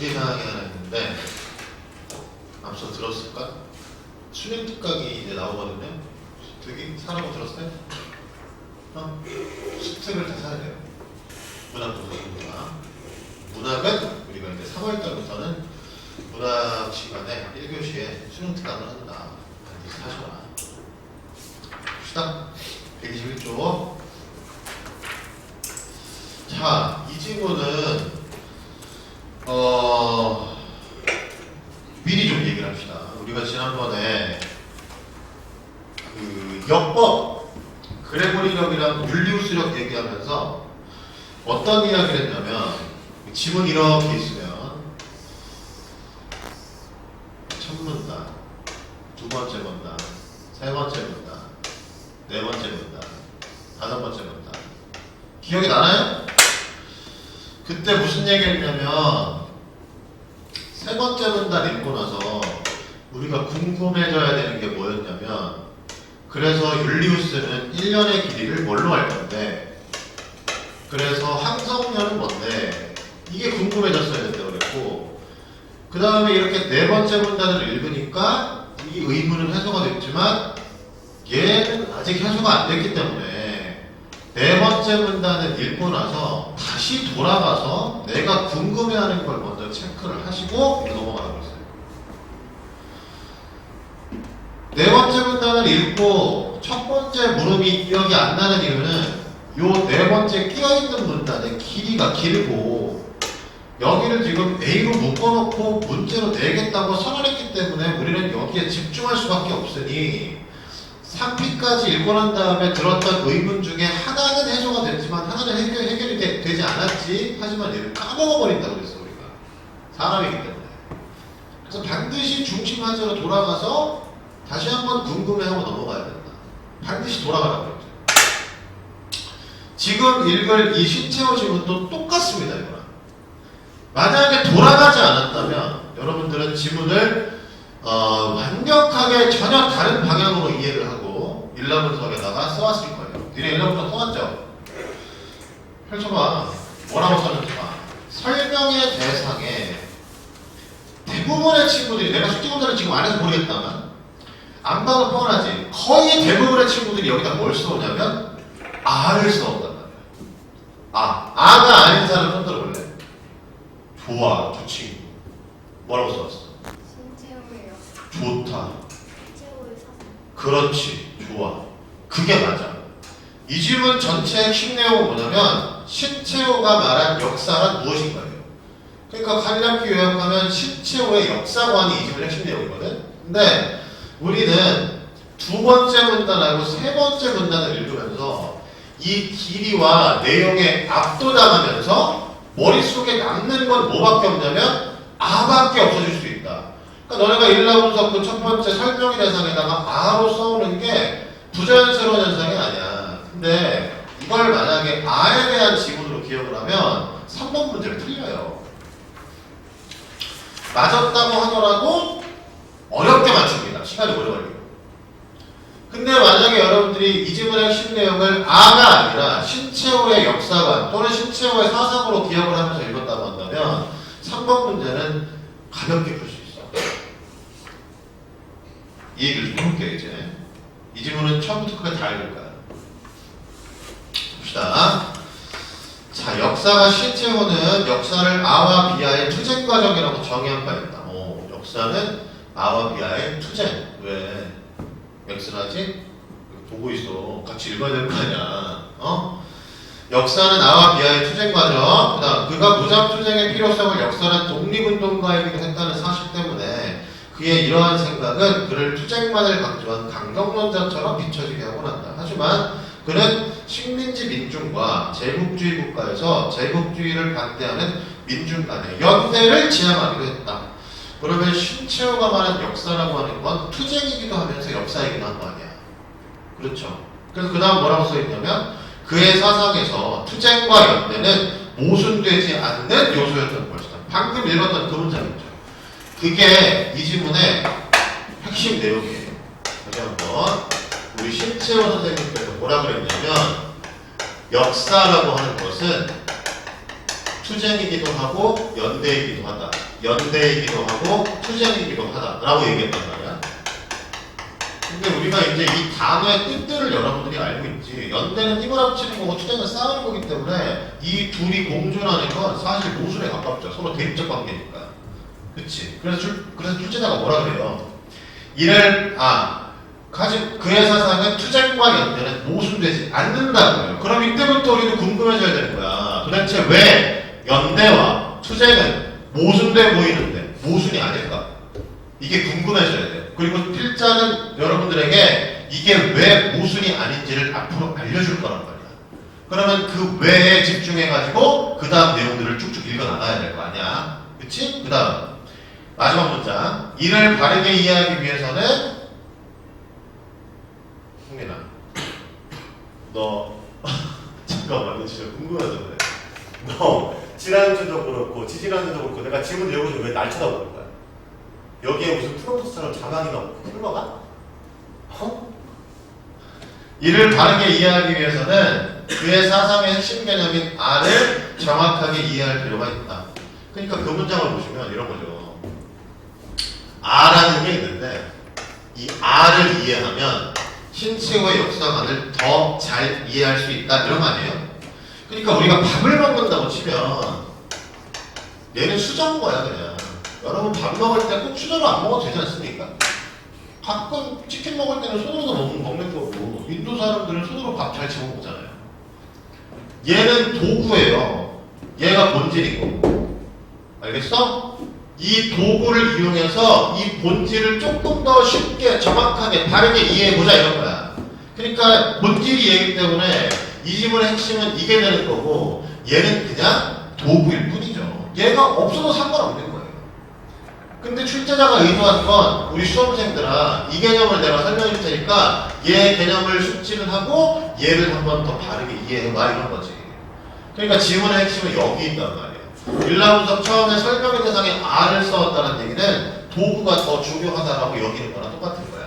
주의사항이 하나 있는데 앞서 들었을까? 수능 특강이 이제 나오거든요. 되게 사라고 들었어요? 수특을 다 사야 돼요. 문학 도서입니다. 문학은 우리가 이제 3월달부터는 문학 시간에 1교시에 수능 특강을 한다. 반드시 사셔라. 봅시다. 121조. 자, 이 지문은 미리 좀 얘기를 합시다. 우리가 지난번에 그 역법, 그레고리력이랑 율리우스력 얘기하면서 어떤 이야기를 했냐면 지문 이렇게 있으면 첫 문단, 두 번째 문단, 세 번째 문단, 네 번째 문단, 다섯 번째 문단 기억이 나나요? 그때 무슨 얘기했냐면 세 번째 문단 읽고 나서 우리가 궁금해져야 되는 게 뭐였냐면 그래서 율리우스는 1년의 길이를 뭘로 할 건데 그래서 항성년은 뭔데 이게 궁금해졌어야 된다고 그랬고 그 다음에 이렇게 네 번째 문단을 읽으니까 이 의문은 해소가 됐지만 얘는 아직 해소가 안 됐기 때문에 네 번째 문단을 읽고 나서 다시 돌아가서 내가 궁금해하는 걸 먼저 체크를 하시고 넘어가라고 했어요. 네 번째 문단을 읽고 첫 번째 물음이 기억이 안 나는 이유는 요 네 번째 끼어있는 문단의 길이가 길고 여기를 지금 A로 묶어놓고 문제로 내겠다고 선언했기 때문에 우리는 여기에 집중할 수밖에 없으니 3피까지 읽고 난 다음에 들었던 의문 중에 하나는 해소가 됐지만 하나는 해결이 되지 않았지 하지만 얘를 까먹어버린다고 그랬어 우리가 사람이기 때문에 그래서 반드시 중심 화제로 돌아가서 다시 한번 궁금해하고 넘어가야 된다. 반드시 돌아가라고 했죠. 지금 읽을 이 신체호 지문도 똑같습니다. 이거랑 만약에 돌아가지 않았다면 여러분들은 지문을 완벽하게 전혀 다른 방향으로 이해를 하고 일라분석에다가 써왔을 거예요. 니네 일라분석 써왔죠? 펼쳐봐. 뭐라고 썼는지 봐. 설명의 대상에 대부분의 친구들이 내가 숙제공사를 지금 안 해서 모르겠다만 안 봐도 뻔하지. 거의 대부분의 친구들이 여기다 뭘 써오냐면 아를 써온단 말이야. 아가 아닌 사람 손 들어볼래? 좋아, 좋지. 뭐라고 써왔어? 신체호예요. 좋다. 신체호의 사상. 그렇지. 좋아. 그게 맞아. 이 질문 전체의 핵심 내용은 뭐냐면 신체호가 말한 역사란 무엇인가요? 그러니까 간략히 요약하면 신체호의 역사관이 이 질문의 핵심 내용이거든. 근데 우리는 두 번째 문단하고 세 번째 문단을 읽으면서 이 길이와 내용에 압도당하면서 머릿속에 남는 건 뭐밖에 없냐면 아밖에 없어질 수 있다. 그러니까 너네가 일라분석 그 첫 번째 설명의 대상에다가 아로 써오는 게 부자연스러운 현상이 아니야. 근데 이걸 만약에 아에 대한 지문으로 기억을 하면 3번 문제를 틀려요. 맞았다고 하더라도 어렵게 맞춥니다. 시간이 오래 걸리고. 근데 만약에 여러분들이 이 지문의 핵심 내용을 아가 아니라 신체호의 역사관 또는 신체호의 사상으로 기억을 하면서 읽었다고 한다면 3번 문제는 가볍게 풀 수 있어. 이 얘기를 좀 해볼게요. 이제 이 지문은 처음부터 끝까지 다 읽을 거야. 봅시다. 자, 역사가 신체호는 역사를 아와 비아의 투쟁 과정이라고 정의한 바 있다. 역사는 아와 비아의 투쟁. 왜? 엑스라지? 보고 있어. 같이 읽어야 될 거 아니야. 역사는 아와 비아의 투쟁 과정. 그다음 그가 무장 투쟁의 필요성을 역사는 독립운동가이기도 했다는 사실 때문에 그의 이러한 생각은 그를 투쟁만을 강조한 강경론자처럼 비춰지게 하곤 한다. 하지만 그는 식민지 민중과 제국주의 국가에서 제국주의를 반대하는 민중 간의 연대를 지향하기도 했다. 그러면 신체호가 말한 역사라고 하는 건 투쟁이기도 하면서 역사이기도 한 거 아니야. 그렇죠. 그래서 그 다음 뭐라고 써있냐면 그의 사상에서 투쟁과 연대는 모순되지 않는 요소였던 것이다. 방금 읽었던 그 문장 있죠. 그게 이 지문의 핵심 내용이에요. 다시 한번 우리 신체호 선생님께서 뭐라 그랬냐면 역사라고 하는 것은 투쟁이기도 하고 연대이기도 하다. 연대이기도 하고 투쟁이기도 하다라고 얘기했단 말이야. 근데 우리가 이제 이 단어의 뜻들을 여러분들이 알고 있지. 연대는 힘을 합치는 거고 투쟁은 싸우는 거기 때문에 이 둘이 공존하는 건 사실 모순에 가깝죠. 서로 대립적 관계니까. 그치? 그래서 출제자가 뭐라 그래요? 가진 그의 사상은 투쟁과 연대는 모순되지 않는다고요. 그럼 이때부터 우리도 궁금해져야 되는 거야. 도대체 왜 연대와 투쟁은 모순돼 보이는데 모순이 아닐까? 이게 궁금해져야 돼. 그리고 필자는 여러분들에게 이게 왜 모순이 아닌지를 앞으로 알려줄 거란 말이야. 그러면 그 왜에 집중해가지고 그 다음 내용들을 쭉쭉 읽어나가야 될 거 아니야. 그치? 그 다음 마지막 문장. 이를 바르게 이해하기 위해서는 홍민아 너 잠깐만 너 진짜 궁금해서 그래. 너 지난주도 그렇고 지지난주도 그렇고 내가 질문 내용을 왜 날 쳐다보는 거야? 여기에 무슨 프로토스처럼 자막이나 흘러가? 이를 바르게 이해하기 위해서는 그의 사상의 핵심 개념인 R을 정확하게 이해할 필요가 있다. 그러니까 그 문장을 보시면 이런 거죠. R라는 게 있는데 이 R을 이해하면 신체의 역사관을 더 잘 이해할 수 있다 이런 거 아니에요? 그러니까 우리가 밥을 먹는다고 치면 얘는 수저인 거야 그냥. 여러분 밥 먹을 때 꼭 수저로 안 먹어도 되지 않습니까? 가끔 치킨 먹을 때는 손으로도 먹는 거고 인도 사람들은 손으로 밥 잘 집어 먹잖아요. 얘는 도구예요. 얘가 본질이고. 알겠어? 이 도구를 이용해서 이 본질을 조금 더 쉽게 정확하게 다르게 이해해보자 이런 거야. 그러니까 본질이 얘기 때문에 이 지문의 핵심은 이게 되는 거고 얘는 그냥 도구일 뿐이죠. 얘가 없어도 상관없는 거예요. 근데 출제자가 의도한 건 우리 수험생들아 이 개념을 내가 설명해 줄 테니까 얘 개념을 숙지를 하고 얘를 한번 더 바르게 이해해봐 이런 거지. 그러니까 지문의 핵심은 여기 있단 말이에요. 1라운드 처음에 설명의 대상에 R을 써왔다는 얘기는 도구가 더 중요하다라고 여기는 거랑 똑같은 거야.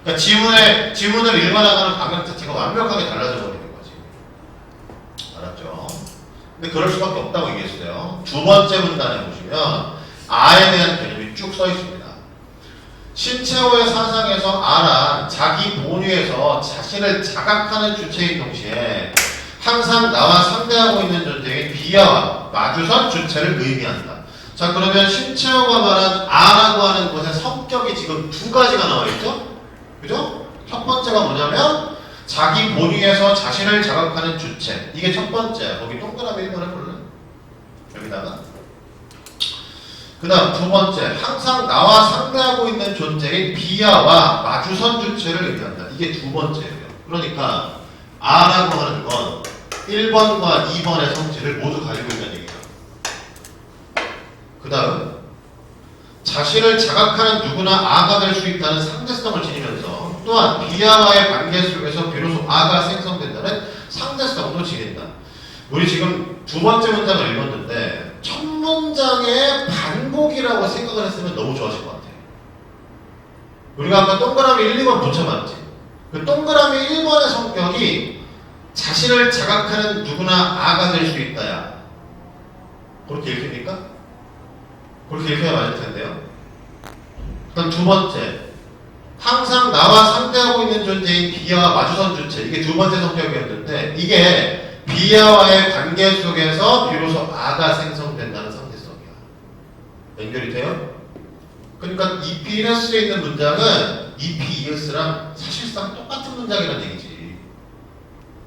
그러니까 지문을 읽어나가는 방향 자체가 완벽하게 달라져 버리는 거지. 알았죠? 근데 그럴 수밖에 없다고 얘기했어요. 두 번째 문단에 보시면 R에 대한 개념이 쭉 써 있습니다. 신채호의 사상에서 R은 자기 본위에서 자신을 자각하는 주체인 동시에 항상 나와 상대하고 있는 존재인 비하와 마주선 주체를 의미한다. 자 그러면 신채호가 말한 R라고 하는 것의 성격이 지금 두 가지가 나와 있죠? 그죠? 첫 번째가 뭐냐면 자기 본위에서 자신을 자각하는 주체. 이게 첫 번째. 거기 동그라미 1번 해볼래? 여기다가. 그 다음 두 번째. 항상 나와 상대하고 있는 존재인 비하와 마주선 주체를 의미한다. 이게 두 번째예요. 그러니까 R라고 하는 건 1번과 2번의 성질을 모두 가지고 있다는 얘기죠. 그 다음 자신을 자각하는 누구나 A가 될 수 있다는 상대성을 지니면서 또한 비하와의 관계 속에서 비로소 A가 생성된다는 상대성도 지닌다. 우리 지금 두 번째 문장을 읽었는데 첫 문장의 반복이라고 생각을 했으면 너무 좋아질 것 같아요. 우리가 아까 동그라미 1, 2번 붙여봤지. 그 동그라미 1번의 성격이 자신을 자각하는 누구나 A가 될 수 있다야. 그렇게 읽힙니까? 그렇게 읽혀야 맞을 텐데요. 그럼 두 번째. 항상 나와 상대하고 있는 존재인 비하와 마주선 주체. 이게 두 번째 성격이었는데 이게 비하와의 관계 속에서 비로소 A가 생성된다는 상대성이야. 연결이 돼요? 그러니까 EP-에 있는 문장은 EP-랑 사실상 똑같은 문장이라는 얘기지.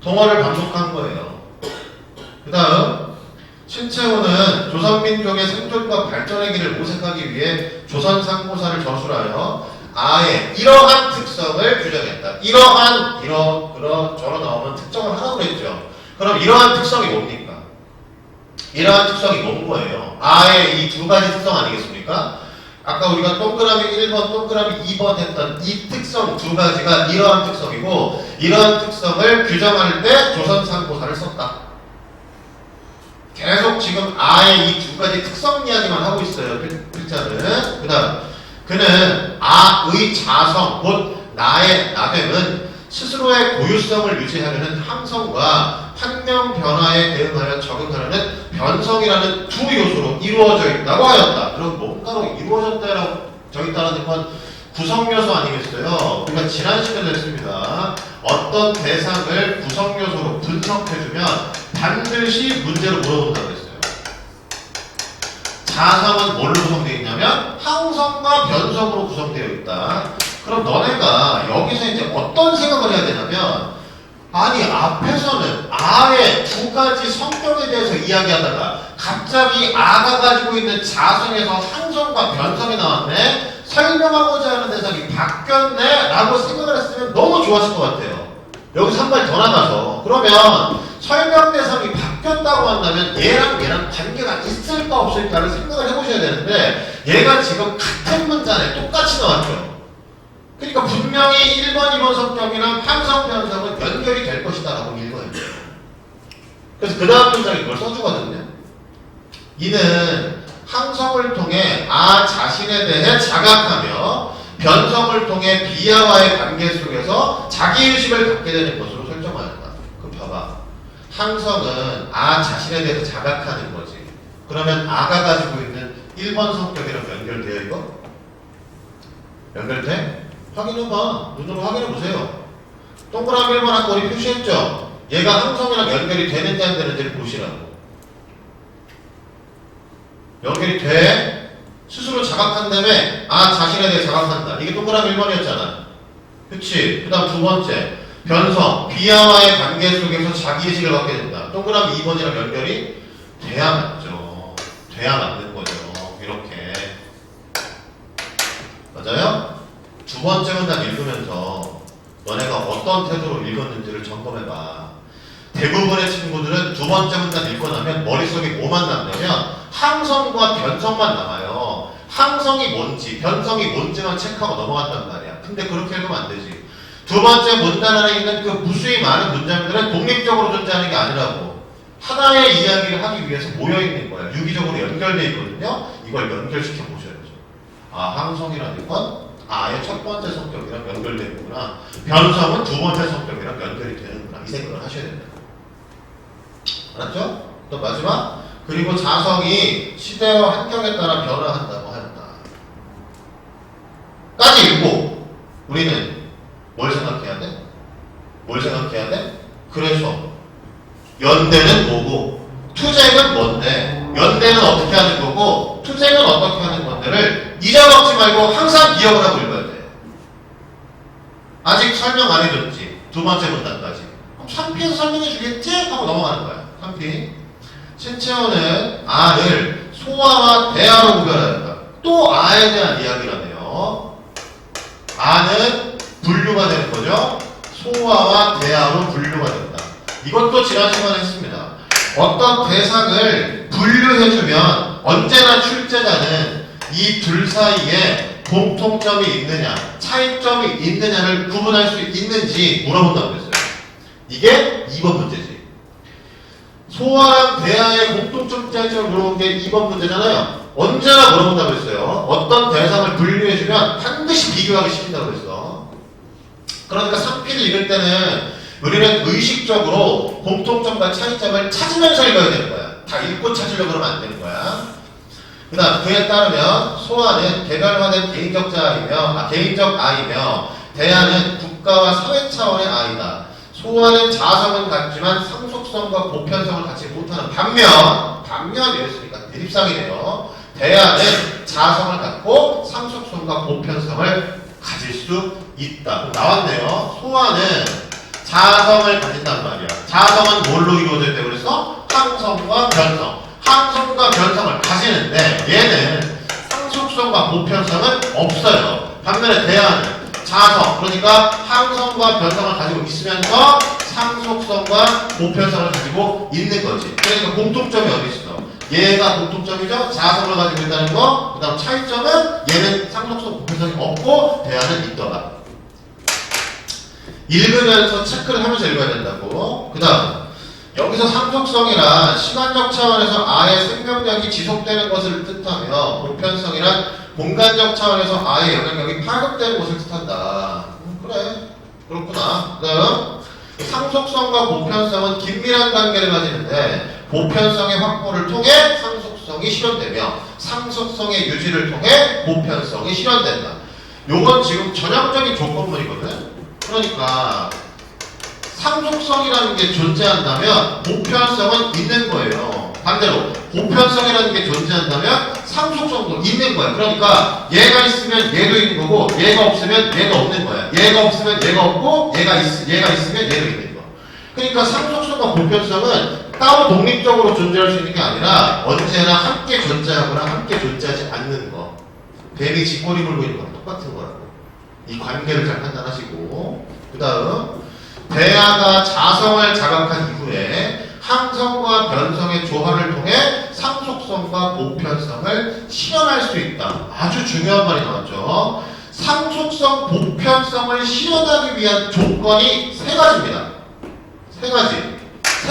동화를 반복한 거예요. 그 다음 신채호는 조선민족의 생존과 발전의 길을 모색하기 위해 조선상고사를 저술하여 아의 이러한 특성을 규정했다. 저러 나오면 특정을 하라고 했죠. 그럼 이러한 특성이 뭡니까? 이러한 특성이 뭔 거예요? 아의 이 두 가지 특성 아니겠습니까? 아까 우리가 동그라미 1번, 동그라미 2번 했던 이 특성 두 가지가 이러한 특성이고 이러한 특성을 규정할 때 조선상고사를 썼다. 계속 지금 아의 이 두 가지 특성 이야기만 하고 있어요. 필자는. 그 다음 그는 아의 자성, 곧 나의 나됨은 스스로의 고유성을 유지하려는 함성과 환경 변화에 대응하여 적응하려는 변성이라는 두 요소로 이루어져 있다고 하였다. 그럼 뭔가로 이루어졌다라고 저 있다는 건 구성요소 아니겠어요? 우리가 지난 시간에 했습니다. 어떤 대상을 구성요소로 분석해주면 반드시 문제로 물어본다고 했어요. 자성은 뭘로 구성되어 있냐면 항성과 변성으로 구성되어 있다. 그럼 너네가 여기서 이제 어떤 생각을 해야 되냐면, 아니 앞에서는 아의 두 가지 성격에 대해서 이야기하다가 갑자기 아가 가지고 있는 자성에서 항성과 변성이 나왔네, 설명하고자 하는 대상이 바뀌었네 라고 생각을 했으면 너무 좋았을 것 같아요. 여기서 한 발 더 나가서, 그러면 설명 대상이 바뀌었다고 한다면 얘랑 관계가 있을까 없을까를 생각을 해보셔야 되는데, 얘가 지금 같은 문장에 똑같이 나왔죠. 그러니까 분명히 1번, 2번 성격이랑 항성 변성은 연결이 될 것이다 라고 읽어야 돼요. 그래서 그 다음 문장에 이걸 써주거든요. 이는 항성을 통해 아 자신에 대해 자각하며 변성을 통해 비아와의 관계 속에서 자기의식을 갖게 되는 것으로 설정하였다. 그럼 봐봐. 항성은 아 자신에 대해서 자각하는 거지. 그러면 아가 가지고 있는 1번 성격이랑 연결돼요 이거? 연결돼? 확인해봐. 눈으로 확인해보세요. 동그라미 1번 아까 우리 표시했죠? 얘가 항성이랑 연결이 되는지 안 되는지를 보시라고. 연결이 돼? 스스로 자각한 다음에 아 자신에 대해 자각한다. 이게 동그라미 1번이었잖아. 그치? 그 다음 두 번째 변성, 비아와의 관계 속에서 자기의식을 갖게 된다. 동그라미 2번이랑 연결이 돼야 맞죠. 돼야 맞는 거죠. 이렇게. 맞아요? 두 번째 문장 읽으면서 너네가 어떤 태도로 읽었는지를 점검해봐. 대부분의 친구들은 두 번째 문장 읽고 나면 머릿속에 뭐만 남냐면 항성과 변성만 남아요. 항성이 뭔지, 변성이 뭔지만 체크하고 넘어갔단 말이야. 근데 그렇게 읽으면 안 되지. 두 번째 문단 안에 있는 그 무수히 많은 문장들은 독립적으로 존재하는 게 아니라고. 하나의 이야기를 하기 위해서 모여있는 거야. 유기적으로 연결되어 있거든요. 이걸 연결시켜 보셔야죠. 아, 항성이라는 건 아의 첫 번째 성격이랑 연결되는구나. 변성은 두 번째 성격이랑 연결이 되는구나. 이 생각을 하셔야 된다. 알았죠? 또 마지막. 그리고 자성이 시대와 환경에 따라 변화한다고 한다. 까지 읽고 우리는 뭘 생각해야 돼? 뭘 생각해야 돼? 그래서 연대는 뭐고 투쟁은 뭔데, 연대는 어떻게 하는 거고 투쟁은 어떻게 하는 건데를 잊어먹지 말고 항상 기억을 하고 읽어야 돼. 아직 설명 안 해줬지. 두 번째 문단까지. 그럼 3피에서 설명해 주겠지? 하고 넘어가는 거야. 3피. 신채호는 아를 소아와 대아로 구별하였다. 또 아에 대한 이야기라네요. 아는 분류가 되는 거죠. 소아와 대아로 분류가 된다. 이것도 지난 시간에 했습니다. 어떤 대상을 분류해주면 언제나 출제자는 이 둘 사이에 공통점이 있느냐, 차이점이 있느냐를 구분할 수 있는지 물어본다고 했어요. 이게 2번 문제지. 소아랑 대아의 공통점 차이점을 물어본 게 2번 문제잖아요. 언제나 물어본다고 했어요. 어떤 대상을 분류해주면 반드시 비교하기 시킨다고 했어. 그러니까 3피를 읽을 때는 우리는 의식적으로 공통점과 차이점을 찾으면서 읽어야 되는 거야. 다 읽고 찾으려고 그러면 안 되는 거야. 그 다음 그에 따르면 소아는 개별화된 개인적 아이며 대아는 국가와 사회 차원의 아이다. 소아는 자성은 같지만 상속성과 보편성을 갖지 못하는 반면이었으니까 대립상이네요. 대아는 자성을 갖고 상속성과 보편성을 가질 수 있다. 나왔네요. 소아는 자성을 가진단 말이야. 자성은 뭘로 이루어져 있다고 그랬어? 항성과 변성. 항성과 변성을 가지는데 얘는 상속성과 보편성은 없어요. 반면에 대아는 자성, 그러니까 항성과 변성을 가지고 있으면서 상속성과 보편성을 가지고 있는 거지. 그러니까 공통점이 어디 있어? 얘가 공통점이죠. 자성을 가지고 있다는 거. 그 다음 차이점은 얘는 상속성, 보편성이 없고 대아는 있더라. 읽으면서 체크를 하면서 읽어야 된다고. 그 다음 여기서 상속성이란 시간적 차원에서 아의 생명력이 지속되는 것을 뜻하며 보편성이란 공간적 차원에서 아의 영향력이 파급되는 것을 뜻한다. 그래, 그렇구나. 그 다음 상속성과 보편성은 긴밀한 관계를 가지는데 보편성의 확보를 통해 상속성이 실현되며 상속성의 유지를 통해 보편성이 실현된다. 요건 지금 전형적인 조건문이거든. 그러니까 상속성이라는 게 존재한다면 보편성은 있는 거예요. 반대로 보편성이라는 게 존재한다면 상속성도 있는 거야. 그러니까 얘가 있으면 얘도 있는 거고 얘가 없으면 얘가 없는 거야. 얘가 없으면 얘가 없고 얘가 있으면 얘도 있는 거. 그러니까 상속성과 보편성은 따로 독립적으로 존재할 수 있는 게 아니라 언제나 함께 존재하거나 함께 존재하지 않는 거. 뱀이 쥐꼬리 물고 있는 거랑 똑같은 거라고. 이 관계를 잘 판단하시고, 그 다음 대하가 자성을 자각한 이후에 항성과 변성의 조화를 통해 상속성과 보편성을 실현할 수 있다. 아주 중요한 말이 나왔죠. 상속성, 보편성을 실현하기 위한 조건이 세 가지입니다. 세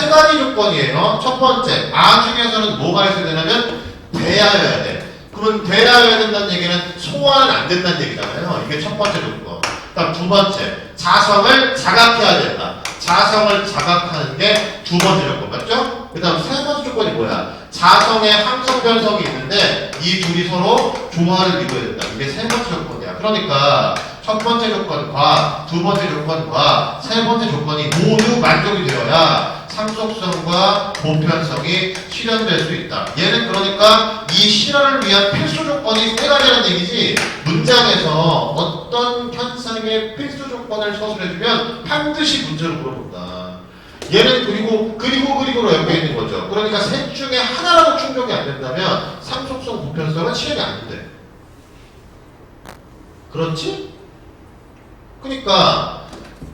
가지 조건이에요. 첫 번째, 아 중에서는 뭐가 있어야 되냐면 대하여야 돼. 그러면 대하여야 된다는 얘기는 소화는 안 된다는 얘기잖아요. 이게 첫 번째 조건. 그다음 두 번째, 자성을 자각해야 된다. 자성을 자각하는 게 두 번째 조건 맞죠? 그 다음 세 번째 조건이 뭐야? 자성에 항성 변성이 있는데 이 둘이 서로 조화를 이루어야 된다. 이게 세 번째 조건이야. 그러니까 첫 번째 조건과 두 번째 조건과 세 번째 조건이 모두 만족이 되어야 상속성과 보편성이 실현될 수 있다. 얘는 그러니까 이 실현을 위한 필수 조건이 세 가지라는 얘기지, 문장에서 어떤 현상의 필수 조건을 서술해주면 반드시 문제로 물어본다. 얘는 그리고로 엮여 있는 거죠. 그러니까 셋 중에 하나라도 충족이 안 된다면 상속성, 보편성은 실현이 안 돼. 그렇지? 그러니까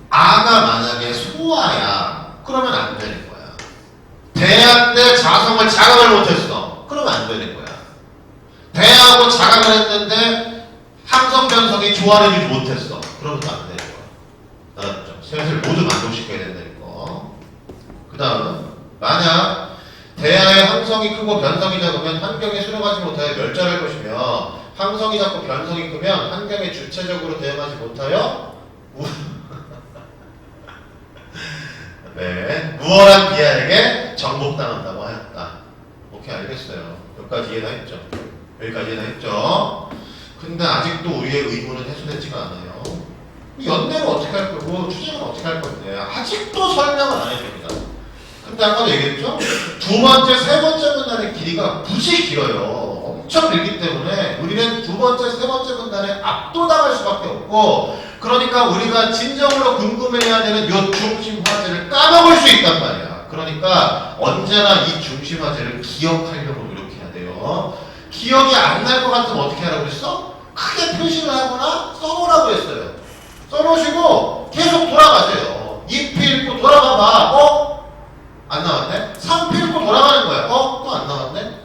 아가 만약에 소아야, 그러면 안 되는 거야. 대한데 자성을 자각을 못했어. 그러면 안 되는 거야. 대하고 자각을 했는데 항성 변성이 조화를 이루지 못했어. 그러면 안 되는 거야. 알았죠? 셋을 모두 만족시켜야 된다는 거. 그 다음, 만약 대하의 항성이 크고 변성이 작으면 환경에 수렴하지 못하여 멸절할 것이며, 항성이 작고 변성이 크면 환경에 주체적으로 대응하지 못하여 네, 무월한 비하에게 정복당한다고 하였다. 오케이, 알겠어요. 여기까지 이해가 했죠? 여기까지 이해가 했죠? 근데 아직도 우리의 의문은 해소되지가 않아요. 연대는 어떻게 할 거고 추진은 어떻게 할 건데 아직도 설명을 안 해줍니다. 근데 아까도 얘기했죠? 두 번째, 세 번째 분단의 길이가 무지 길어요. 엄청 길기 때문에 우리는 두 번째, 세 번째 분단에 압도당할 수밖에 없고, 그러니까 우리가 진정으로 궁금해야 되는 요 중심화제를 까먹을 수 있단 말이야. 그러니까 언제나 이 중심화제를 기억하려고 노력해야 돼요. 기억이 안 날 것 같으면 어떻게 하라고 했어? 크게 표시를 하거나 써놓으라고 했어요. 써놓으시고 계속 돌아가세요. 잎이 읽고 돌아가봐. 안 나왔네? 상표 읽고 돌아가는 거야. 또 안 나왔네?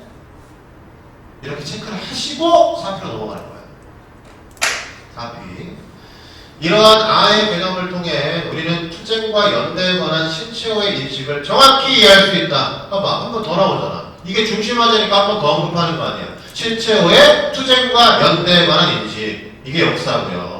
이렇게 체크를 하시고 상표로 넘어가는 거야. 답이. 이러한 아의 개념을 통해 우리는 투쟁과 연대에 관한 신체호의 인식을 정확히 이해할 수 있다. 봐봐, 한 번 더 나오잖아. 이게 중심화제니까 한 번 더 언급하는 거 아니야. 신체호의 투쟁과 연대에 관한 인식. 이게 역사고요.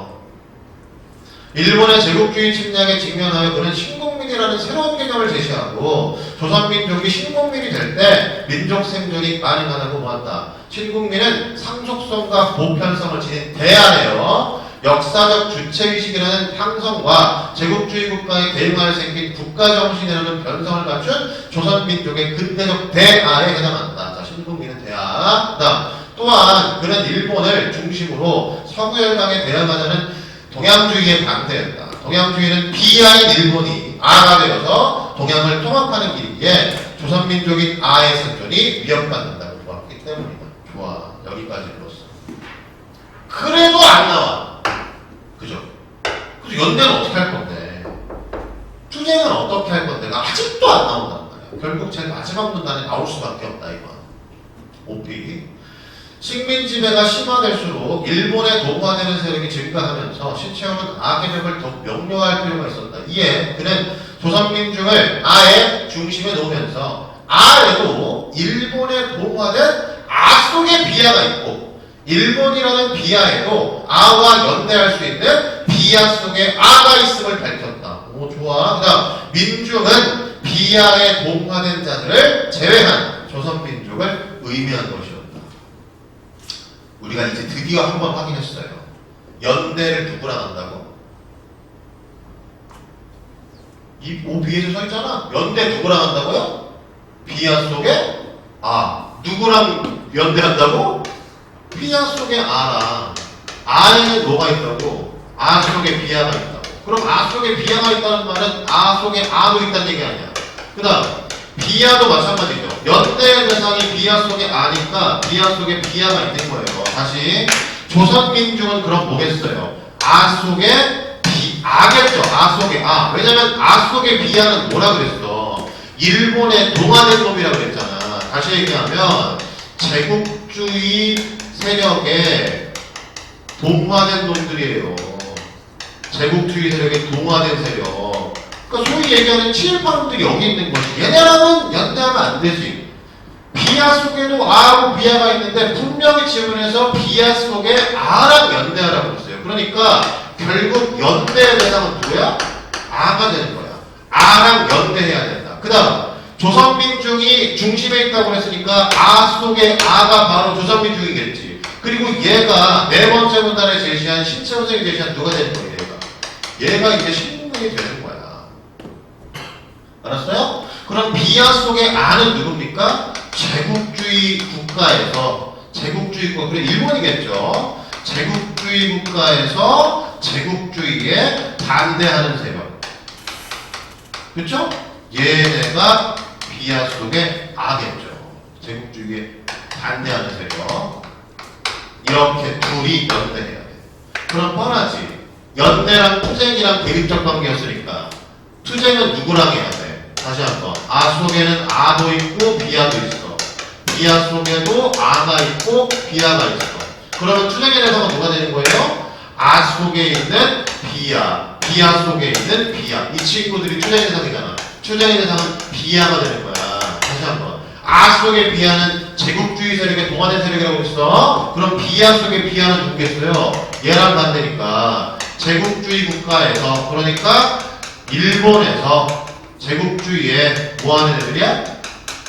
일본의 제국주의 침략에 직면하여 그는 신국민이라는 새로운 개념을 제시하고, 조선민족이 신국민이 될 때 민족 생존이 가능하다고 보았다. 신국민은 상속성과 보편성을 지닌 대안이에요. 역사적 주체의식이라는 향성과 제국주의 국가에 대응하여 생긴 국가정신이라는 변성을 갖춘 조선민족의 근대적 대아에 해당한다. 자, 신국민은 대아. 그다음, 또한 그는 일본을 중심으로 서구열강에 대응하자는 동양주의에 반대했다. 동양주의는 비아인 일본이 아가 되어서 동양을 통합하는 길이기에 조선민족인 아의 생존이 위협받는다고 보았기 때문이다. 좋아, 여기까지 들었어. 그래도 안 나와. 그죠? 그래서 연대는 어떻게 할 건데? 투쟁은 어떻게 할 건데가 아직도 안 나온단 말이야. 결국 제일 마지막 문단에 나올 수밖에 없다, 이건. 오피. 식민지배가 심화될수록 일본에 동화되는 세력이 증가하면서 신체호는 아 개념을 더 명료할 필요가 있었다. 이에 그는 조선민중을 아의 중심에 놓으면서 아에도 일본에 동화된 아 속에 비하가 있고, 일본이라는 비하에도 아와 연대할 수 있는 비하 속에 아가 있음을 밝혔다. 오, 좋아. 그 다음, 민중은 비하에 동화된 자들을 제외한 조선민족을 의미한 것이었다. 우리가 이제 드디어 한번 확인했어요. 연대를 누구랑 한다고? 이 오비에서 서 있잖아. 연대 누구랑 한다고요? 비하 속에 누구랑 연대한다고? 비하 속에 아랑. 아에는 뭐가 있다고? 아 속에 비하가 있다고. 그럼 아 속에 비하가 있다는 말은 아 속에 아도 있다는 얘기 아니야. 그 다음 비하도 마찬가지죠. 연대의 대상이 비하 속에 아니까 비하 속에 비하가 있는 거예요. 다시 조선민족은 그럼 뭐겠어요? 아 속에 아겠죠. 아 속에 아. 왜냐면 아 속에 비하는 뭐라 그랬어? 일본의 동화된 놈이라고 그랬잖아. 다시 얘기하면 제국주의 세력에 동화된 놈들이에요. 제국주의 세력에 동화된 세력. 그러니까 소위 얘기하는 친일파놈들이 여기 있는 거지. 얘네랑은 연대하면 안 되지. 비하 속에도 아하고 비하가 있는데 분명히 지문에서 비하 속에 아랑 연대하라고 그랬어요. 그러니까 결국 연대의 대상은 누구야? 아가 되는 거야. 아랑 연대해야 된다. 그 다음 조선민중이 중심에 있다고 했으니까 아 속에 아가 바로 조선민중이겠지. 그리고 얘가 네 번째 문단에 제시한 신채 선생님이 제시한 누가 되는 거예요? 얘가 이제 신분이 되는 거야. 알았어요? 그럼 비하 속에 아는 누굽니까? 제국주의 국가에서 제국주의 국가, 그래 일본이겠죠. 제국주의 국가에서 제국주의에 반대하는 세력. 그렇죠? 얘네가 비하 속에 아겠죠. 제국주의에 반대하는 세력. 이렇게 둘이 연대해야 돼. 그럼 뻔하지. 연대랑 투쟁이랑 대립적 관계였으니까 투쟁은 누구랑 해야 돼? 다시 한번 아 속에는 아도 있고 비하도 있어. 비하 속에도 아가 있고 비하가 있어. 그러면 투쟁의 대상은 누가 되는 거예요? 아 속에 있는 비하, 비하 속에 있는 비하. 이 친구들이 투쟁의 대상이잖아. 투쟁의 대상은 비하가 되는 거야. 다시 한번 아 속의 비하는 제국주의 세력의 동화된 세력이라고 했어. 그럼 비하 속의 비하는 누구겠어요? 얘랑 반대니까 제국주의 국가에서, 그러니까 일본에서 제국주의에 뭐하는 애들이야?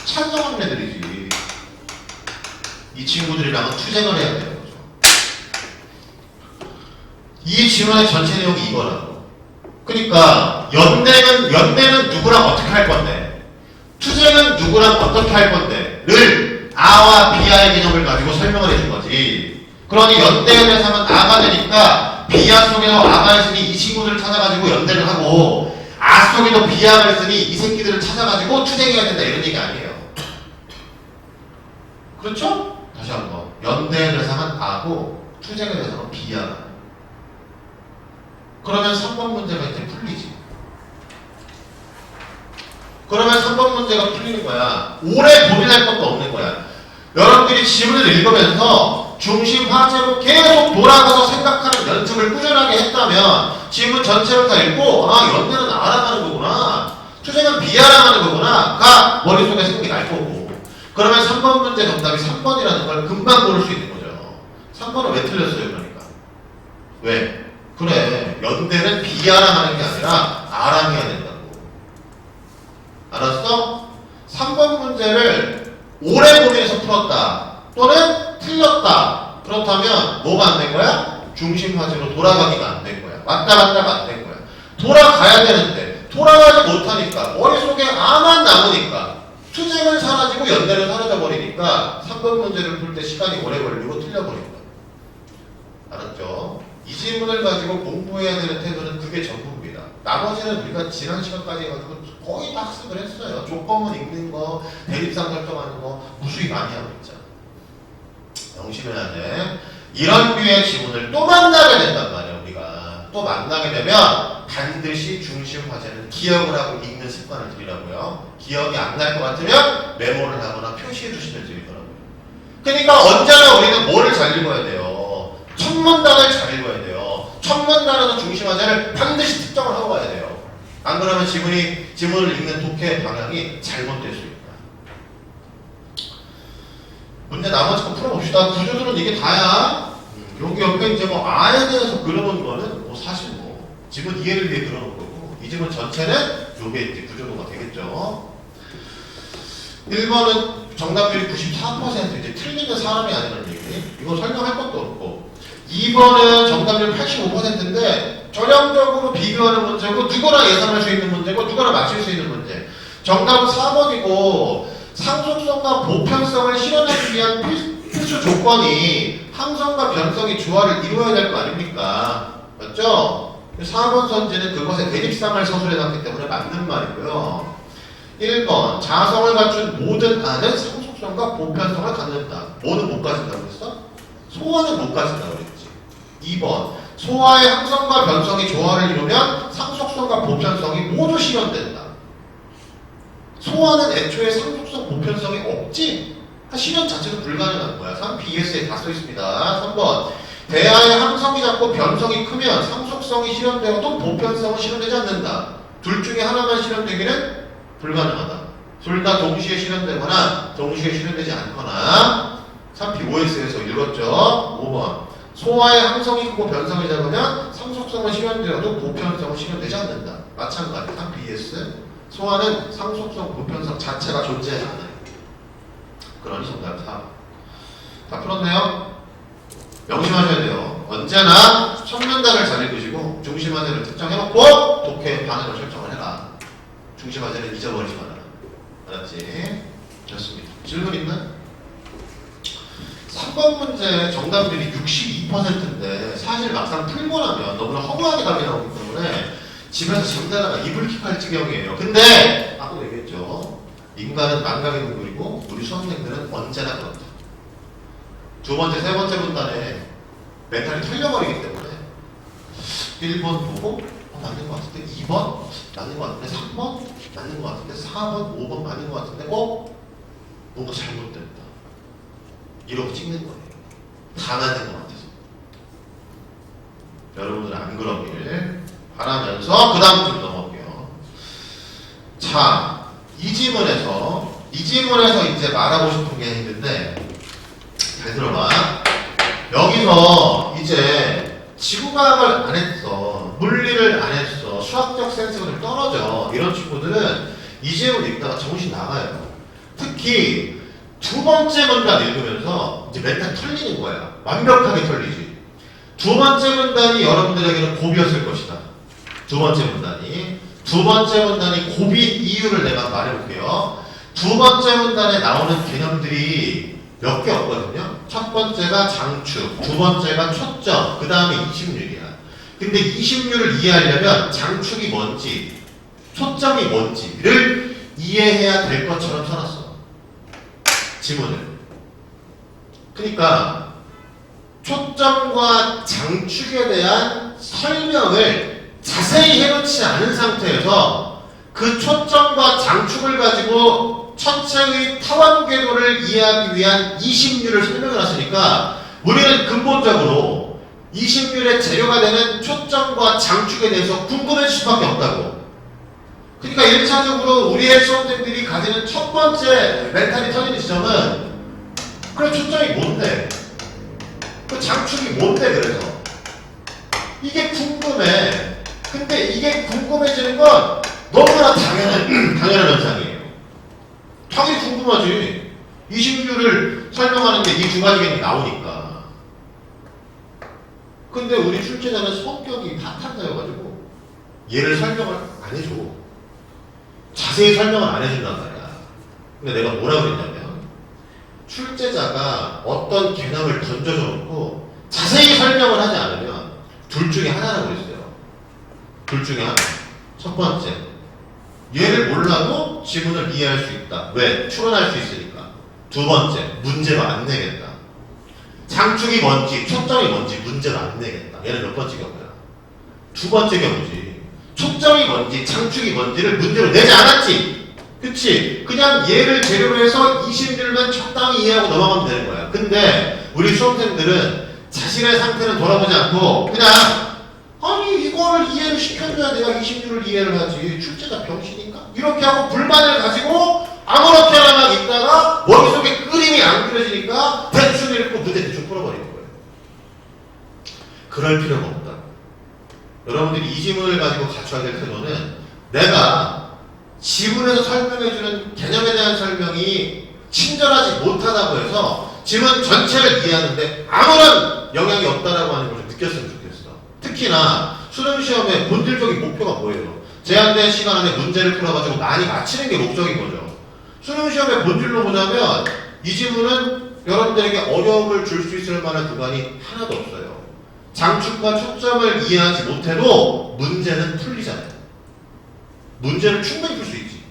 찬성하는 애들이지. 이 친구들이랑은 투쟁을 해야 되는 거죠. 이 지문의 전체 내용이 이거라고. 그러니까 연대는 누구랑 어떻게 할 건데, 투쟁은 누구랑 어떻게 할 건데 를 아와 비하의 개념을 가지고 설명을 해준 거지. 그러니 연대의 대상은 아가 되니까 비하 속에도 아가 있으니 이 친구들을 찾아가지고 연대를 하고 아 속에도 비하가 있으니 이 새끼들을 찾아가지고 투쟁해야 된다 이런 얘기 아니에요. 그렇죠? 다시 한번 연대의 대상은 아고 투쟁의 대상은 비하다. 그러면 3번 문제가 이제 풀리지. 그러면 3번 문제가 풀리는 거야. 오래 고민할 것도 없는 거야. 여러분들이 지문을 읽으면서 중심 화제로 계속 돌아가서 생각하는 연습을 꾸준하게 했다면 지문 전체를 다 읽고 아 연대는 아랑 하는 거구나, 투쟁은 비아랑 하는 거구나 가 머릿속에 생각이 날 거고, 그러면 3번 문제 정답이 3번이라는 걸 금방 고를 수 있는 거죠. 3번은 왜 틀렸어요? 그러니까 왜? 그래 연대는 비아랑 하는 게 아니라 아랑 해야 된다고. 알았어? 3번 문제를 오래 고민해서 풀었다 또는 틀렸다. 그렇다면 뭐가 안 된 거야? 중심 화제로 돌아가기가 안 된 거야. 왔다 갔다가 안 된 거야. 돌아가야 되는데 돌아가지 못하니까 머릿속에 아만 남으니까 투쟁은 사라지고 연대는 사라져 버리니까 3번 문제를 풀 때 시간이 오래 걸리고 틀려버린다. 알았죠? 이 질문을 가지고 공부해야 되는 태도는 그게 전부입니다. 나머지는 우리가 지난 시간까지 해가지고 거의 다 학습을 했어요. 조건문 읽는 거, 대립상 설정하는 거 무수히 많이 하고 있잖아. 명심해야 돼. 이런 류의 지문을 또 만나게 된단 말이야. 우리가 또 만나게 되면 반드시 중심 화제는 기억을 하고 읽는 습관을 들이라고요. 기억이 안 날 것 같으면 메모를 하거나 표시해 주시면 되더라고요. 그러니까 언제나 우리는 뭐를 잘 읽어야 돼요? 첫 문단을 잘 읽어야 돼요. 첫 문단에서 중심 화제를 반드시 특정을 하고 가야 돼요. 안 그러면 지문을 읽는 독해의 방향이 잘못될 수 있다. 문제 나머지 거 풀어봅시다. 구조들은 이게 다야. 여기 옆에 이제 뭐 아에 대해서 그려놓은 거는 뭐 사실 뭐 지문 이해를 위해 그려놓은 거고, 이 지문 전체는 요게 이제 구조도가 되겠죠. 1번은 정답률이 94% 이제 틀리면 사람이 아니라는 얘기. 이거 설명할 것도 없고. 2번은 정답률 85%인데 전형적으로 비교하는 문제고 누구나 예상할 수 있는 문제고 누구나 맞출 수 있는 문제. 정답은 4번이고 상속성과 보편성을 실현하기 위한 필수 조건이 항성과 변성이 조화를 이루어야 될 거 아닙니까? 맞죠? 4번 선지는 그것의 대립상을 서술해놨기 때문에 맞는 말이고요. 1번 자성을 갖춘 모든 안은 상속성과 보편성을 갖는다. 뭐는 못 가진다고 그랬어? 소화는 못 가진다고 그랬지. 2번 소화의 항성과 변성이 조화를 이루면 상속성과 보편성이 모두 실현된다. 소화는 애초에 상속성, 보편성이 없지. 실현 자체도 불가능한 거야. 3BS에 다 써있습니다. 3번 대하의 항성이 작고 변성이 크면 상속성이 실현되어도 보편성은 실현되지 않는다. 둘 중에 하나만 실현되기는 불가능하다. 둘 다 동시에 실현되거나 동시에 실현되지 않거나 3P5S에서 읽었죠. 5번 소화의 항성이 크고 변성이 작으면 상속성은 실현되어도 보편성은 실현되지 않는다. 마찬가지 3PS 소화는 상속성, 보편성 자체가 존재하지 않아요. 그러니 정답은 4번. 다 풀었네요? 명심하셔야 돼요. 언제나 첫문단을 잘 읽으시고 중심화제를 특정해놓고 독해 반응을 설정을 해라. 중심화제는 잊어버리지 마라. 알았지? 좋습니다. 질문 있나? 3번 문제 정답률이 62%인데 사실 막상 풀고 나면 너무나 허무하게 답이 나오기 때문에 집에서 잠자다가 이불킥할 지경이에요. 근데 아까도 얘기했죠. 인간은 망각의 동물이고 우리 수험생들은 언제나 그렇다. 두 번째, 세 번째 문단에 멘탈이 털려버리기 때문에 1번 보고 맞는 것 같은데 2번 맞는 것 같은데 3번 맞는 것 같은데 4번, 5번 맞는 것 같은데 뭔가 잘못됐다. 이러고 찍는 거예요. 다 맞는 것 같아서. 여러분들은 안 그러길 바라면서 그 다음 줄 넘어갈게요. 자, 이 지문에서 이제 말하고 싶은 게 있는데 잘 들어봐. 여기서 이제 지구과학을 안 했어. 물리를 안 했어. 수학적 센스가 좀 떨어져. 이런 친구들은 이 지문 읽다가 정신 나가요. 특히 두 번째 문단 읽으면서 이제 멘탈 털리는 거야. 완벽하게 털리지. 두 번째 문단이 여러분들에게는 고비였을 것이다. 두 번째 문단이 고비인 이유를 내가 말해볼게요. 두 번째 문단에 나오는 개념들이 몇 개 없거든요. 첫 번째가 장축, 두 번째가 초점, 그 다음에 20률이야. 근데 20률을 이해하려면 장축이 뭔지, 초점이 뭔지를 이해해야 될 것처럼 써놨어. 지문을. 그러니까 초점과 장축에 대한 설명을 자세히 해놓지 않은 상태에서 그 초점과 장축을 가지고 천체의 타원 궤도를 이해하기 위한 20률을 설명해놨으니까 우리는 근본적으로 20률의 재료가 되는 초점과 장축에 대해서 궁금해질 수밖에 없다고. 그러니까 1차적으로 우리의 수험생들이 가지는 첫 번째 멘탈이 터지는 지점은 그래 초점이 뭔데? 그 장축이 뭔데 그래서? 이게 궁금해. 근데 이게 궁금해지는 건 너무나 당연한 현상이에요. 당연히 궁금하지. 20률을 설명하는데 이 두 가지 개념이 나오니까. 근데 우리 출제자는 성격이 파탄자여가지고 얘를 설명을 안 해줘. 자세히 설명을 안 해준단 말이야. 근데 내가 뭐라 그랬냐면 출제자가 어떤 개념을 던져줘 놓고 자세히 설명을 하지 않으면 둘 중에 하나라고 했어요. 둘 중에 하나. 첫 번째, 얘를 몰라도 지문을 이해할 수 있다. 왜? 추론할 수 있으니까. 두 번째, 문제가 안 내겠다. 장축이 뭔지, 초점이 뭔지 문제를 안 내겠다. 얘는 몇 번째 경우야? 두 번째 경우지. 초점이 뭔지, 장축이 뭔지를 문제로 내지 않았지. 그치? 그냥 얘를 재료로 해서 20일만 적당히 이해하고 넘어가면 되는 거야. 근데 우리 수험생들은 자신의 상태는 돌아보지 않고 그냥 아니 이거를 이해를 시켜줘야 내가 20률을 이해를 하지. 출제자 병신인가? 이렇게 하고 불만을 가지고 아무렇게나 막 있다가 머릿속에 그림이 안 그려지니까 대충 읽고 문제 대충 풀어버리는 거예요. 그럴 필요가 없다. 여러분들이 이 지문을 가지고 갖춰야 될 태도는 내가 지문에서 설명해주는 개념에 대한 설명이 친절하지 못하다고 해서 지문 전체를 이해하는데 아무런 영향이 없다라고 하는 걸 좀 느꼈으면 좋겠어. 특히나 수능시험의 본질적인 목표가 뭐예요? 제한된 시간 안에 문제를 풀어가지고 많이 맞히는 게 목적인 거죠. 수능시험의 본질로 보자면 이 지문은 여러분들에게 어려움을 줄 수 있을 만한 구간이 하나도 없어요. 장축과 초점을 이해하지 못해도 문제는 풀리잖아요. 문제를 충분히 풀 수 있지.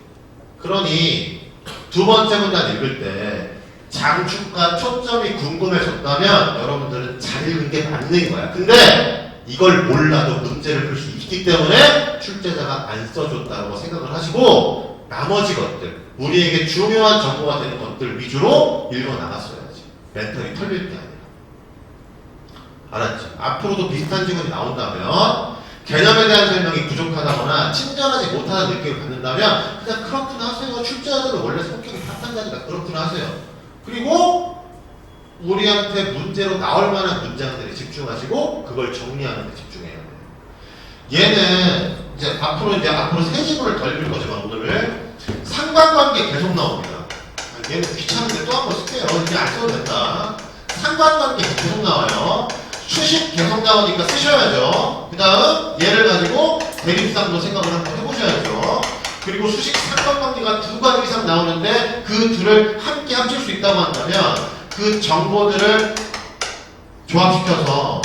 그러니 두 번째 문단 읽을 때 장축과 초점이 궁금해졌다면 여러분들은 잘 읽은 게 맞는 거야. 근데 이걸 몰라도 문제를 풀 수 있기 때문에 출제자가 안 써줬다고 생각을 하시고 나머지 것들, 우리에게 중요한 정보가 되는 것들 위주로 읽어 나갔어야지. 멘탈이 털릴 게 아니라. 알았지? 앞으로도 비슷한 질문이 나온다면 개념에 대한 설명이 부족하다거나 친절하지 못하는 느낌을 받는다면 그냥 그렇구나 하세요. 출제자들은 원래 성격이 파탄자니까 그렇구나 하세요. 그리고 우리한테 문제로 나올 만한 문장들에 집중하시고 그걸 정리하는 데 집중해야 돼요. 얘는 이제 앞으로 세 지문을 더 읽을 거지만 오늘 상관관계 계속 나옵니다. 얘는 귀찮은데 또 한 번 쓸게요. 이제 안 써도 된다. 상관관계 계속 나와요. 수식 계속 나오니까 쓰셔야죠. 그 다음 얘를 가지고 대립상도 생각을 한번 해보셔야죠. 그리고 수식 상관관계가 두 가지 이상 나오는데 그 둘을 함께 합칠 수 있다고 한다면 그 정보들을 조합시켜서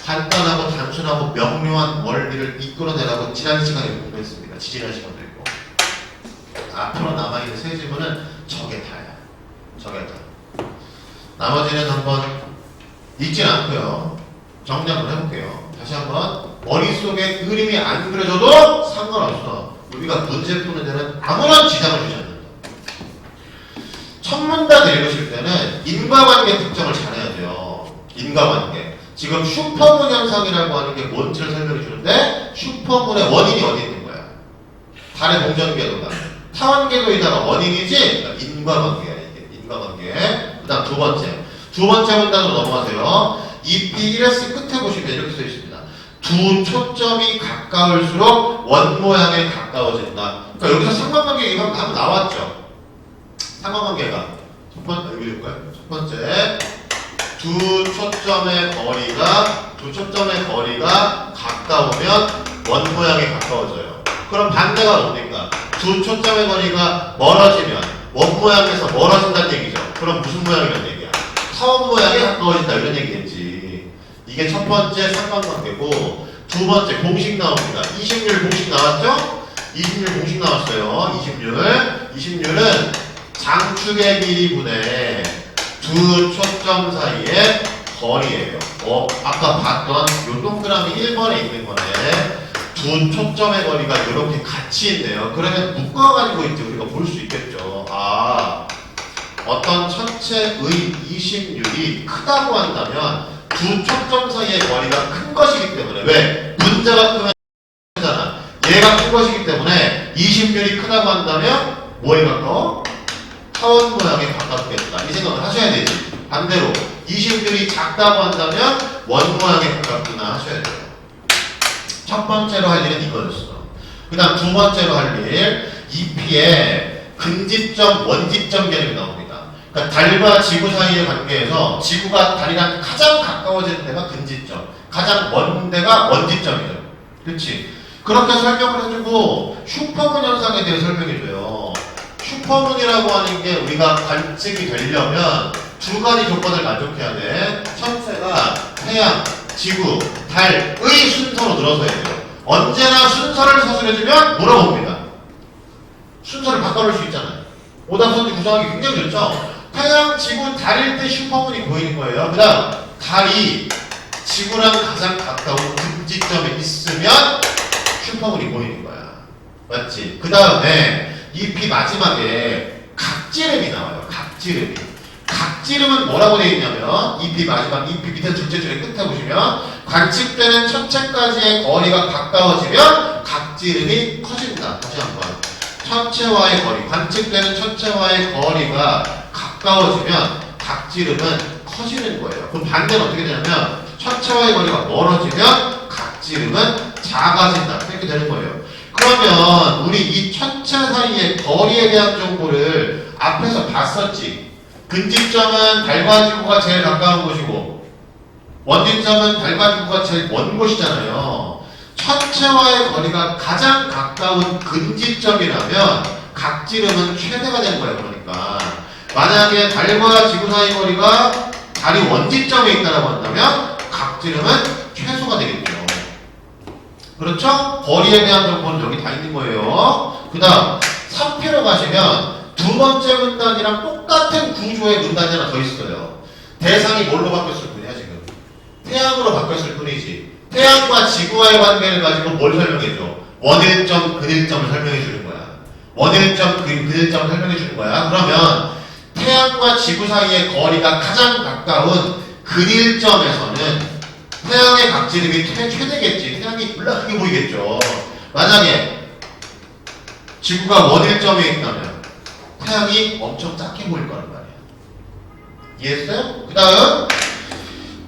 간단하고 단순하고 명료한 원리를 이끌어내라고 지난 시간에 공부했습니다. 지지난 시간도 있고. 앞으로 남아있는 세 지문은 저게 다야. 저게 다. 나머지는 한번 읽진 않고요. 정리 한번 해볼게요. 다시 한번 머릿속에 그림이 안 그려져도 상관없어. 우리가 문제 푸는 데는 아무런 지장을 주지 않는다. 첫 문단을 읽으실 때는 인과관계 특정을 잘해야 돼요. 인과관계. 지금 슈퍼문 현상이라고 하는 게 뭔지를 설명해 주는데 슈퍼문의 원인이 어디 있는 거야? 달의 공전궤도가 타원궤도이다가 원인이지? 그러니까 인과관계야 이게. 인과관계. 그 다음 두 번째 문단으로 넘어가세요. EP 1S 끝에 보시면 이렇게 써 있습니다. 두 초점이 가까울수록 원 모양에 가까워진다. 그러니까 여기서 상관관계 얘기가 한번 나왔죠. 상관관계가 첫 번째 두 초점의 거리가 가까우면 원 모양에 가까워져요. 그럼 반대가 뭡니까? 두 초점의 거리가 멀어지면 원 모양에서 멀어진다는 얘기죠. 그럼 무슨 모양이라는 얘기야? 타원 모양에 가까워진다 이런 얘기겠지. 이게 첫 번째 상관관계고 두 번째 공식 나옵니다. 20률 공식 나왔죠? 20률 공식 나왔어요. 20률은 장축의 길이분의 두 초점 사이의 거리예요. 아까 봤던 요 동그라미 1번에 있는 거네. 두 초점의 거리가 이렇게 같이 있네요. 그러면 묶어가지고 이제 우리가 볼 수 있겠죠. 어떤 천체의 20률이 크다고 한다면 두 초점 사이의 거리가 큰 것이기 때문에 왜? 분자가 크면 잖아. 얘가 큰 것이기 때문에 20률이 크다고 한다면 뭐에 가까워? 타원 모양에 가깝겠다. 이 생각을 하셔야 되지. 반대로 20률이 작다고 한다면 원 모양에 가깝구나 하셔야 돼요. 첫 번째로 할 일은 이거였어. 그 다음 두 번째로 할 일, EP에 근지점, 원지점 개념이 나옵니다. 그러니까 달과 지구 사이의 관계에서 지구가 달이랑 가장 가까워지는 데가 근지점, 가장 먼 데가 원지점이죠. 그렇지? 그렇게 설명을 해주고 슈퍼문 현상에 대해 설명해줘요. 슈퍼문이라고 하는 게 우리가 관측이 되려면 두 가지 조건을 만족해야 돼. 천체가 태양, 지구, 달의 순서로 늘어서야 돼요. 언제나 순서를 서술해주면 물어봅니다. 순서를 바꿔볼 수 있잖아요. 오답선지 구성하기 굉장히 좋죠. 태양, 지구, 달일 때 슈퍼문이 보이는 거예요. 그 다음 달이 지구랑 가장 가까운 근지점에 있으면 슈퍼문이 보이는 거야. 맞지? 그 다음에 EP 마지막에 각지름이 나와요. 각지름은 뭐라고 되어 있냐면 EP 마지막, EP 밑에 둘째 줄의 끝에 보시면 관측되는 천체까지의 거리가 가까워지면 각지름이 커진다. 다시 한번. 천체와의 거리, 관측되는 천체와의 거리가 가까워지면 각지름은 커지는 거예요. 그럼 반대는 어떻게 되냐면 천체와의 거리가 멀어지면 각지름은 작아진다. 이렇게 되는 거예요. 그러면 우리 이 천체 사이의 거리에 대한 정보를 앞에서 봤었지. 근집점은 달과 지구가 제일 가까운 곳이고 원진점은 달과 지구가 제일 먼 곳이잖아요. 천체와의 거리가 가장 가까운 근집점이라면 각지름은 최대가 되는 거예요. 그러니까 만약에 달과 지구 사이 거리가 달이 원지점에 있다고 한다면 각지름은 최소가 되겠죠. 그렇죠? 거리에 대한 정보는 여기 다 있는 거예요. 그 다음 3표로 가시면 두 번째 문단이랑 똑같은 구조의 문단이 하나 더 있어요. 대상이 뭘로 바뀌었을 뿐이야 지금. 태양으로 바뀌었을 뿐이지. 태양과 지구와의 관계를 가지고 뭘 설명해줘? 원일점, 근일점을 설명해주는 거야. 원일점, 근일점을 설명해주는 거야. 그러면 태양과 지구 사이의 거리가 가장 가까운 근일점에서는 태양의 각지름이 최대겠지. 태양이 졸라 크게 보이겠죠. 만약에 지구가 원일점에 있다면 태양이 엄청 작게 보일 거란 말이야. 이해했어요? 그 다음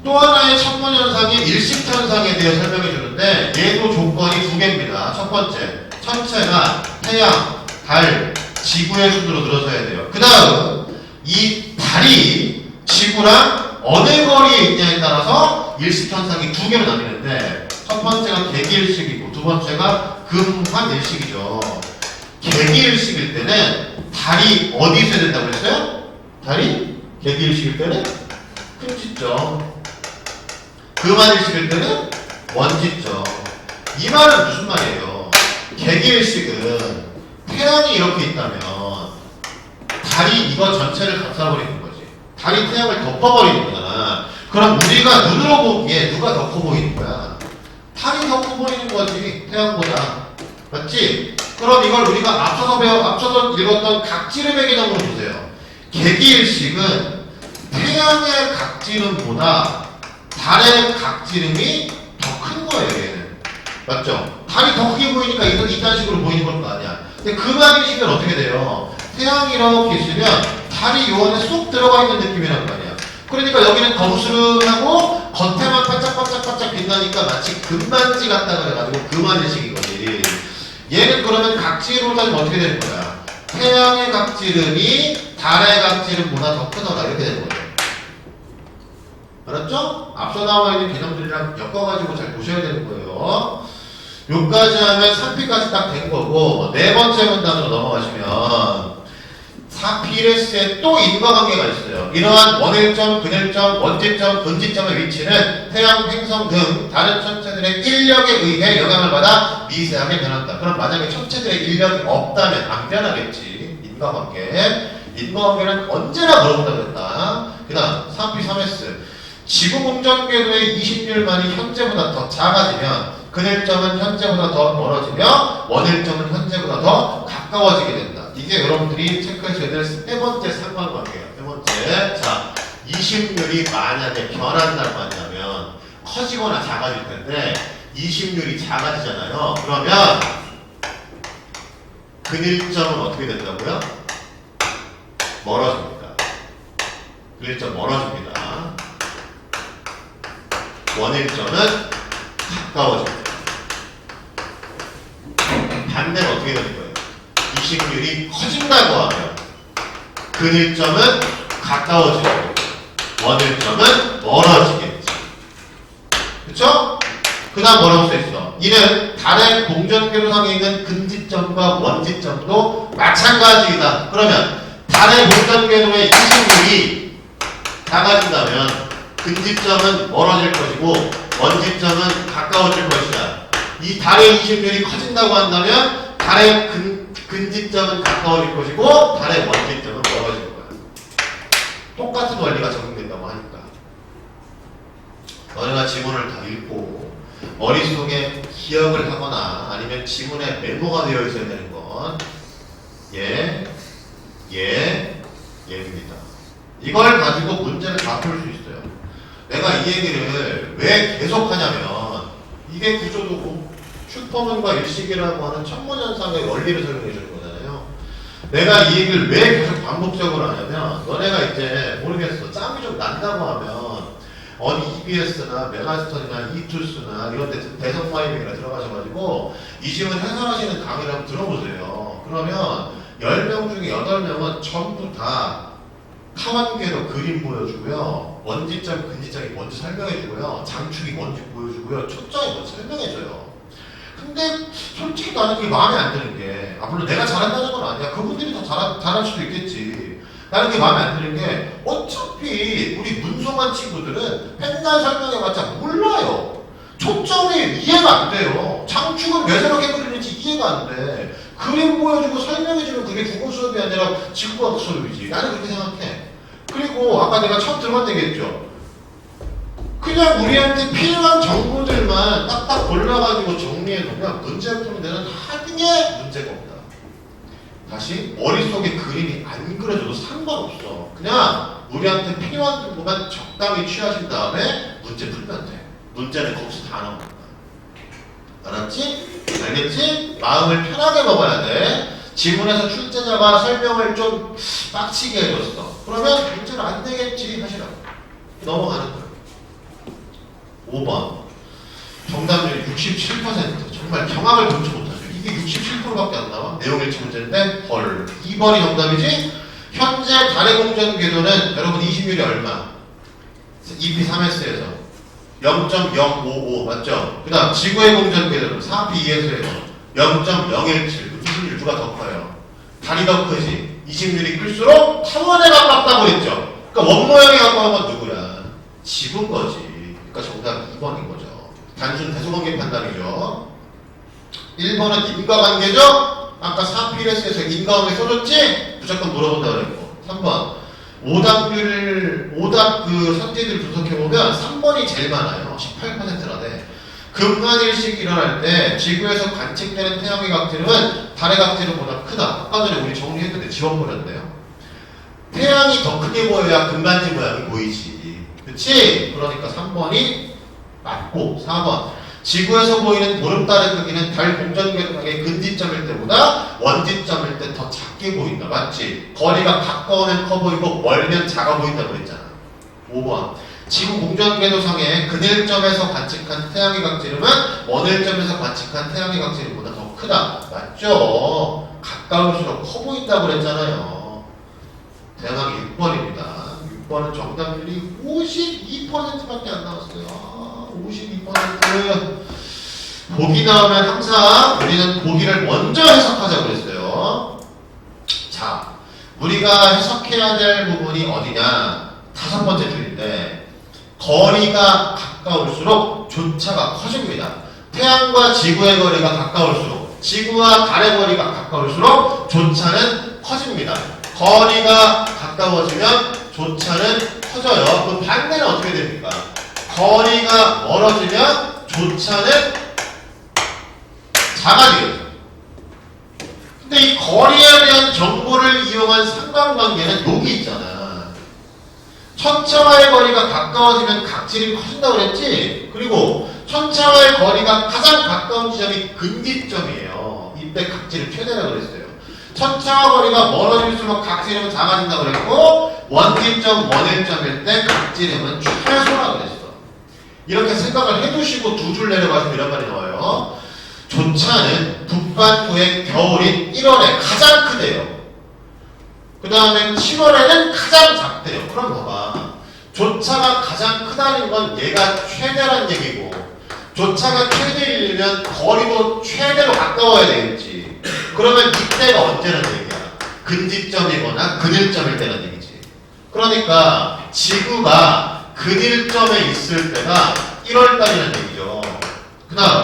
또 하나의 천문현상인 일식현상에 대해 설명해 주는데 얘도 조건이 두 개입니다. 첫 번째, 천체가 태양, 달, 지구의 순으로 늘어서야 돼요. 그 다음 이 달이 지구랑 어느 거리에 있냐에 따라서 일식현상이 두 개로 나뉘는데 첫 번째가 개기일식이고 두 번째가 금환일식이죠. 개기일식일 때는 달이 어디 있어야 된다고 했어요? 달이 개기일식일 때는 큰지점, 금환일식일 때는 원지점. 이 말은 무슨 말이에요? 개기일식은 태양이 이렇게 있다면 달이 이거 전체를 감싸버리는 거지. 달이 태양을 덮어버리는 거잖아. 그럼 우리가 눈으로 보기에 누가 더 커 보이는 거야? 달이 더 커 보이는 거지, 태양보다. 맞지? 그럼 이걸 우리가 앞서서 읽었던 각지름의 개념으로 보세요. 개기일식은 태양의 각지름보다 달의 각지름이 더 큰 거예요, 얘는. 맞죠? 달이 더 크게 보이니까 이건 이딴 식으로 보이는 것도 아니야. 근데 금환일식은 어떻게 돼요? 태양이 이렇게 있으면 달이 요 안에 쏙 들어가 있는 느낌이란 말이야. 그러니까 여기는 거무스름하고 겉에만 반짝반짝반짝 빛나니까 마치 금반지 같다 그래가지고 금환일식이거지. 얘는 그러면 각지름을 따지면 어떻게 되는 거야? 태양의 각지름이 달의 각지름보다 더 크더라 이렇게 되는 거죠. 알았죠? 앞서 나와 있는 개념들이랑 엮어가지고 잘 보셔야 되는 거예요. 요까지 하면 3P까지 딱 된 거고 네 번째 문단으로 넘어가시면 4P레스에 또 인과관계가 있어요. 이러한 원일점, 근일점, 원지점, 근지점의 위치는 태양, 행성 등 다른 천체들의 인력에 의해 영향을 받아 미세하게 변한다. 그럼 만약에 천체들의 인력이 없다면 안 변하겠지. 인과관계. 인과관계는 언제나 물어본다고 했다. 그 다음 3P3S 지구 공전 궤도의 20률만이 현재보다 더 작아지면 근일점은 현재보다 더 멀어지며 원일점은 현재보다 더 가까워지게 된다. 이게 여러분들이 체크하셔야 될 세 번째 상관관계예요. 세 번째. 자, 20률이 만약에 변한다고 한다면 커지거나 작아질 텐데 20률이 작아지잖아요. 그러면 근일점은 어떻게 된다고요? 멀어집니다. 근일점 멀어집니다. 원일점은 가까워집니다. 반대는 어떻게 되는 거예요? 20률이 커진다고 하면 근일점은 가까워지고 원일점은 멀어지겠지. 그쵸? 그 다음 뭐라고 써있어? 이는 달의 공전궤도상에 있는 근지점과 원지점도 마찬가지이다. 그러면 달의 공전궤도의 20률이 작아진다면 근지점은 멀어질 것이고 원지점은 가까워질 것이다. 이 달의 20률이 커진다고 한다면 달의 근지점은 가까워질 것이고 달의 원지점은 멀어질 거야. 똑같은 원리가 적용된다고 하니까 너네가 지문을 다 읽고 머릿속에 기억을 하거나 아니면 지문에 메모가 되어 있어야 되는 건 얘입니다. 이걸 가지고 문제를 다 풀 수 있어요. 내가 이 얘기를 왜 계속 하냐면 이게 구조도고 슈퍼문과 일식이라고 하는 천문현상의 원리를 설명해 주는 거잖아요. 내가 이 얘기를 왜 계속 반복적으로 하냐면 너네가 이제 모르겠어 짬이 좀 난다고 하면 어디 EBS나 메가스터디나 이투스나 이런 데 대성마이빙이나 들어가셔가지고 이 지문 해설하시는 강의를 한번 들어보세요. 그러면 10명 중에 8명은 전부 다 타원계로 그림 보여주고요. 원지점, 근지점이 뭔지 설명해주고요. 장축이 뭔지 보여주고요. 초점이 뭔지 설명해줘요. 근데 솔직히 나는 그게 마음에 안 드는 게, 물론 내가 잘한다는 건 아니야. 그분들이 더 잘할 수도 있겠지. 나는 그게 마음에 안 드는 게, 어차피 우리 문송한 친구들은 맨날 설명해봤자 몰라요. 초점이 이해가 안 돼요. 장축은 왜 저렇게 그리는지 이해가 안 돼. 그림 보여주고 설명해주면 그게 국어 수업이 아니라 지구과학 수업이지. 나는 그렇게 생각해. 그리고 아까 내가 처음 들어간 얘기했죠. 그냥 우리한테 필요한 정보들만 딱딱 골라가지고 정리해놓으면 문제 푸는 데는 하등에 문제가 없다. 다시 머릿속에 그림이 안 그려져도 상관없어. 그냥 우리한테 필요한 정보만 적당히 취하신 다음에 문제 풀면 돼. 문제는 거기서 다 나온다. 알았지? 알겠지? 마음을 편하게 먹어야 돼. 지문에서 출제자가 설명을 좀 빡치게 해줬어. 그러면 문제는 안 되겠지 하시라고. 넘어가는 거예요. 5번. 정답률 67%. 정말 경악을 금치 못하죠. 이게 67%밖에 안 나와. 내용 일치 문제인데 헐. 2번이 정답이지? 현재 달의 공전 궤도는 여러분 20율이 얼마? EP3S에서 0.055 맞죠? 그 다음 지구의 공전 궤도는 4P2S에서 0.017. 20율 누가 더 커요? 달이 더 크지? 20율이 클수록 타원에 가깝다고 했죠? 그러니까 원모양에 가까운 건 누구야? 지구인 거지. 그러니까 정답 2번인 거죠. 단순 대소관계 판단이죠. 1번은 인과관계죠? 아까 4PS에서 인과관계 써줬지? 무조건 물어본다고 그랬고. 3번. 오답 그 선지들 분석해보면 3번이 제일 많아요. 18%라네. 금간일식 일어날 때 지구에서 관측되는 태양의 각지름은 달의 각지름보다 크다. 아까 전에 우리 정리했는데 지워버렸네요. 태양이 더 크게 보여야 금간지 모양이 보이지. 그치? 그러니까 3번이 맞고 4번. 지구에서 보이는 보름달의 크기는 달 공전궤도의 근지점일 때보다 원지점일 때 더 작게 보인다. 맞지? 거리가 가까우면 커 보이고 멀면 작아 보인다고 그랬잖아. 5번. 지구 공전궤도상의 근일점에서 관측한 태양의 각지름은 원일점에서 관측한 태양의 각지름보다 더 크다. 맞죠? 가까울수록 커 보인다고 그랬잖아요. 대답이 6번입니다. 6번은 정답률이 52%밖에 안 나왔어요. 52%. 보기 나오면 항상 우리는 보기를 먼저 해석하자고 그랬어요. 자, 우리가 해석해야 될 부분이 어디냐? 5번째 줄인데 거리가 가까울수록 조차가 커집니다. 태양과 지구의 거리가 가까울수록 지구와 달의 거리가 가까울수록 조차는 커집니다. 거리가 가까워지면 조차는 커져요. 그럼 반대는 어떻게 됩니까? 거리가 멀어지면 조차는 작아지겠죠. 근데 이 거리에 대한 정보를 이용한 상관관계는 여기 있잖아. 천차와의 거리가 가까워지면 각질이 커진다고 그랬지? 그리고 천차와의 거리가 가장 가까운 지점이 근지점이에요. 이때 각질이 최대라고 그랬어요. 천차와 거리가 멀어질수록 각질음은 작아진다고 그랬고 원지점, 원일점일 때 각질음은 최소라고 그랬어. 이렇게 생각을 해두시고 두 줄 내려가시면 이런 말이 나와요. 조차는 북반구의 겨울인 1월에 가장 크대요. 그 다음에 7월에는 가장 작대요. 그럼 봐봐. 조차가 가장 크다는 건 얘가 최대란 얘기고 조차가 최대이려면 거리도 최대로 가까워야 되겠지. 그러면 이때가 언제라는 얘기야? 근지점이거나 근일점일 때라는 얘기지. 그러니까 지구가 근일점에 있을 때가 1월달이라는 얘기죠. 그 다음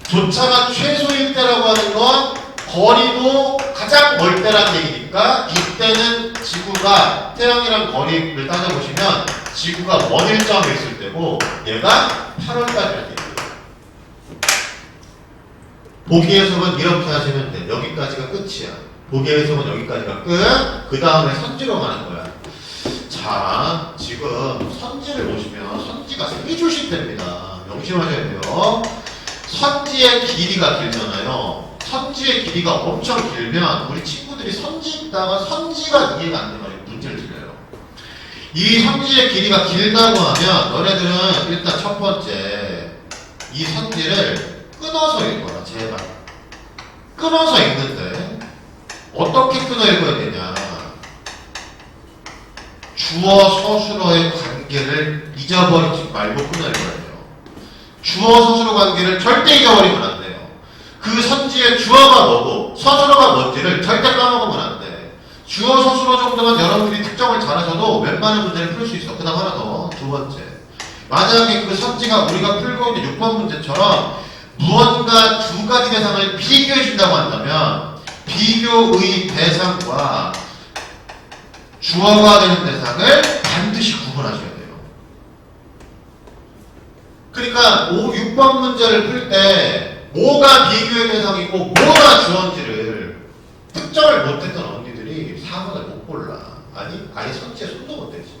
조차가 최소일 때라고 하는 건 거리도 가장 멀 때라는 얘기니까 이때는 지구가 태양이랑 거리를 따져보시면 지구가 원일점에 있을 때고 얘가 8월달이라는 얘기예요. 보기 해석은 이렇게 하시면 돼. 여기까지가 끝이야. 보기 해석은 여기까지가 끝. 그 다음에 선지로 가는 거야. 자, 지금 선지를 보시면 선지가 3줄씩 됩니다. 명심하셔야 돼요. 선지의 길이가 길잖아요. 선지의 길이가 엄청 길면 우리 친구들이 선지 읽다가 선지가 이해가 안 되면 문제를 드려요. 이 선지의 길이가 길다고 하면 너네들은 일단 첫 번째 이 선지를 끊어서 읽어라. 제발 끊어서 읽는데 어떻게 끊어 읽어야 되냐. 주어 서술어의 관계를 잊어버리지 말고 끊어 읽어야 돼요. 주어 서술어 관계를 절대 잊어버리면 안 돼요. 그 선지의 주어가 뭐고 서술어가 뭔지를 절대 까먹으면 안 돼. 주어 서술어 정도만 여러분들이 특정을 잘하셔도 웬만한 문제를 풀 수 있어. 그 다음 하나 더. 두 번째, 만약에 그 선지가 우리가 풀고 있는 6번 문제처럼 무언가 두 가지 대상을 비교해 준다고 한다면 비교의 대상과 주어가 되는 대상을 반드시 구분하셔야 돼요. 그러니까 6번 문제를 풀 때 뭐가 비교의 대상이고 뭐가 주어인지를 특정을 못했던 언니들이 4번을 못 골라. 아니 아예 선지에 손도 못 대지.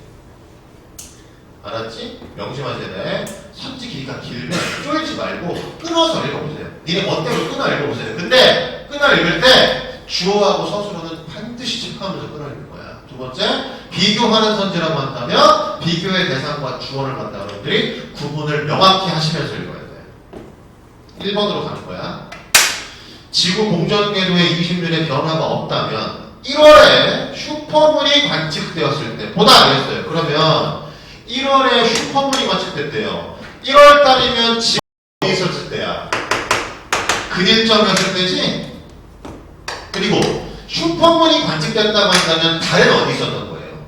알았지? 명심하셔야 돼. 선지 길이가 길면 쫄지 말고 끊어서 읽어보세요. 니네 멋대로 끊어 읽어보세요. 근데 끊어 읽을 때 주어하고 서술어는 반드시 체크하면서 끊어 읽을 거야. 두 번째, 비교하는 선지라고 한다면 비교의 대상과 주어를 갖다가 여러분들이 구분을 명확히 하시면서 읽어야 돼. 1번으로 가는 거야. 지구 공전궤도의 20년의 변화가 없다면 1월에 슈퍼문이 관측되었을 때 보다 그랬어요. 그러면 1월에 슈퍼문이 관측됐대요. 1월달이면 지구 어디 있었을 때야? 근일점이었을 때지? 그리고 슈퍼문이 관측됐다고 한다면 달은 어디 있었던 거예요?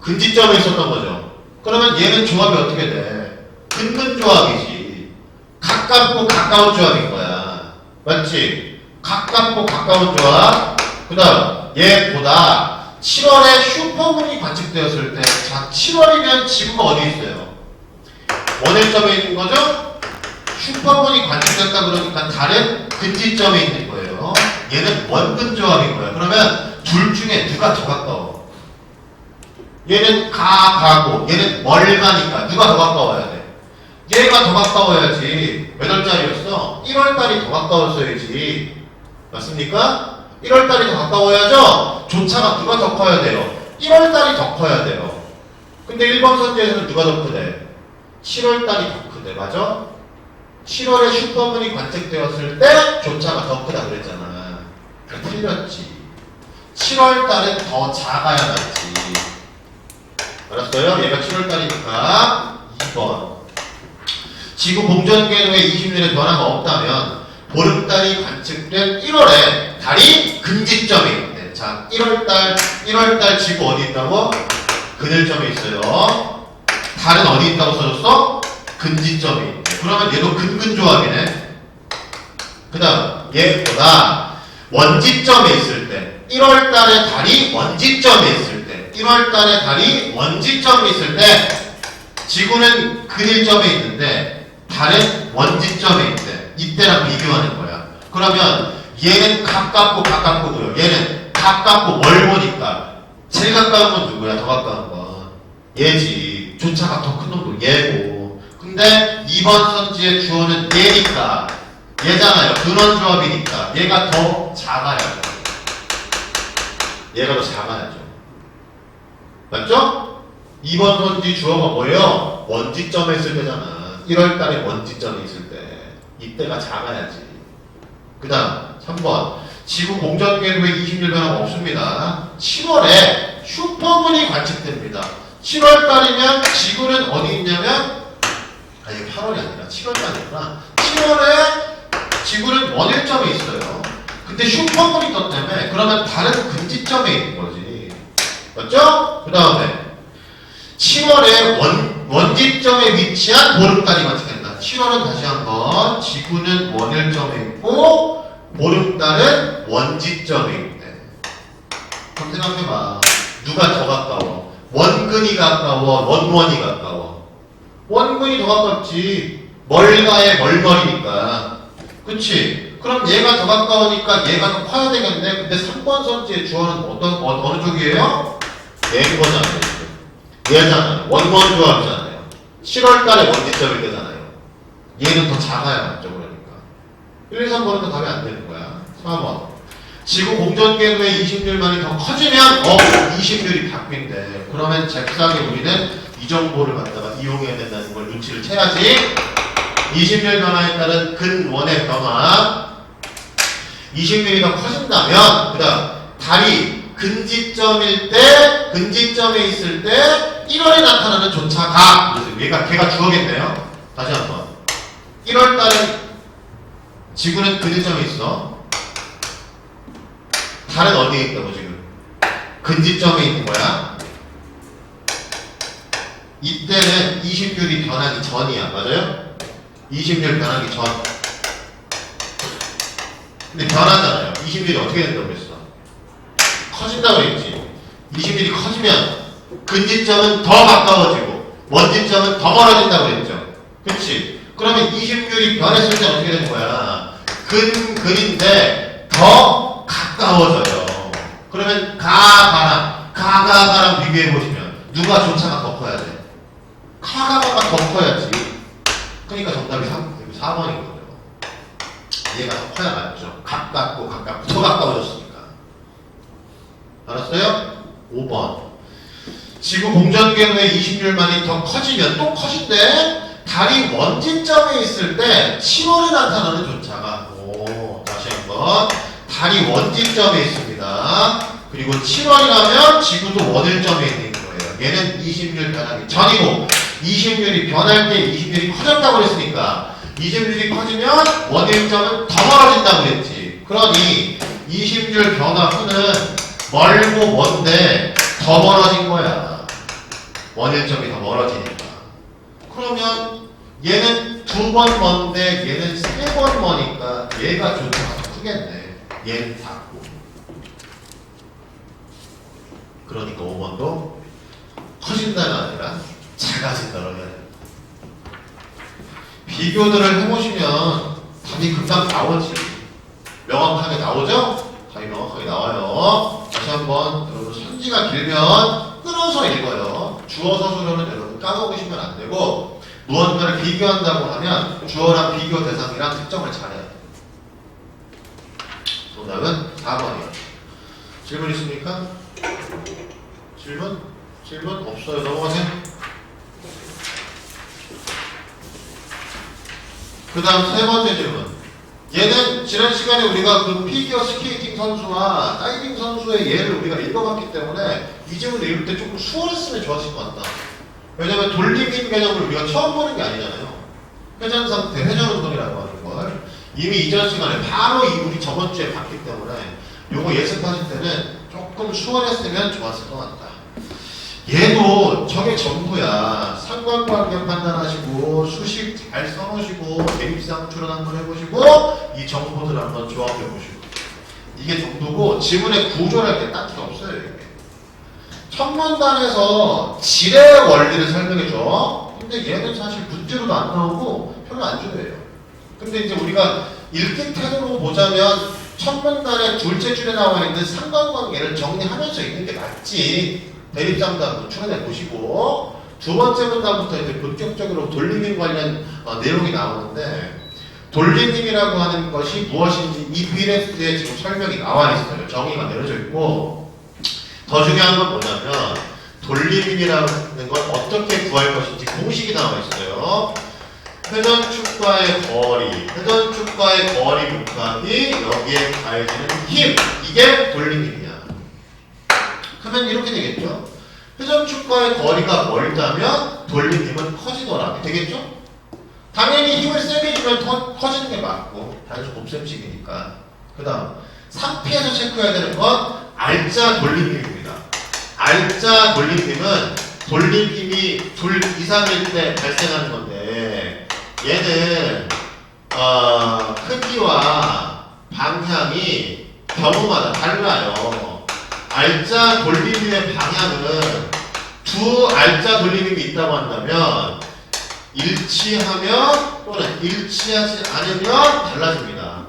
근지점에 있었던 거죠. 그러면 얘는 조합이 어떻게 돼? 근근조합이지. 가깝고 가까운 조합인 거야. 맞지? 가깝고 가까운 조합. 그 다음 얘보다 7월에 슈퍼문이 관측되었을 때, 자 7월이면 지구가 어디 있어요? 원일점에 있는 거죠? 슈퍼문이 관측됐다 그러니까 달은 근지점에 있는 거예요. 얘는 원근조합인 거예요. 그러면 둘 중에 누가 더 가까워? 얘는 가고 얘는 멀가니까 누가 더 가까워야 돼? 얘가 더 가까워야지. 몇 월달이었어? 1월달이 더 가까웠어야지. 맞습니까? 1월달이 더 가까워야죠? 조차가 누가 더 커야 돼요? 1월달이 더 커야 돼요. 근데 1번 선지에서는 누가 더 크대? 7월달이 더 크대. 맞아? 7월에 슈퍼문이 관측되었을 때 조차가 더 크다 그랬잖아. 그래 틀렸지. 7월달은 더 작아야 맞지. 알았어요? 얘가 7월달이니까 2번. 지구 공전궤도의 20년의 변화가 없다면 보름달이 관측된 1월에 달이 근지점에 있대. 자, 1월달 지구 어디 있다고? 근일점에 있어요. 달은 어디 있다고 써줬어? 근지점에 있대. 그러면 얘도 근근조합이네. 그 다음 얘보다 원지점에 있을 때 1월달에 달이 원지점에 있을 때 1월달에 달이 원지점에 있을 때 지구는 근일점에 있는데 달은 원지점에 있대. 이때랑 비교하는 거야. 그러면 얘는 가깝고 가깝고고요. 얘는 가깝고 멀보니까 제일 가까운 건 누구야? 더 가까운 건 얘지. 조차가 더 큰 놈도 얘고. 근데 2번 선지의 주어는 얘니까 얘잖아요. 근원조합이니까 얘가 더 작아야죠. 얘가 더 작아야죠. 맞죠? 2번 선지 주어가 뭐예요? 원지점에 있을 때잖아. 1월달에 원지점에 있을 때 이때가 작아야지. 그 다음 3번 지구 공전궤도의 20년 변화가 없습니다. 7월에 슈퍼문이 관측됩니다. 7월달이면 지구는 어디 있냐면 이게 8월이 아니라 7월달이구나. 7월에 지구는 원일점에 있어요. 근데 슈퍼문이 떴다며. 그러면 다른 근지점에 있는 거지. 맞죠? 그 다음에 7월에 원지점에 위치한 보름달이 관측된다. 7월은 다시 한번 지구는 원일점에 있고 보름달은 원지점에 있대. 그럼 생각해봐. 누가 더 가까워? 원근이 가까워? 원원이 가까워? 원근이 더 가깝지. 멀가의 멀머리니까. 그치? 그럼 얘가 더 가까우니까 얘가 더 커야 되겠네. 근데 3번 선지의 주어는 어느 쪽이에요? 얘인 거잖아요. 얘잖아요. 원원 조합이잖아요. 7월달에 원지점일 때잖아요. 얘는 더 작아야 맞죠. 그러니까 1, 2, 3번은 더 답이 안 되는 거야. 4번 지구 공전 궤도의 이심률만이 더 커지면 20률이 바뀐대. 그러면 잽싸게 우리는 이 정보를 갖다가 이용해야 된다는 걸 눈치를 채야지. 20률 변화에 따른 근원의 변화. 20률이 더 커진다면 그 다음 달이 근지점일 때, 근지점에 있을 때 1월에 나타나는 조차가, 그래서 걔가 주어겠네요. 다시 한번. 1월달에 지구는 근지점에 있어. 달은 어디에 있다고 지금? 근지점에 있는 거야. 이때는 20률이 변하기 전이야. 맞아요? 20률 변하기 전. 근데 변하잖아요. 20률이 어떻게 된다고 그랬어? 커진다고 그랬지. 20률이 커지면 근지점은 더 가까워지고 원지점은 더 멀어진다고 그랬죠. 그치? 그러면 20률이 변했을 때 어떻게 되는 거야? 근인데 더 가까워져요. 그러면 가랑 비교해보시면 누가 조차가 더 커야 돼? 가가 더 커야지. 그러니까 정답이 4번인 거죠. 얘가 더 커야 맞죠. 가깝고 더 가까워졌으니까. 알았어요? 5번. 지구 공전궤도의 20률만이 더 커지면 또 커진대. 달이 원지점에 있을 때 7월에 나타나는 조차가. 다시 한번. 달이 원지점에 있습니다. 그리고 7월이라면 지구도 원일점에 있는 거예요. 얘는 20률 변하기 전이고 20률이 변할 때 20률이 커졌다고 그랬으니까 20률이 커지면 원일점은 더 멀어진다고 그랬지. 그러니 20률 변화 후는 멀고 먼데 더 멀어진 거야. 원일점이 더 멀어지니까. 그러면 얘는 2번 먼데 얘는 3번 머니까 얘가 조차가 더 크겠네. 얘는 작고. 그러니까 5번도 커진다가 아니라 작아진다고 해야 돼. 비교들을 해보시면 답이 금방 나오지. 명확하게 나오죠? 답이 명확하게 나와요. 다시 한번 여러분 선지가 길면 끊어서 읽어요. 주어 서술어는 여러분 까먹으시면 안 되고 무언가를 비교한다고 하면 주어랑 비교 대상이랑 특정을 잘해야 돼요. 정답은 4번이에요. 질문 있습니까? 질문 없어요. 넘어가세요. 그 다음 세 번째 질문. 얘는 지난 시간에 우리가 그 피겨 스케이팅 선수와 다이빙 선수의 예를 우리가 읽어봤기 때문에 이 질문 읽을 때 조금 수월했으면 좋았을 것 같다. 왜냐면 돌리기 개념을 우리가 처음 보는 게 아니잖아요. 회전 상태, 회전 운동이라고 하는 걸 이미 이전 시간에 바로 우리 저번 주에 봤기 때문에 요거 예습하실 때는 조금 수월했으면 좋았을 것 같다. 얘도 저게 전부야. 상관관계 판단하시고 수식 잘 써놓으시고 대입상추론 한번 해보시고 이 정보들 한번 조합해보시고 이게 정도고 지문의 구조랄 게 딱히 없어요. 이게. 천문단에서 질의 원리를 설명해줘. 근데 얘는 사실 문제로도 안 나오고 별로 안 중요해요. 근데 이제 우리가 읽기 태도로 보자면 천문단의 둘째 줄에 나와 있는 상관관계를 정리하면서 읽는 게 낫지. 대립상담 추론해 보시고 두 번째 문단부터 이제 본격적으로 돌리림 관련 내용이 나오는데 돌리림이라고 하는 것이 무엇인지 이 비례수에 지금 설명이 나와 있어요. 정의가 내려져 있고 더 중요한 건 뭐냐면 돌리림이라는 건 어떻게 구할 것인지 공식이 나와 있어요. 회전축과의 거리 곱하기 여기에 가해지는 힘, 이게 돌리림이야. 그러면 이렇게 되겠죠. 회전축과의 거리가 멀다면 돌림힘은 커지더라. 되겠죠? 당연히 힘을 세게 주면 더 커지는 게 맞고 단순 곱셈식이니까. 그 다음 3P에서 체크해야 되는 건 알짜 돌림힘입니다. 알짜 돌림힘은 돌림힘이 둘 이상일 때 발생하는 건데 얘는 크기와 방향이 경우마다 달라요. 알짜 돌림힘의 방향은 두 알짜 돌림힘이 있다고 한다면 일치하면 또는 일치하지 않으면 달라집니다.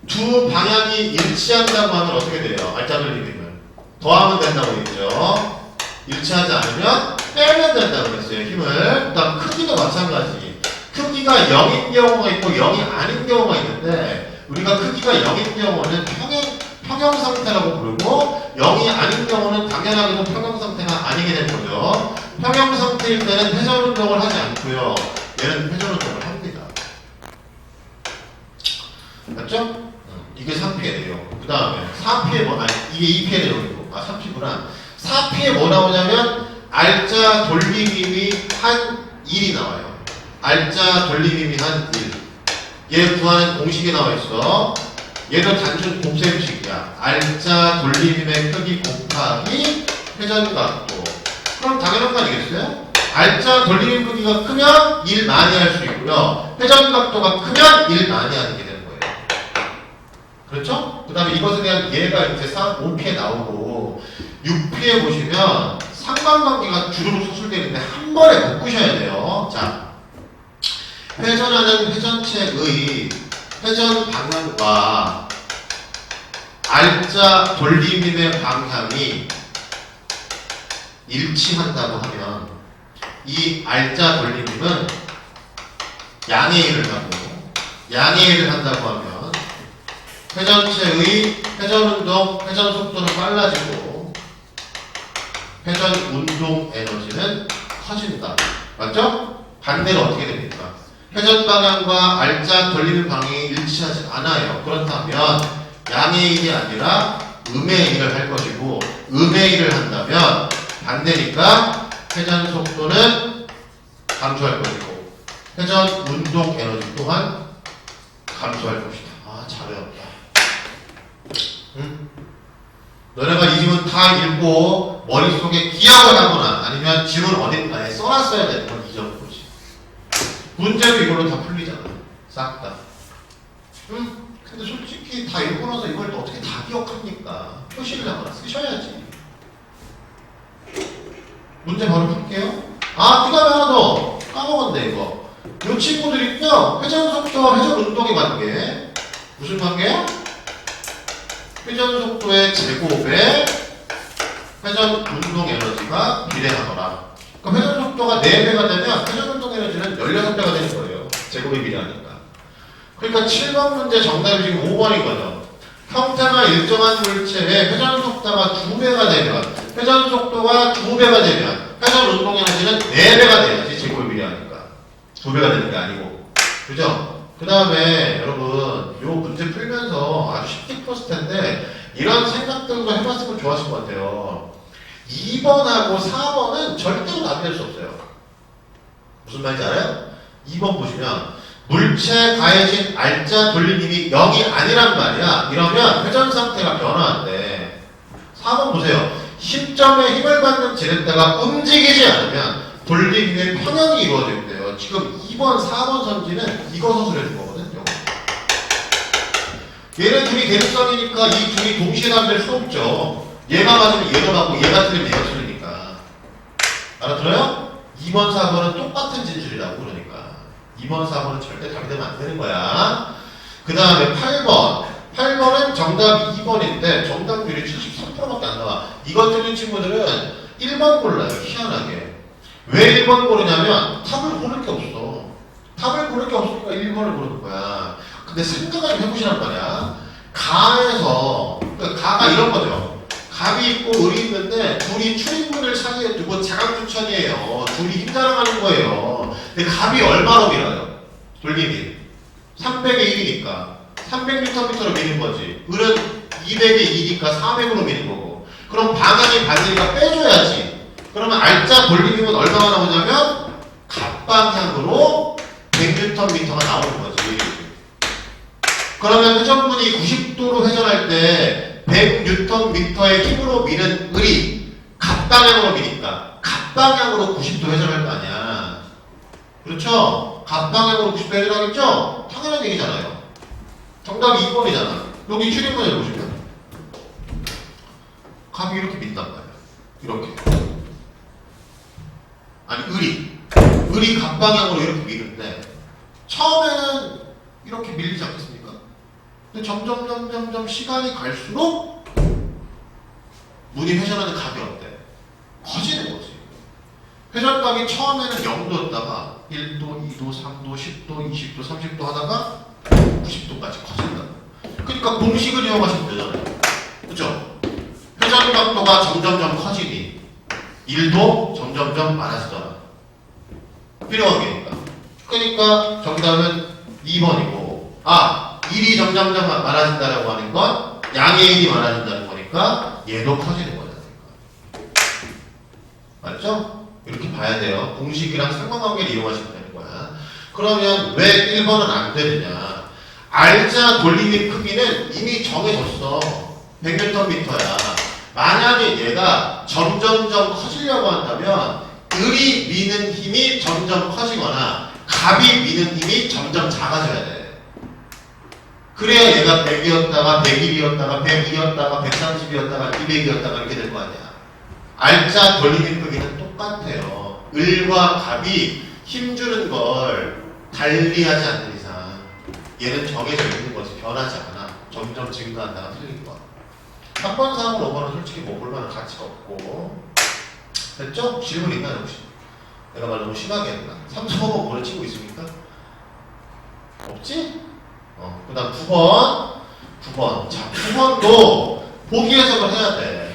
두 방향이 일치한다고 하면 어떻게 돼요? 알짜 돌림힘은 더하면 된다고 했죠. 일치하지 않으면 빼면 된다고 했어요. 힘을. 그 다음 크기도 마찬가지. 크기가 0인 경우가 있고 0이 아닌 경우가 있는데 우리가 크기가 0인 경우는 평형상태라고 부르고 0이 아닌 경우는 당연하게도 평형상태가 아니게 되는 거죠. 평형상태일 때는 회전운동을 하지 않고요. 얘는 회전운동을 합니다. 맞죠? 이게 3P의 내용. 그 다음에 4P의 뭐, 아니 이게 2P의 내용이고 3P구나. 4P에 뭐 나오냐면 알짜 돌림임이 한 1이 나와요. 알짜 돌림임이 한 1. 얘 구하는 공식이 나와 있어. 얘도 단순 곱셈식이야. 알짜 돌림임의 크기 곱하기 회전각도. 그럼 당연한 거 아니겠어요? 알짜 돌림임 크기가 크면 1 많이 할 수 있고요. 회전각도가 크면 1 많이 하게 되는 거예요. 그렇죠? 그 다음에 이것에 대한 예가 이제 5P에 나오고 6P에 보시면 상관관계가 주르륵 서술되어 있는데 한 번에 묶으셔야 돼요. 자, 회전하는 회전체의 회전 방향과 알짜 돌림임의 방향이 일치한다고 하면 이 알짜 돌림임은 양의 일을 하고 양의 일을 한다고 하면 회전체의 회전운동, 회전속도는 빨라지고 회전운동 에너지는 커진다. 맞죠? 반대로 어떻게 됩니까? 회전 방향과 알짜 돌리는 방향이 일치하지 않아요. 그렇다면 양의 일이 아니라 음의 일을 할 것이고 음의 일을 한다면 반대니까 회전 속도는 감소할 것이고 회전 운동 에너지 또한 감소할 것이다. 아, 잘 외웠다. 응? 너네가 이 지문 다 읽고 머릿속에 기억을 하거나 아니면 지문 어딘가에 써놨어야 되는 건 이 정도지. 문제도 이걸로 다 풀리잖아. 싹 다. 응? 근데 솔직히 다 읽고 나서 이걸 또 어떻게 다 기억합니까? 표시를 하거나 쓰셔야지. 문제 바로 풀게요. 아, 그 다음에 하나 더 까먹었네 이거. 이 친구들이요, 회전 속도와 회전 운동의 관계. 무슨 관계야? 회전 속도의 제곱에 회전 운동 에너지가 비례하더라. 그럼 회전 속도가 4배가 되면 회전 운동 에너지는 16배가 되는 거예요. 제곱이 비례하니까. 그러니까 7번 문제 정답이 지금 5번인 거죠. 형태가 일정한 물체의 회전 속도가 2배가 되면 회전 속도가 2배가 되면 회전 운동 에너지는 4배가 돼야지. 제곱이 비례하니까. 2배가 되는 게 아니고. 그죠? 그 다음에 여러분 요 문제 풀면서 아주 쉽게 풀었을 텐데 이런 생각들도 해봤으면 좋았을 것 같아요. 2번하고 4번은 절대로 답이 될 수 없어요. 무슨 말인지 알아요? 2번 보시면 물체 가해진 알짜 돌림임이 0이 아니란 말이야. 이러면 회전 상태가 변화한대. 4번 보세요. 힘점에 힘을 받는 지렛대가 움직이지 않으면 돌림임의 평형이 이루어진대요. 지금 2번, 4번 선지는 이거 서술해 준 거거든요. 얘네 둘이 대립선이니까 이 둘이 동시에 답될 수 없죠. 얘가 맞으면 얘가 맞고 얘가 틀리면 얘가 틀리니까. 알아들어요? 2번, 4번은 똑같은 진술이라고 그러니까. 2번, 4번은 절대 답이 되면 안 되는 거야. 그 다음에 8번. 8번은 정답이 2번인데 정답률이 73%밖에 안 나와. 이거 틀린 친구들은 1번 골라요. 희한하게. 왜 1번 고르냐면 탑을 고를 게 없어. 탑을 고를 게 없으니까 1번을 고르는 거야. 근데 생각을 좀 해보시란 말이야. 가에서, 그러니까 가가 이런 거죠. 갑이 있고 을이 있는데 둘이 출입문을 사이에 두고 자강추천이에요. 둘이 힘자랑하는 거예요. 근데 갑이 얼마로 밀어요? 돌림이 300의 1이니까 300m로 미는 거지. 을은 200의 2니까 400으로 미는 거고. 그럼 방향이 반대니까 빼줘야지. 그러면 알짜 돌림임은 얼마가 나오냐면 갑방향으로 100Nm가 나오는 거지. 그러면 회전문이 90도로 회전할 때 100Nm의 힘으로 미는 을이 갑방향으로 미니까 갑방향으로 90도 회전할 거 아니야. 그렇죠? 갑방향으로 90도 회전하겠죠? 당연한 얘기잖아요. 정답이 2번이잖아. 여기 출입문을 보시면 갑이 이렇게 민단 말이야. 이렇게. 아니 을이 갑방향으로 이렇게 미는데 처음에는 이렇게 밀리지 않겠습니까? 근데 점점 시간이 갈수록 문이 회전하는 갑이 어때? 커지는 거지. 회전각이 처음에는 0도였다가 1도, 2도, 3도, 10도, 20도, 30도 하다가 90도까지 커진다. 그러니까 공식을 이용하시면 되잖아요. 그죠? 회전 각도가 점점점 커지니 일도 점점점 많아지더라. 필요한 게니까. 그러니까 정답은 2번이고, 일이 점점점 많아진다라고 하는 건 양의 일이 많아진다는 거니까 얘도 커지는 거잖아요. 맞죠? 이렇게 봐야 돼요. 공식이랑 상관관계를 이용하시면 되는 거야. 그러면 왜 1번은 안 되느냐? 알자 돌림의 크기는 이미 정해졌어. 100Nm야. 만약에 얘가 점점점 커지려고 한다면 을이 미는 힘이 점점 커지거나 갑이 미는 힘이 점점 작아져야 돼. 그래야 얘가 100이었다가 101이었다가 102였다가 130이었다가 200이었다가 이렇게 될 거 아니야. 알자 돌림의 크기는 똑같아요. 을과 갑이 힘주는 걸 달리하지 않는 이상 얘는 정해져 있는 거지. 변하지 않아. 점점 증가한다가 틀린 거야. 3번, 4번, 5번은 솔직히 뭐 볼만한 가치가 없고. 됐죠? 질문 있나요 혹시? 내가 말 너무 심하게 했나? 3, 4, 5번 보는 친구 있습니까? 없지? 그 다음 9번. 자, 9번도 보기 해석을 해야 돼.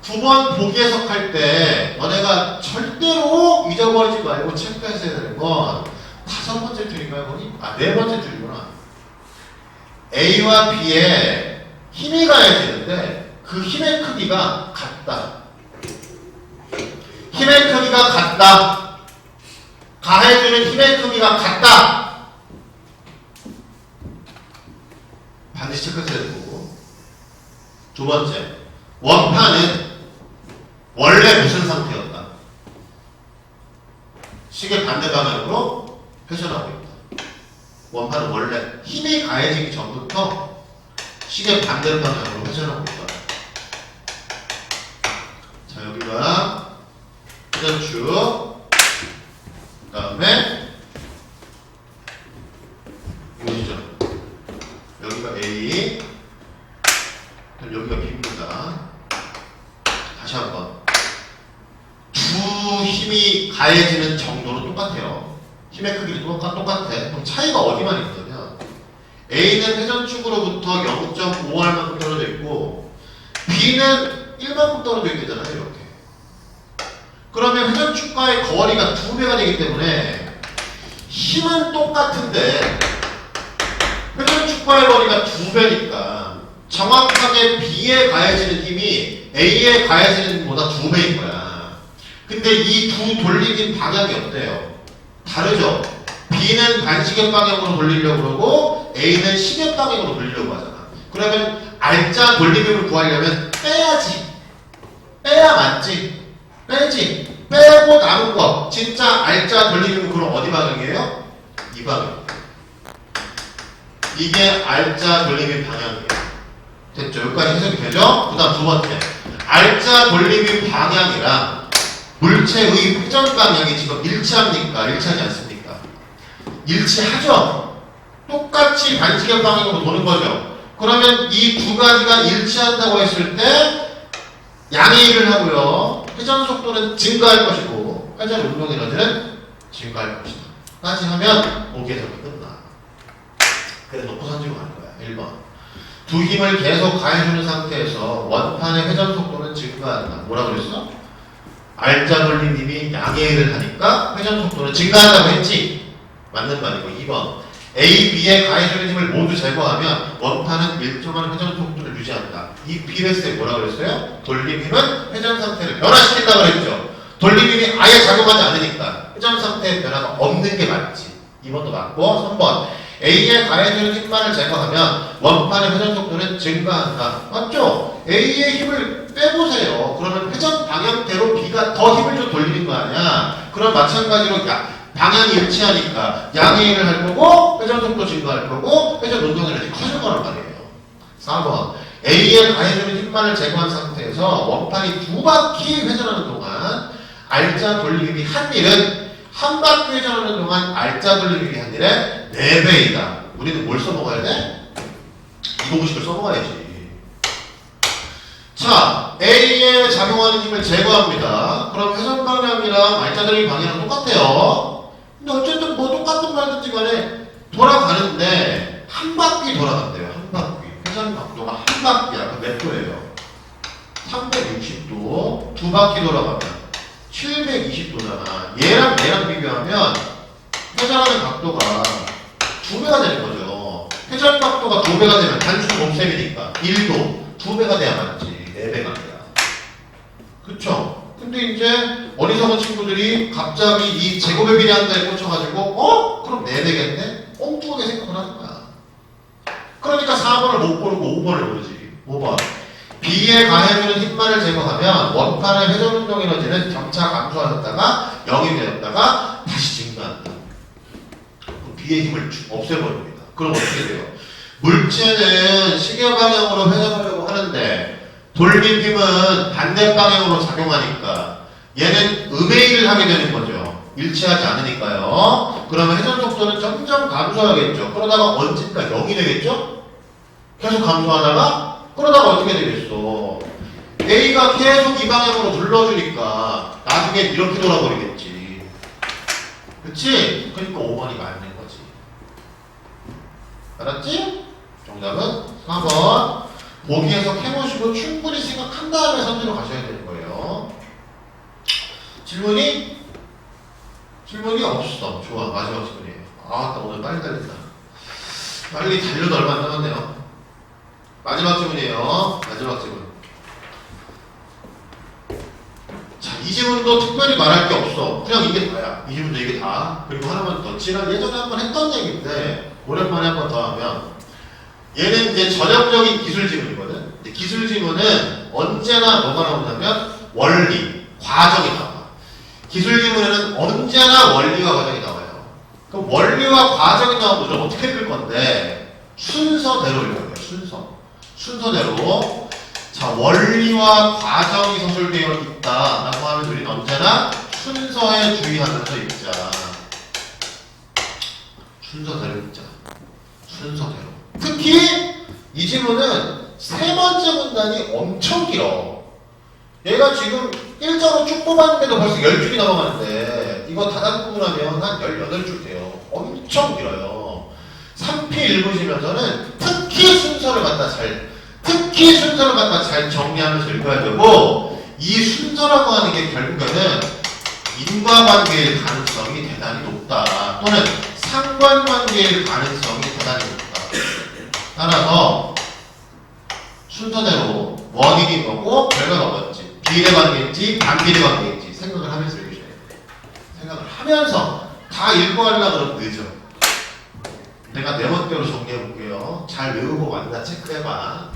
9번 보기 해석할 때 너네가 절대로 잊어버리지 말고 체크했어야 되는 건 5번째 줄인가요, 보니? 4번째 줄이구나. A와 B에 힘이 가해지는데 그 힘의 크기가 같다. 힘의 크기가 같다. 가해주는 힘의 크기가 같다. 반드시 체크해야 되고. 두 번째, 원판은 원래 무슨 상태였다? 시계 반대 방향으로 회전하고 있다. 원판은 원래 힘이 가해지기 전부터 시계 반대 방향으로 회전하고 있다. 자, 여기가 회전축, 그 다음에 보시죠. 여기가 A, 여기가 B입니다. 다시 한번. 두 힘이 가해지는 정도는 똑같아요. 힘의 크기는 똑같아. 그럼 차이가 어디만 있냐면 A는 회전축으로부터 0.5r만큼 떨어져 있고 B는 1만큼 떨어져 있잖아요. 이렇게. 그러면 회전축과의 거리가 2배가 되기 때문에 힘은 똑같은데 회전축과의 거리가 2배니까 정확하게 B에 가해지는 힘이 A에 가해지는 힘보다 2배인 거야. 근데 이 두 돌리긴 방향이 어때요? 다르죠? B는 반시계 방향으로 돌리려고 그러고 A는 시계 방향으로 돌리려고 하잖아. 그러면 알짜 돌림힘을 구하려면 빼야지. 빼야 맞지? 빼지. 빼고 남은 거 진짜 알짜 돌림힘은 그럼 어디 방향이에요? 이 방향. 이게 알짜 돌림힘 방향이에요. 됐죠? 여기까지 해석이 되죠? 그 다음 두 번째, 알짜 돌림힘 방향이랑 물체의 회전 방향이 지금 일치합니까? 일치하지 않습니까? 일치하죠? 똑같이 반시계 방향으로 도는 거죠. 그러면 이 두 가지가 일치한다고 했을 때 양의 일을 하고요. 회전 속도는 증가할 것이고 회전 운동 에너지는 증가할 것이다. 까지 하면 보기 해석이 끝나. 그래서 놓고 선지고 가는 거야. 1번. 두 힘을 계속 가해주는 상태에서 원판의 회전 속도는 증가한다. 뭐라 그랬어? 알짜 돌림님이 양의 일을 하니까 회전 속도는 증가한다고 했지? 맞는 말이고. 2번. A, B의 가해주는 힘을 모두 제거하면 원판은 일정한 회전 속도를 유지한다. 이 B레스에 뭐라 그랬어요? 돌림힘은 회전 상태를 변화시킨다고 그랬죠. 돌림힘이 아예 작용하지 않으니까 회전 상태의 변화가 없는 게 맞지. 2번도 맞고. 3번. A에 가해주는 힘만을 제거하면 원판의 회전 속도는 증가한다. 맞죠? A의 힘을 빼보세요. 그러면 회전 방향대로 B가 더 힘을 좀 돌리는 거 아니야? 그럼 마찬가지로 방향이 일치하니까 양의 일을 할 거고 회전 속도 증가할 거고 회전 운동 에너지 커질 거란 말이에요. 4번. A에 가해주는 힘만을 제거한 상태에서 원판이 두 바퀴 회전하는 동안 알짜 돌림힘이 한 일은 한 바퀴 회전하는 동안 알짜 돌림힘이 한 일에 4배이다. 우리는 뭘 써먹어야 돼? 이 공식을 써먹어야지. 자, A에 작용하는 힘을 제거합니다. 그럼 회전 방향이랑 알짜 돌림힘 방향이랑 똑같아요. 근데 어쨌든 뭐 똑같은 말든지 간에 돌아가는데 한 바퀴 돌아간대요. 한 바퀴. 회전 각도가 한 바퀴야. 그 몇 도예요? 360도. 두 바퀴 돌아가면 720도잖아. 얘랑 비교하면 회전하는 각도가 두 배가 되는 거죠. 회전 각도가 두 배가 되면 단수 곱셈이니까 1도 두 배가 돼야 맞지. 4배가 돼야. 그쵸? 근데 이제 어리석은 친구들이 갑자기 이 제곱의 비례한다에 꽂혀가지고 그럼 4배겠네? 엉뚱하게 생각을 하는 거야. 그러니까 4번을 못 고르고 5번을 고르지. 5번. B에 가해주는 힘만을 제거하면 원판의 회전 운동 에너지는 점차 감소하였다가 0이 되었다가 다시 증가한다. B의 힘을 없애버립니다. 그럼 어떻게 돼요? 물체는 시계 방향으로 회전하려고 하는데 돌림힘은 반대 방향으로 작용하니까 얘는 음의 일을 하게 되는 거죠. 일치하지 않으니까요. 그러면 회전 속도는 점점 감소하겠죠. 그러다가 언젠가 0이 되겠죠? 계속 감소하다가 그러다가 어떻게 되겠어? A가 계속 이 방향으로 눌러주니까 나중에 이렇게 돌아버리겠지. 그치? 그러니까 5번이 맞는 거지. 알았지? 정답은 4번. 보기에서 캐보시고 충분히 생각한 다음에 선택로 가셔야 되는 거예요. 질문이 없어. 좋아. 마지막 질문이에요. 나 오늘 빨리 달린다. 빨리 달려도 얼마 안 남았네요. 마지막 질문이에요. 마지막 질문. 자, 이 질문도 특별히 말할 게 없어. 그냥 이게 다야. 이 질문도 이게 다. 그리고 하나만 더. 지난 예전에 한번 했던 얘기인데 오랜만에 한번 더 하면 얘는 이제 전형적인 기술 지문이거든. 근데 기술 지문은 언제나 뭐가 나오냐면 원리, 과정이 나와. 기술 지문에는 언제나 원리와 과정이 나와요. 그럼 원리와 과정이 나오면 우리가 어떻게 읽을 건데 순서대로 읽어요. 순서대로. 자, 원리와 과정이 서술되어 있다라고 하면 우리는 언제나 순서에 주의하면서 읽자. 순서대로 읽자. 순서대로. 특히 이 질문은 세 번째 문단이 엄청 길어. 얘가 지금 1자로 쭉 뽑았는데도 벌써 10줄이 넘어가는데 이거 다단구분하면 한 18줄 돼요. 엄청 길어요. 3P 읽으시면서는 특히 순서를 갖다 잘 정리하면서 읽어야 되고, 이 순서라고 하는 게 결국에는 인과관계일 가능성이 대단히 높다. 또는 상관관계일 가능성이 대단히 높다. 따라서 순서대로 원인이 뭐고 결과가 뭔지, 비례관계인지 반비례관계인지 생각을 하면서 읽으셔야 돼요. 생각을 하면서 다 읽어하려고 그러면 늦어. 내가 내 멋대로 정리해볼게요. 잘 외우고 왔나 체크해봐.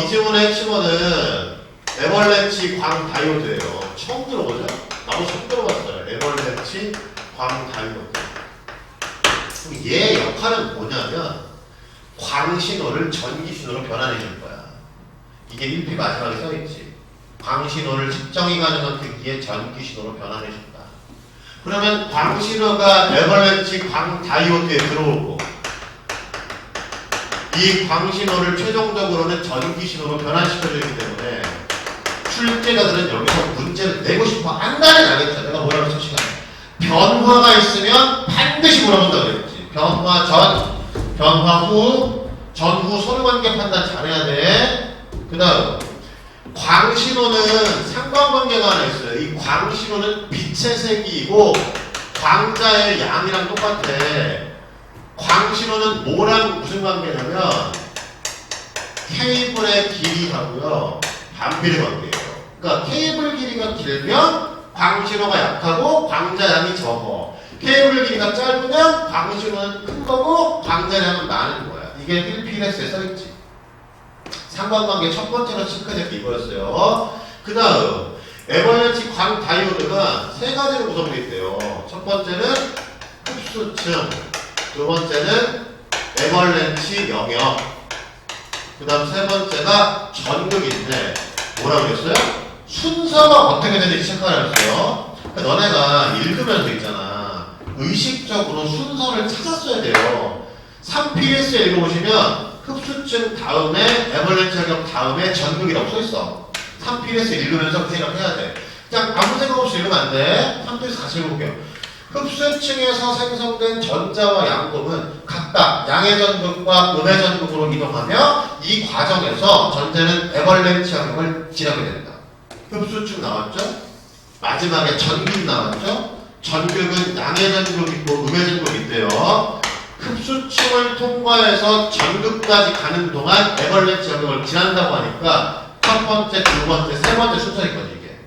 이 질문의 핵심어는 에벌렌치 광다이오드예요. 처음 들어보죠? 나도 처음 들어봤어요. 에벌렌치 광다이오드. 그럼 얘 역할은 뭐냐면 광신호를 전기신호로 변환해주는 거야. 이게 1P 마지막에 써있지. 광신호를 측정이 가능한 크기의 전기신호로 변환해준다. 그러면 광신호가 에벌렌치 광다이오드에 들어오고 이 광신호를 최종적으로는 전기신호로 변환시켜주기 때문에 출제자들은 여기서 문제를 내고 싶어 한다는 알겠죠. 내가 뭐라고 했어 시간에. 변화가 있으면 반드시 물어본다 그랬지. 변화 전, 변화 후, 전후 선후관계 판단 잘해야 돼. 그 다음 광신호는 상관관계가 하나 있어요. 이 광신호는 빛의 색이고 광자의 양이랑 똑같아. 광신호는 뭐랑 무슨 관계냐면 케이블의 길이하고요 반비례 관계예요. 그러니까 케이블 길이가 길면 광신호가 약하고 광자량이 적어. 케이블 길이가 짧으면 광신호는 큰 거고 광자량은 많은 거야. 이게 1PS에 써있지. 상관관계 첫 번째로 체크될 게 이거였어요. 그 다음 에벌렌치 광다이오드가 세 가지로 구성되어 있대요. 첫 번째는 흡수층, 두 번째는 에벌렌치 영역, 그 다음 세 번째가 전극인데 뭐라고 했어요? 순서가 어떻게 되는지 체크하라 했어요. 그러니까 너네가 읽으면서 있잖아. 의식적으로 순서를 찾았어야 돼요. 3PS 읽어보시면 흡수층 다음에 에벌렌치 영역 다음에 전극이라고 써있어. 3PS 읽으면서 그 생각 해야 돼. 그냥 아무 생각 없이 읽으면 안 돼. 3PS 같이 읽어볼게요. 흡수층에서 생성된 전자와 양극은 각각 양의 전극과 음의 전극으로 이동하며 이 과정에서 전자는 에벌렌치 영역을 지나게 된다. 흡수층 나왔죠? 마지막에 전극 나왔죠? 전극은 양의 전극이 있고 음의 전극이 있대요. 흡수층을 통과해서 전극까지 가는 동안 에벌렌치 영역을 지난다고 하니까 첫 번째, 두 번째, 세 번째 순서인 거지 이게.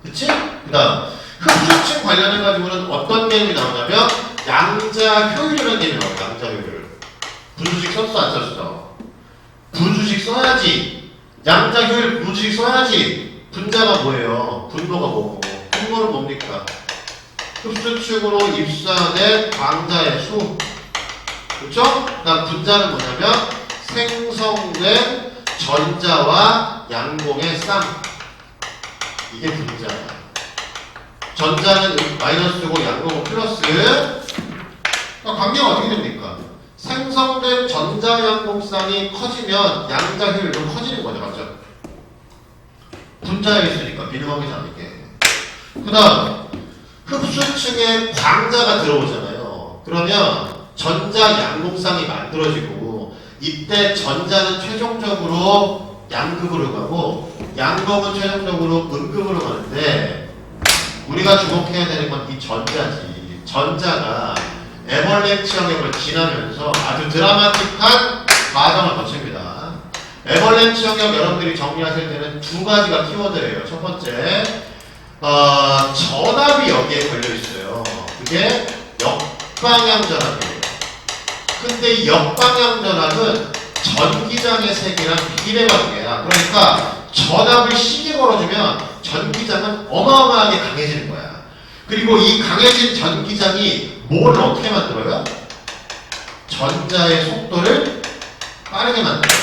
그치? 그 다음 흡수층 관련해가지고는 어떤 개념이 나오냐면 양자 효율이라는 개념이 나와요. 양자 효율. 분수식 썼어 안 썼어? 분수식 써야지. 양자 효율 분수식 써야지. 분자가 뭐예요? 분모가 뭐고? 분모는 뭡니까? 흡수층으로 입수된 광자의 수. 그렇죠? 그다음 분자는 뭐냐면 생성된 전자와 양봉의 쌍. 이게 분자야. 전자는 마이너스고 양봉은 플러스. 관계가 어떻게 됩니까? 생성된 전자 양봉쌍이 커지면 양자 효율도 커지는 거죠. 맞죠? 분자에 있으니까 비등하게 다르게. 그 다음 흡수층에 광자가 들어오잖아요. 그러면 전자 양봉쌍이 만들어지고 이때 전자는 최종적으로 양극으로 가고 양봉은 최종적으로 음극으로 가는데 우리가 주목해야 되는 건 이 전자지. 전자가 에벌렌치 영역을 지나면서 아주 드라마틱한 과정을 거칩니다. 에벌렌치 영역 여러분들이 정리하실 때는 두 가지가 키워드예요. 첫 번째, 전압이 여기에 걸려 있어요. 그게 역방향 전압이에요. 근데 이 역방향 전압은 전기장의 세기랑 비례관계야. 그러니까 전압을 시계 걸어주면 전기장은 어마어마하게 강해지는 거야. 그리고 이 강해진 전기장이 뭘 어떻게 만들어요? 전자의 속도를 빠르게 만들어요.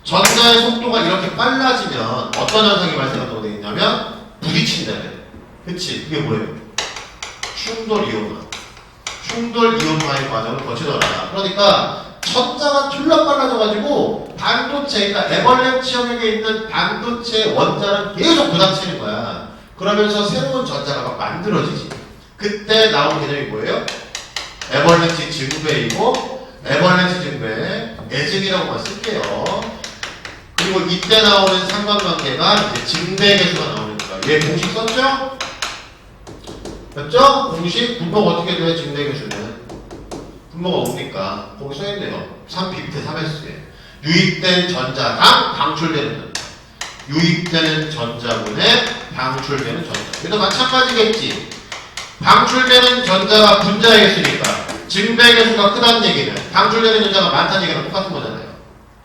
전자의 속도가 이렇게 빨라지면 어떤 현상이 발생한다고 되어 있냐면 부딪힌다면. 그치? 그게 뭐예요? 충돌 이온화. 충돌 이온화의 과정을 거치더라. 그러니까 전자가 졸라 빨라져가지고 반도체, 그러니까 에벌렌치 영역에 있는 반도체 원자는 계속 부닥치는 거야. 그러면서 새로운 전자가 막 만들어지지. 그때 나온 개념이 뭐예요? 에벌렌치 증배이고, 에벌렌치 증배, 애증이라고만 쓸게요. 그리고 이때 나오는 상관관계가 이제 증배 계수가 나오는 거야. 얘 공식 썼죠? 됐죠? 공식 분모가 어떻게 돼? 증배 계수는 분모가 뭡니까? 거기 써있네요. 3p 밑에 3s에 유입된 전자당 방출되는 전자. 유입되는 전자분에 방출되는 전자. 그래도 마찬가지겠지. 방출되는 전자가 분자이겠으니까 증배 계수가 크다는 얘기는 방출되는 전자가 많다는 얘기랑 똑같은 거잖아요.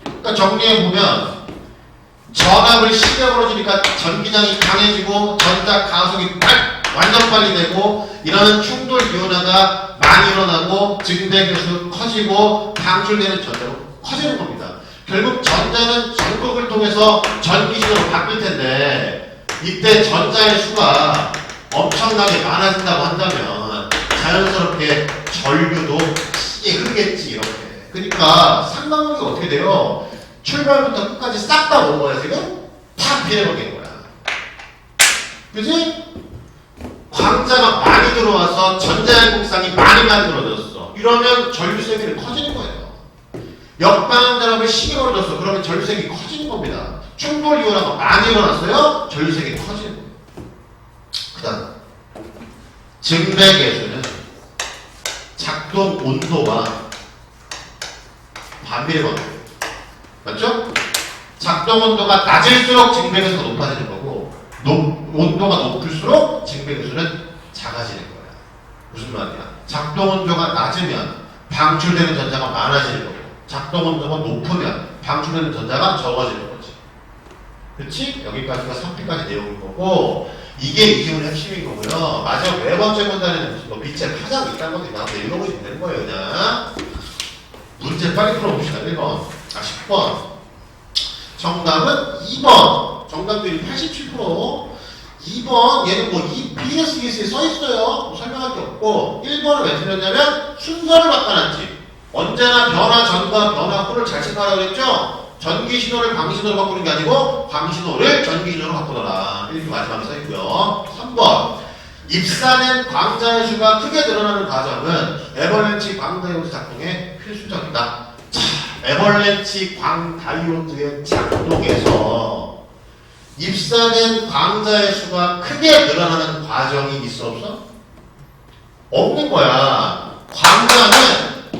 그러니까 정리해보면 전압을 시계 걸어주니까 전기장이 강해지고 전자 가속이 완전 빨리 되고 이러는 충돌 이온화가 많이 일어나고 증배 계수 커지고 방출되는 전자로 커지는 겁니다. 결국 전자는 전극을 통해서 전기신호로 바뀔 텐데 이때 전자의 수가 엄청나게 많아진다고 한다면 자연스럽게 전류도 크게 흐르겠지 이렇게. 그러니까 상관관계가 어떻게 돼요? 출발부터 끝까지 싹 다 온 거야 지금? 다 비례버린 거야. 그지? 광자가 많이 들어와서 전자양극상이 많이 만들어졌어. 이러면 전류세기는 커지는 거예요. 역방향 전압을 시계 걸어줬어. 그러면 전류세기 커지는 겁니다. 충돌 이온화가 많이 일어났어요. 전류세기 커지는 거예요. 그 다음 증배 계수는 작동 온도와 반비례 관계예요. 맞죠? 작동 온도가 낮을수록 증배 계수가 높아지는 거고 온도가 높을수록 증배 계수는 작아지는 거야. 무슨 말이야? 작동 온도가 낮으면 방출되는 전자가 많아지는 거고 작동 온도가 높으면 방출되는 전자가 적어지는 거지. 그렇지? 여기까지가 3P까지 내용인 거고 이게 이 기문의 핵심인 거고요. 마지막 네 번째 문단에는 뭐 빛의 파장이 있다는 것들이 나오는데 읽어보시면 되는 거예요. 그냥 문제 빨리 풀어봅시다. 1번 10번 정답은 2번. 정답률이 87%. 2번 얘는 뭐 EPSES에 써있어요. 뭐 설명할 게 없고 1번은 왜 틀렸냐면 순서를 바꿔놨지. 언제나 변화 전과 변화 후를 잘 생각하라고 그랬죠? 전기 신호를 방위 신호로 바꾸는 게 아니고 방위 신호를 전기 신호로 바꾸더라. 이렇게 마지막에 써있고요. 3번 입산된 광자의 수가 크게 늘어나는 과정은 에버랜치 광다이오드 작동에 필수적이다. 자, 에버랜치 광다이오드의 작동에서 입산된 광자의 수가 크게 늘어나는 과정이 있어 없어? 없는 거야. 광자는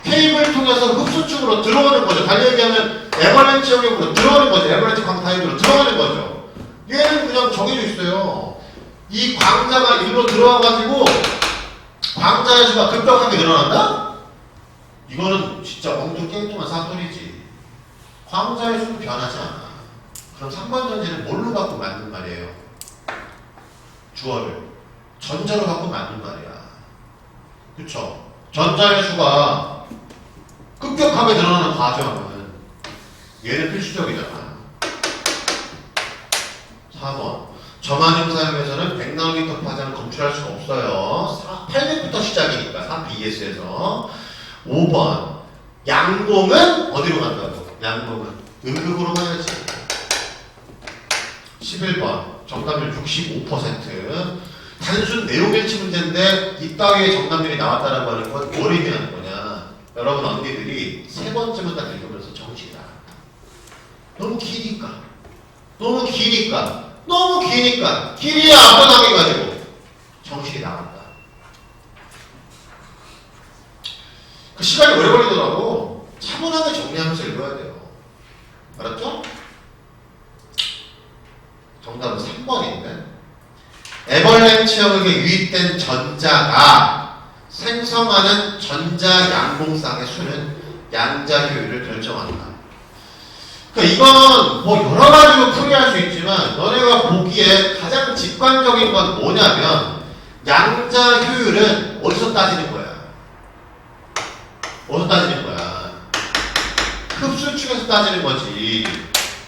테이블 통해서 흡수축으로 들어오는 거죠. 달리 얘기하면 에버랜치 영역으로 들어오는 거죠. 에버랜치 광다이오드로 들어오는 거죠. 얘는 그냥 정해져 있어요. 이 광자가 일로 들어와가지고 광자의 수가 급격하게 늘어난다? 이거는 진짜 엉뚱 깽뚱한 사소리지. 광자의 수는 변하지 않아. 그럼 3번 전제는 뭘로 갖고 만든 말이에요? 주어를 전자로 갖고 만든 말이야. 그쵸? 전자의 수가 급격하게 늘어나는 과정은 얘는 필수적이잖아. 4번 저만용 사용에서는 100나노미터 파장을 검출할 수가 없어요. 800부터 시작이니까 3BS에서. 5번 양봉은 어디로 간다고? 양봉은 음극으로 가야지. 11번 정답률 65%. 단순 내용일치 문제인데 이따위의 정답률이 나왔다라고 하는 건 뭘 의미하는 거냐? 여러분 언니들이 세 번째만 딱 읽으면서 정신이 나간다. 너무 기니까 길이에 압도당해가지고 정신이 나간다. 그 시간이 오래 걸리더라도 차분하게 정리하면서 읽어야 돼요. 알았죠? 정답은 3번인데 에버랜치 영역에 유입된 전자가 생성하는 전자 양봉쌍의 수는 양자 효율을 결정한다. 그러니까 이건 뭐 여러 가지로 풀이할 수 있지만 너네가 보기에 가장 직관적인 건 뭐냐면 양자 효율은 어디서 따지는 거야? 어디서 따지는 거야? 흡수축에서 따지는 거지.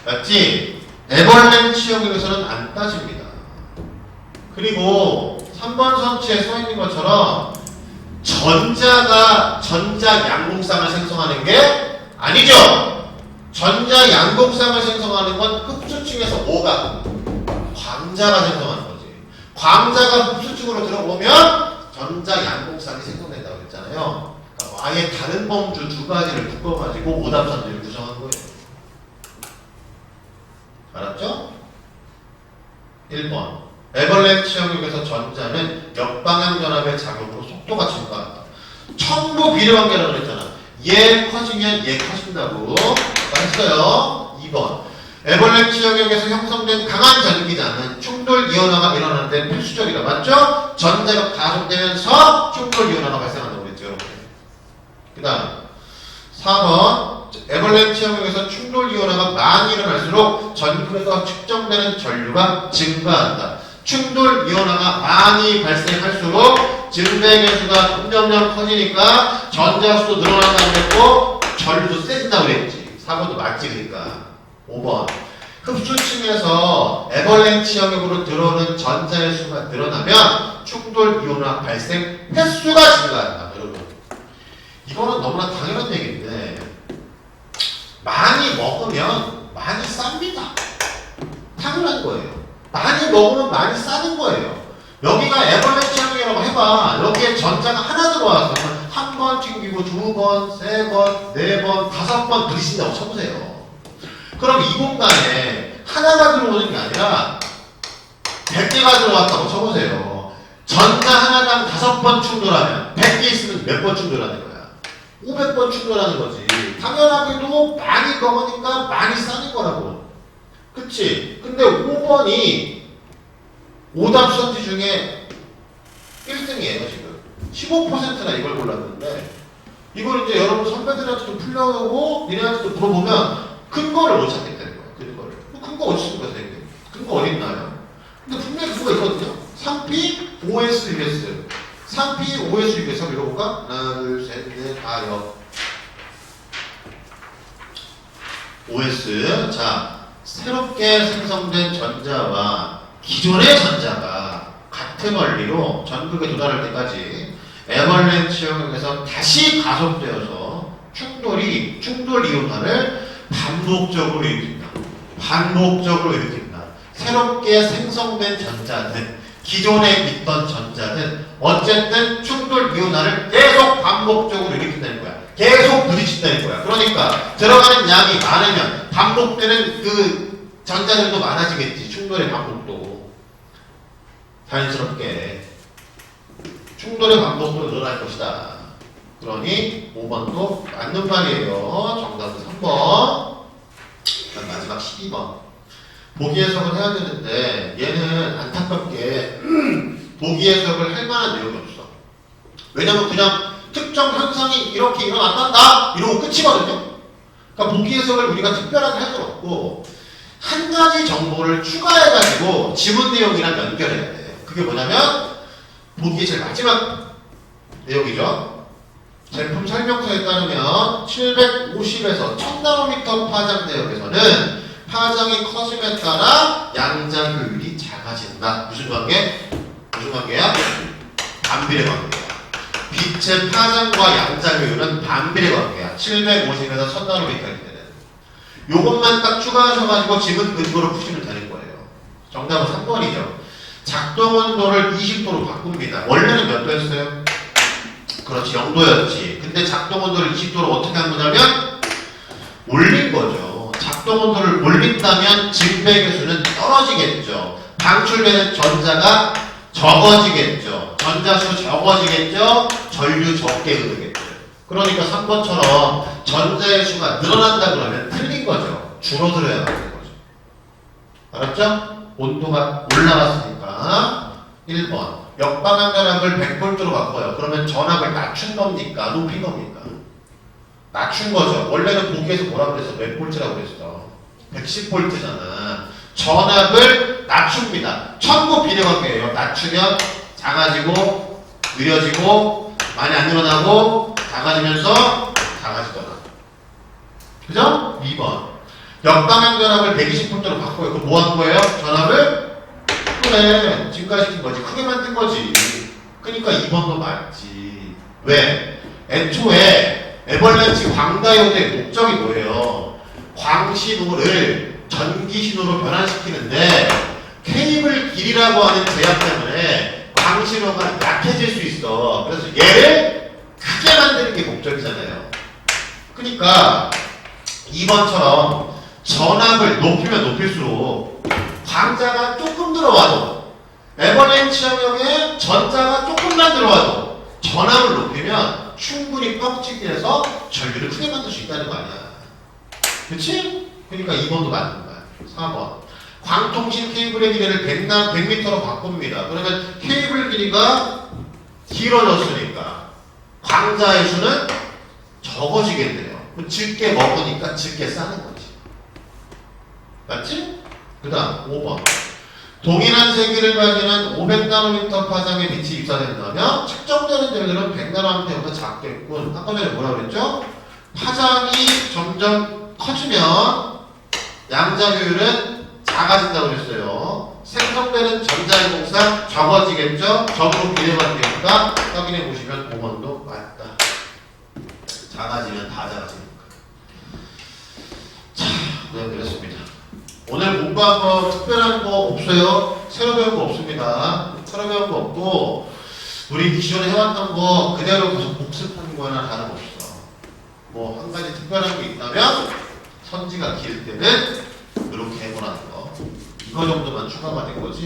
맞지? 에버랜치 영역에서는 안 따집니다. 그리고 3번 선치에 써 있는 것처럼 전자가 전자 양봉쌍을 생성하는 게 아니죠. 전자 양봉쌍을 생성하는 건 흡수층에서 뭐가? 광자가 생성하는 거지. 광자가 흡수층으로 들어오면 전자 양봉쌍이 생성된다고 했잖아요. 그러니까 아예 다른 범주 두 가지를 묶어가지고 오답선들을 구성한 거예요. 알았죠? 1번 에버랜치 영역에서 전자는 역방향 전압의 작용으로 속도가 증가한다. 첨부 비례관계라고 그랬잖아. 얘 커지면 얘 커진다고 했어요. 2번 에버랜치 영역에서 형성된 강한 전기장은 충돌 이온화가 일어나는 데 필수적이다. 맞죠? 전자가 가속되면서 충돌 이온화가 발생한다고 그랬죠. 이렇게. 그 다음 4번 에버랜치 영역에서 충돌 이온화가 많이 일어날수록 전극에서 측정되는 전류가 증가한다. 충돌 이온화가 많이 발생할수록 증대의 수가 점점점 커지니까 전자수도 늘어난다고 했고 전류도 세진다고 그랬지. 4번도 맞지. 그러니까 5번 흡수층에서 에버랜치 영역으로 들어오는 전자의 수가 늘어나면 충돌 이온화 발생 횟수가 증가한다. 여러분 이거는 너무나 당연한 얘기인데 많이 먹으면 많이 쌉니다. 당연한 거예요. 많이 먹으면 많이 싸는 거예요. 여기가 에버랜치 영역이라고 해봐. 여기에 전자가 하나 들어와서 한 번 튕기고 두 번, 세 번, 네 번, 다섯 번 들이신다고 쳐보세요. 그럼 이 공간에 하나가 들어오는 게 아니라 100개가 들어왔다고 쳐보세요. 전자 하나당 5번 충돌하면 100개 있으면 몇 번 충돌하는 거야? 500번 충돌하는 거지. 당연하게도 많이 먹으니까 많이 싸는 거라고. 그치? 근데 5번이 오답 선지 중에 1등이에요, 지금. 15%나 이걸 골랐는데, 이걸 이제 여러분 선배들한테도 풀려오고, 니네한테도 물어보면, 근거를 못 찾겠다는 거야, 근거를. 근거 어디 있습니까, 선생님? 근거 어디 있나요? 근데 분명히 그거 있거든요? 3P, OS, US. 3P, OS, US. 한번 읽어볼까? 하나, 둘, 셋, 넷, 다, 여. OS. 자. 새롭게 생성된 전자와 기존의 전자가 같은 원리로 전극에 도달할 때까지 에버랜치 영역에서 다시 가속되어서 충돌 이온화를 반복적으로 일으킨다. 새롭게 생성된 전자는 기존에 있던 전자는 어쨌든 충돌 이온화를 계속 반복적으로 일으킨다는 거야. 계속 부딪힌다는 거야. 그러니까 들어가는 양이 많으면 반복되는 그 전자들도 많아지겠지. 충돌의 반복도. 자연스럽게 충돌의 반복도 늘어날 것이다. 그러니 5번도 맞는 말이에요. 정답은 3번. 마지막 12번. 보기 해석을 해야 되는데 얘는 안타깝게 보기 해석을 할 만한 내용이 없어. 왜냐면 그냥 특정 현상이 이렇게 일어났단다 이러고 끝이거든요. 그러니까 보기 해석을 우리가 특별하게 할 수 없고 한 가지 정보를 추가해가지고 지문 내용이랑 연결해야 돼요. 그게 뭐냐면 보기의 제일 마지막 내용이죠. 제품 설명서에 따르면 750에서 1000나노미터 파장 내역에서는 파장이 커짐에 따라 양자 효율이 작아진다. 무슨 관계? 무슨 관계야? 반비례 관계야. 빛의 파장과 양자 효율은 반비례 관계야. 750에서 1000나노미터일 때는. 요것만 딱 추가하셔가지고 지문 근거로 푸시면 되는 거예요. 정답은 3번이죠. 작동 온도를 20도로 바꿉니다. 원래는 몇 도였어요? 그렇지, 0도였지. 근데 작동 온도를 20도로 어떻게 한 거냐면 올린 거죠. 작동 온도를 올린다면 진백의 수는 떨어지겠죠. 방출되는 전자가 적어지겠죠. 전자수 적어지겠죠. 전류 적게 흐르겠죠. 그러니까 3번처럼 전자의 수가 늘어난다 그러면 틀린 거죠. 줄어들어야 하는 거죠. 알았죠? 온도가 올라갔으니까 1번 역방향 전압을 100V로 바꿔요. 그러면 전압을 낮춘 겁니까? 높인 겁니까? 낮춘 거죠. 원래는 보기에서 뭐라고 그랬어? 몇 볼트라고 그랬어? 110V잖아. 전압을 낮춥니다. 천고 비례관계예요. 낮추면 작아지고 느려지고 많이 안 일어나고 작아지면서 작아지더라. 그죠? 2번 역방향 전압을 120V로 바꿔요. 그럼 뭐 한 거예요? 전압을 그래 증가시킨 거지. 크게 만든 거지. 그러니까 2번도 맞지. 왜? 애초에 에벌렌치 광다이오드의 목적이 뭐예요? 광신호를 전기신호로 변환시키는데 케이블 길이라고 하는 제약 때문에 광신호가 약해질 수 있어. 그래서 얘를 크게 만드는 게 목적이잖아요. 그러니까 2번처럼 전압을 높이면 높일수록 광자가 조금 들어와도 에버렌치 영역에 전자가 조금만 들어와도 전압을 높이면 충분히 뻥치기 해서 전류를 크게 만들 수 있다는 거 아니야. 그치? 그러니까 2번도 맞는 거야. 4번 광통신 케이블의 길이를 100m로 바꿉니다. 그러면 케이블 길이가 길어졌으니까 광자의 수는 적어지겠네요. 적게 먹으니까 적게 싸는 거지. 맞지? 그 다음 5번 동일한 세기를 가지는 500나노미터 파장의 빛이 입사된다면 측정되는 데들은 100나노미터보다 작겠군. 아까 전에 뭐라 그랬죠? 파장이 점점 커지면 양자 효율은 작아진다고 그랬어요. 생성되는 전자의 공상 적어지겠죠? 적으로 비례관계니까 확인해 보시면 5번도 맞다. 작아지면 다 작아지니까. 자, 네, 그렇습니다. 오늘 공부한 거 특별한 거 없어요. 새로 배운 거 없습니다. 새로 배운 거 없고 우리 기존에 해왔던 거 그대로 계속 복습하는 거나 다름없어. 뭐 한 가지 특별한 게 있다면 선지가 길 때는 이렇게 해보라는 거. 이거 정도만 추가가 된 거지.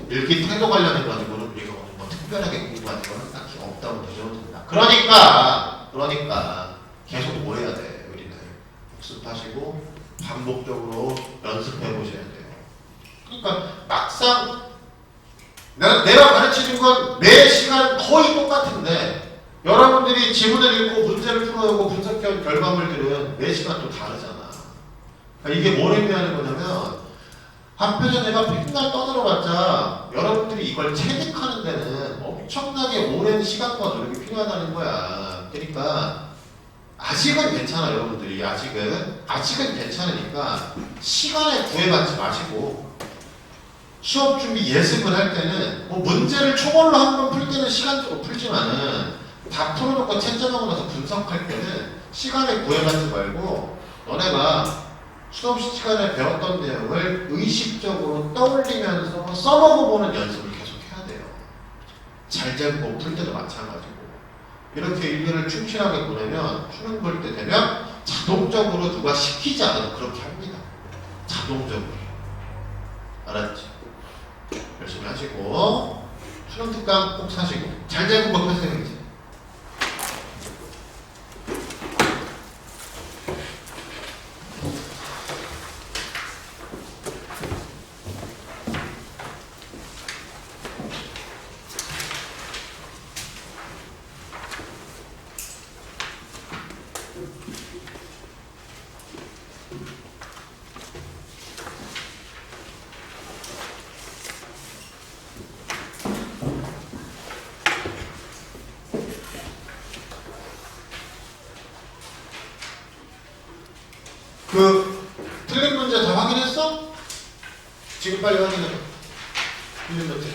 읽기 태도 관련해 가지고는 우리가 뭐 특별하게 공부하는 거는 딱히 없다고 보셔도 된다. 그러니까 계속 뭐 해야 돼? 우리는 복습하시고 반복적으로 연습해 보셔야 돼요. 그러니까 막상 내가 가르치는 건 매 시간 거의 똑같은데 여러분들이 지문을 읽고 문제를 풀어오고 분석한 결과물들은 매 시간 또 다르잖아. 그러니까 이게 뭘 의미하는 거냐면 한편에 내가 맨날 떠들어봤자 여러분들이 이걸 체득하는 데는 엄청나게 오랜 시간과 노력이 필요하다는 거야. 그러니까 아직은 괜찮아. 여러분들이 아직은 괜찮으니까 시간에 구애받지 마시고 수업 준비 예습을 할 때는 뭐 문제를 초벌로 한 번 풀 때는 시간적으로 풀지만은 다 풀어놓고 채점하고 나서 분석할 때는 시간에 구애받지 말고 너네가 수업 시간에 배웠던 내용을 의식적으로 떠올리면서 써먹어보는 연습을 계속 해야 잘잘고 풀 때도 마찬가지고 이렇게 일기를 충실하게 보내면 수능 볼 때 되면 자동적으로 누가 시키지 않아도 그렇게 합니다. 자동적으로. 알았지? 열심히 하시고 수능 특강 꼭 사시고 잘잘고 법 펴세요. 그 틀린 문제 다 확인했어? 지금 빨리 확인해. 틀린 문제.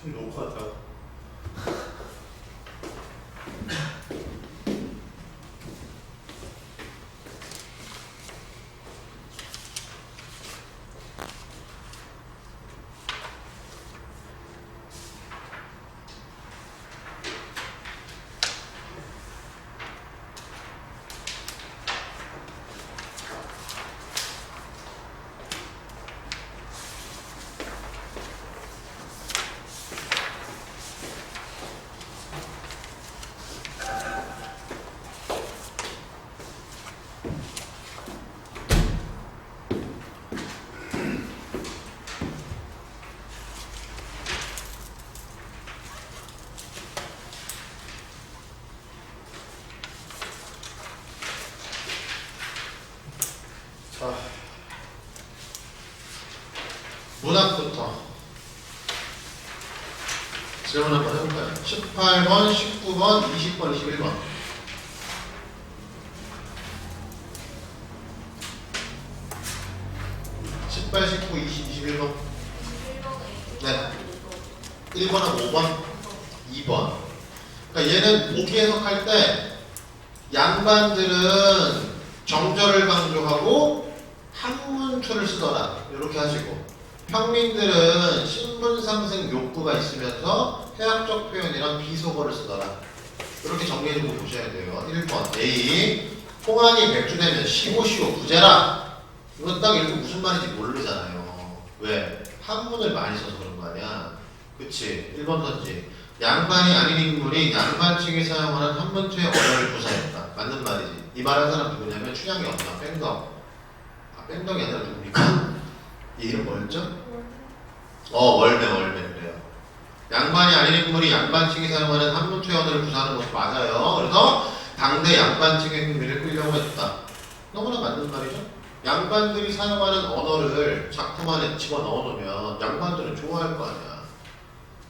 좀 녹화하다. 자, 문학부터 질문 한번 해볼까요? 18번, 19번, 20번, 21번. 18, 19, 20, 21번. 네. 1번은 5번, 2번. 그러니까 얘는 보기 해석할 때 양반들은 정절을 강조하고 한문투를 쓰더라. 이렇게 하시고 평민들은 신분상승 욕구가 있으면서 해학적 표현이랑 비속어를 쓰더라. 이렇게 정리해주고 보셔야 돼요. 1번 A. 홍안이 백주되면 시고시오 부재라. 이건 딱 읽고 무슨 말인지 모르잖아요. 왜? 한문을 많이 써서 그런 거 아니야. 그치? 1번 선지. 양반이 아닌 인물이 양반층이 사용하는 한문투의 언어를 구사했다. 맞는 말이지. 이 말한 사람 누구냐면 춘향이 엄마 뺑덕. 아, 뺑덕이 아니라 누굽니까? 이 이름 뭐였죠? 월매 그래요. 양반이 아닌 인물이 양반층이 사용하는 한문투의 언어를 구사하는 것이 맞아요. 그래서 당대 양반층의 흥미를 끌려고 했다. 너무나 맞는 말이죠. 양반들이 사용하는 언어를 작품 안에 집어넣어 놓으면 양반들은 좋아할 거 아니야.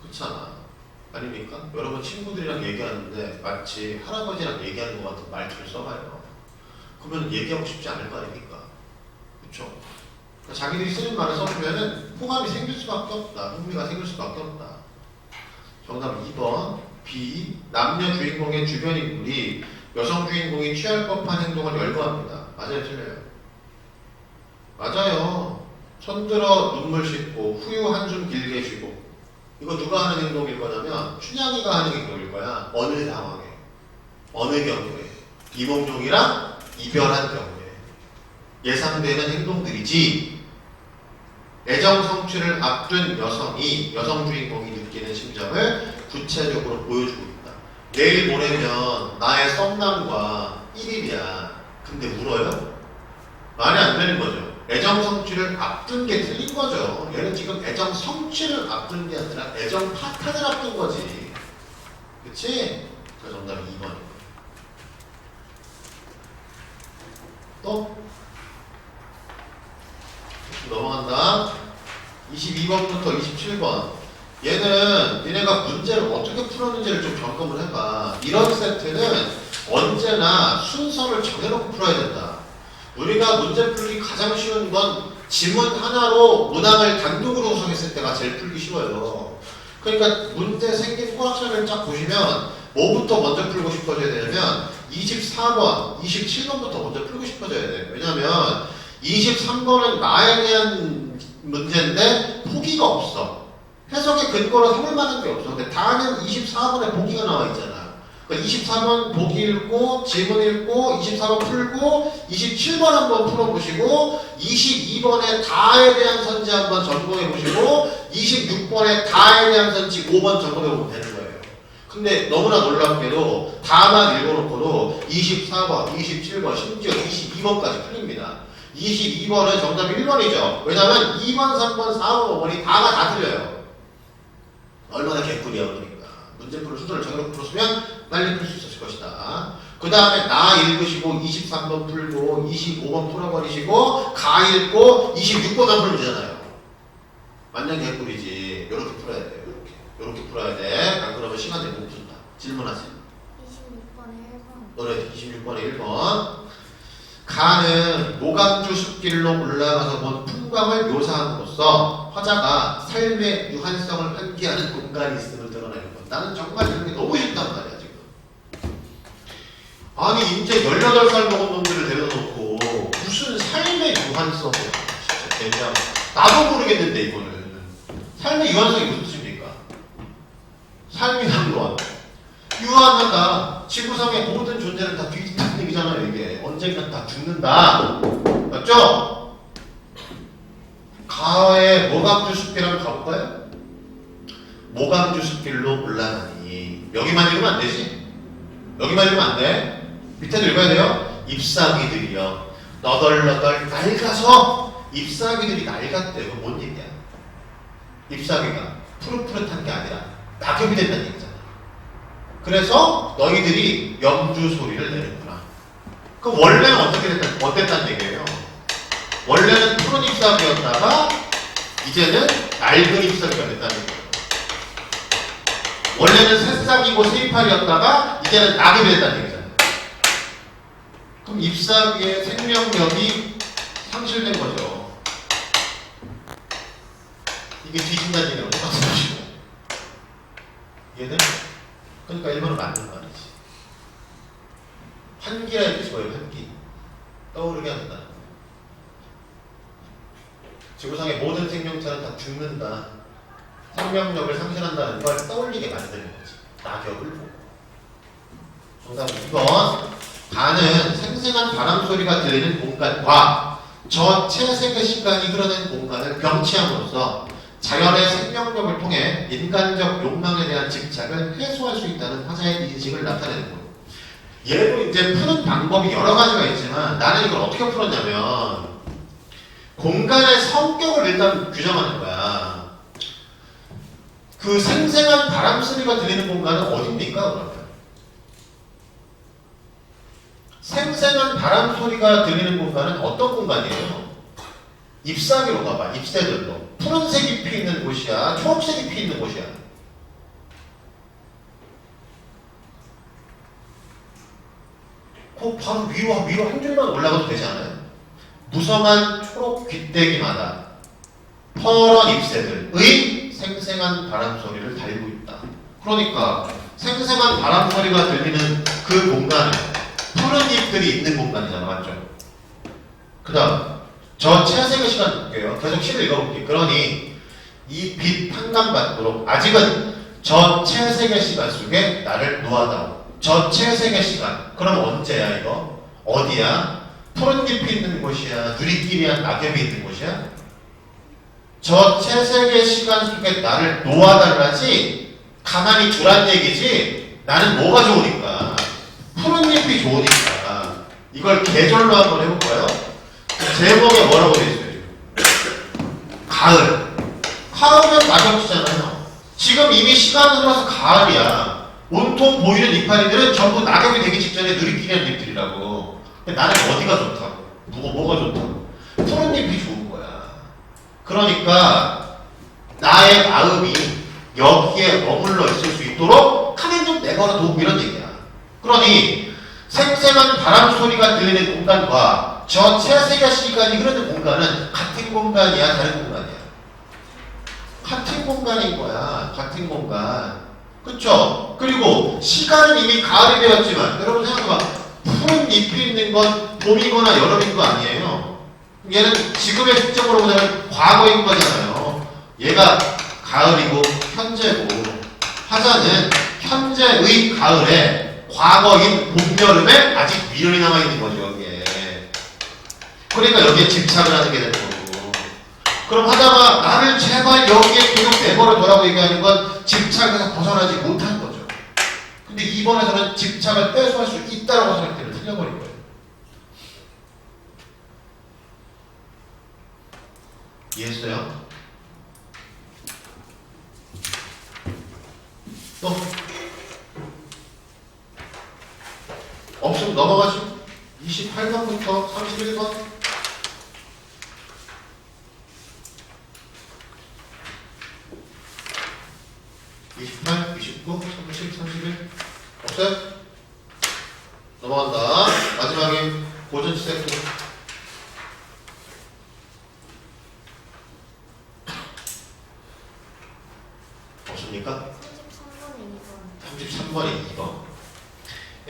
그렇잖아. 아닙니까? 여러분 친구들이랑 얘기하는데 마치 할아버지랑 얘기하는 것 같은 말투를 써봐요. 그러면 얘기하고 싶지 않을 거 아닙니까? 그렇죠? 그러니까 자기들이 쓰는 말을 써주면은 호감이 생길 수밖에 없다. 흥미가 생길 수밖에 없다. 정답 2번 B. 남녀 주인공의 주변 인물이 여성 주인공이 취할 법한 행동을 열거합니다. 맞아요, 틀려요? 맞아요. 손들어 눈물 씻고 후유 한숨 길게 쉬고. 이거 누가 하는 행동일 거냐면 춘향이가 하는 행동일 거야. 어느 상황에, 어느 경우에. 이몽룡이랑 이별한 경우에. 예상되는 행동들이지 애정 성취를 앞둔 여성이 여성 주인공이 느끼는 심정을 구체적으로 보여주고 있다. 내일 모레면 나의 썸남과 1일이야. 근데 울어요? 말이 안 되는 거죠. 애정 성취를 앞둔 게 틀린 거죠. 얘는 지금 애정 성취를 앞둔 게 아니라 애정 파탄을 앞둔 거지. 그치? 그 정답이 2번입니다. 또? 넘어간다. 22번부터 27번. 얘는 니네가 문제를 어떻게 풀었는지를 좀 점검을 해봐. 이런 세트는 언제나 순서를 정해놓고 풀어야 된다. 우리가 문제 풀기 가장 쉬운 건 지문 하나로 문항을 단독으로 구성했을 때가 제일 풀기 쉬워요. 그러니까 문제 생긴 꼬락서를 쫙 보시면 뭐부터 먼저 풀고 싶어져야 되냐면 24번, 27번부터 먼저 풀고 싶어져야 돼요. 왜냐면 23번은 나에 대한 문제인데 보기가 없어. 해석의 근거로 삼을 만한 게 없어. 근데 다는 24번에 보기가 나와 있잖아. 그러니까 24번 보기 읽고 지문 읽고 24번 풀고 27번 한번 풀어보시고 22번에 다에 대한 선지 한번 점검해보시고 26번에 다에 대한 선지 5번 점검해보면 되는 거예요. 근데 너무나 놀랍게도 다만 읽어놓고도 24번, 27번, 심지어 22번까지 풀립니다. 22번은 정답이 1번이죠. 왜냐면 2번, 3번, 4번, 5번이 다가 다 틀려요. 얼마나 개꿀이야 그러니까. 문제풀을 순서를 정해놓고 풀었으면 빨리 풀 수 있었을 것이다. 그 다음에 나 읽으시고 23번 풀고 25번 풀어버리시고 가 읽고 26번만 풀면 되잖아요. 완전 개꿀이지. 요렇게 풀어야 돼. 요렇게 풀어야 돼. 안 그러면 시간 내고 못 푼다. 질문하세요. 26번에 1번. 노래 26번에 1번. 가는 모감주 숲길로 올라가서 본 풍광을 묘사함으로써 화자가 삶의 유한성을 환기하는 공간이 있음을 드러내는 것. 나는 정말 이런 게 너무 싫단 말이야 지금. 아니 이제 18살 먹은 놈들을 데려놓고 무슨 삶의 유한성을 진짜 대장. 나도 모르겠는데 이거는 삶의 유한성이 무슨 뜻입니까? 삶이란 건 유한하다. 지구상의 모든 존재는 다 뒤집는 얘기잖아요. 이게 언젠가 다 죽는다. 맞죠? 가을에 모감주 숲길 한번 가볼까요? 모감주 숲길로 올라가니 여기만 읽으면 안 되지? 여기만 읽으면 안 돼. 밑에도 읽어야 돼요. 잎사귀들이여 너덜너덜 낡아서 잎사귀들이 낡았대요. 뭔 얘기야? 잎사귀가 푸릇푸릇한 게 아니라 낙엽이 된다는 얘기잖아. 그래서 너희들이 염주 소리를 내는구나. 그럼 원래는 어땠다는 얘기예요? 원래는 푸른 잎사귀였다가 이제는 낡은 잎사귀가 됐다는 얘기예요. 원래는 새싹이고 새이파리였다가 이제는 낙엽이 됐다는 얘기잖아요. 그럼 잎사귀의 생명력이 상실된 거죠. 이게 뒤진다는 얘기랑 똑같은 것이고. 얘는 그러니까 1번은 맞는 말이지. 환기라는 뜻이 뭐예요? 환기. 떠오르게 한다. 지구상의 모든 생명체는 다 죽는다. 생명력을 상실한다는 걸 떠올리게 만드는 거지. 낙엽을 보고. 정답은 2번. 가는 생생한 바람 소리가 들리는 공간과 저 채색의 시간이 흐르는 공간을 병치함으로써 자연의 생명력을 통해 인간적 욕망에 대한 집착을 해소할 수 있다는 화자의 인식을 나타내는 거예요. 얘도 이제 푸는 방법이 여러 가지가 있지만 나는 이걸 어떻게 풀었냐면 공간의 성격을 일단 규정하는 거야. 그 생생한 바람 소리가 들리는 공간은 어딥니까 그러면? 생생한 바람 소리가 들리는 공간은 어떤 공간이에요? 잎사귀로 가봐. 잎새들로. 푸른색 잎이 있는 곳이야? 초록색 잎이 있는 곳이야? 그 바로 위로 한 줄만 올라가도 되지 않아요? 무성한 초록 귀때기마다 퍼런 잎새들의 생생한 바람 소리를 달고 있다. 그러니까 생생한 바람 소리가 들리는 그 공간은 푸른 잎들이 있는 공간이잖아. 맞죠? 그 다음 저 채색의 시간 볼게요. 계속 시를 읽어볼게요. 그러니 이 빛 한강밭으로 아직은 저 채색의 시간 속에 나를 놓아다오. 저 채색의 시간. 그럼 언제야 이거? 어디야? 푸른잎이 있는 곳이야? 누리끼리한 낙엽이 있는 곳이야? 저 채색의 시간 속에 나를 놓아달라지 가만히 두란 얘기지 나는 뭐가 좋으니까 푸른잎이 좋으니까 이걸 계절로 한번 해볼까요? 제목에 뭐라고 돼 있어요? 가을. 가을은 낙엽이잖아요. 지금 이미 시간 흘러서 가을이야. 온통 보이는 이파리들은 전부 낙엽이 되기 직전에 누리끼리한 잎들이라고. 근데 나는 어디가 좋다고? 뭐가 좋다고? 푸른 잎이 좋은 거야. 그러니까 나의 마음이 여기에 머물러 있을 수 있도록 카멘 좀 내버려둬 이런 얘기야. 그러니 생생한 바람 소리가 들리는 공간과 저 채색의 시간이 흐르는 공간은 같은 공간이야, 다른 공간이야? 같은 공간인 거야. 같은 공간. 그쵸? 그리고 시간은 이미 가을이 되었지만 여러분 생각해봐. 푸른 잎이 있는 건 봄이거나 여름인 거 아니에요. 얘는 지금의 시점으로 보자면 과거인 거잖아요. 얘가 가을이고 현재고 화자는 현재의 가을에 과거인 봄, 여름에 아직 미련이 남아있는 거죠. 여기에. 그러니까 여기에 집착을 하게 되는 거고. 그럼 하다가 나를 제발 여기에 계속 내버려둬라고 얘기하는 건 집착에서 벗어나지 못한 거죠. 근데 2번에서는 집착을 빼수할 수 있다고 생각되면 틀려버린 거예요. 이해했어요? 또 없으면 넘어가죠. 28번부터 31번. 28, 29, 30, 31 없어요? 넘어간다. 마지막에 고전치 세트. 없습니까? 33번이 2번.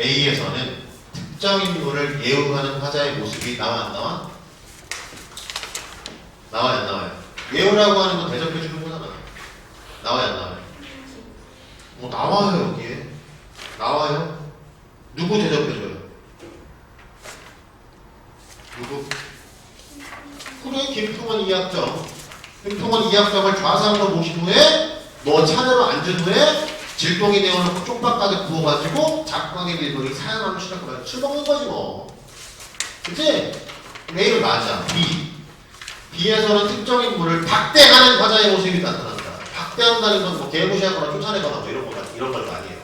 A에서는 특정 인물을 예우하는 화자의 모습이 나와 안 나와? 나와요, 안 나와요? 예우라고 하는 건 대접해주는 거잖아. 나와요, 안 나와요? 나와요. 여기에 나와요. 누구 대접해줘요? 누구? 그래, 김풍원 이학점. 김풍원 이학점을 좌상으로 모신 후에 너 차례로 앉은 후에 질동이 되어놓고 쪽박 가득 부어가지고 작광의 밀물이 사양하는 시작을 술 먹는 거지 뭐. 그치? A를 맞아. B. B에서는 특정 인물을 박대하는 화자의 모습이 나타난다. 박대한다는 건 뭐 개무시하거나 쫓아내거나 뭐 이런 건 아니에요.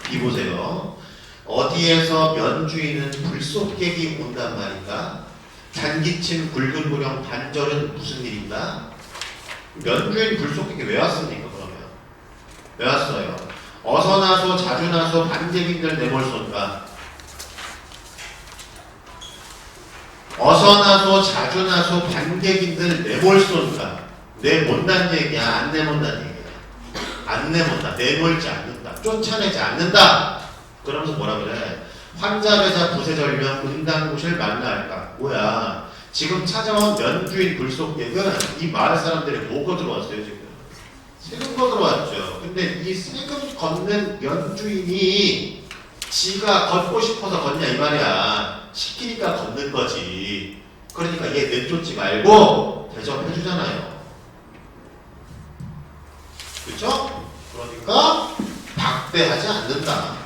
B 보세요. 어디에서 면주인은 불속객이 온단 말인가? 잔기침 굵은 고령 반절은 무슨 일인가? 면주인 불속객이 왜 왔습니까 그러면? 왜 왔어요? 어서 나서 자주 나서 반객인들 내몰손가? 어서 나서 자주 나서 반객인들 내몰손가? 내몬단 얘기야? 안 내몬단 얘기야? 안 내몬다. 내몰지 않는다. 쫓아내지 않는다. 그러면서 뭐라 그래? 환자배자 부세절명 은당구실 만나할까? 뭐야? 지금 찾아온 면주인 불속객은 이 마을 사람들이 뭐가 들어왔어요 지금? 세금거 들어왔죠. 근데 이 세금 걷는 면주인이 지가 걷고 싶어서 걷냐 이 말이야. 시키니까 걷는 거지. 그러니까 얘 내쫓지 말고 대접해주잖아요. 그렇죠? 그러니까 박대하지 않는다.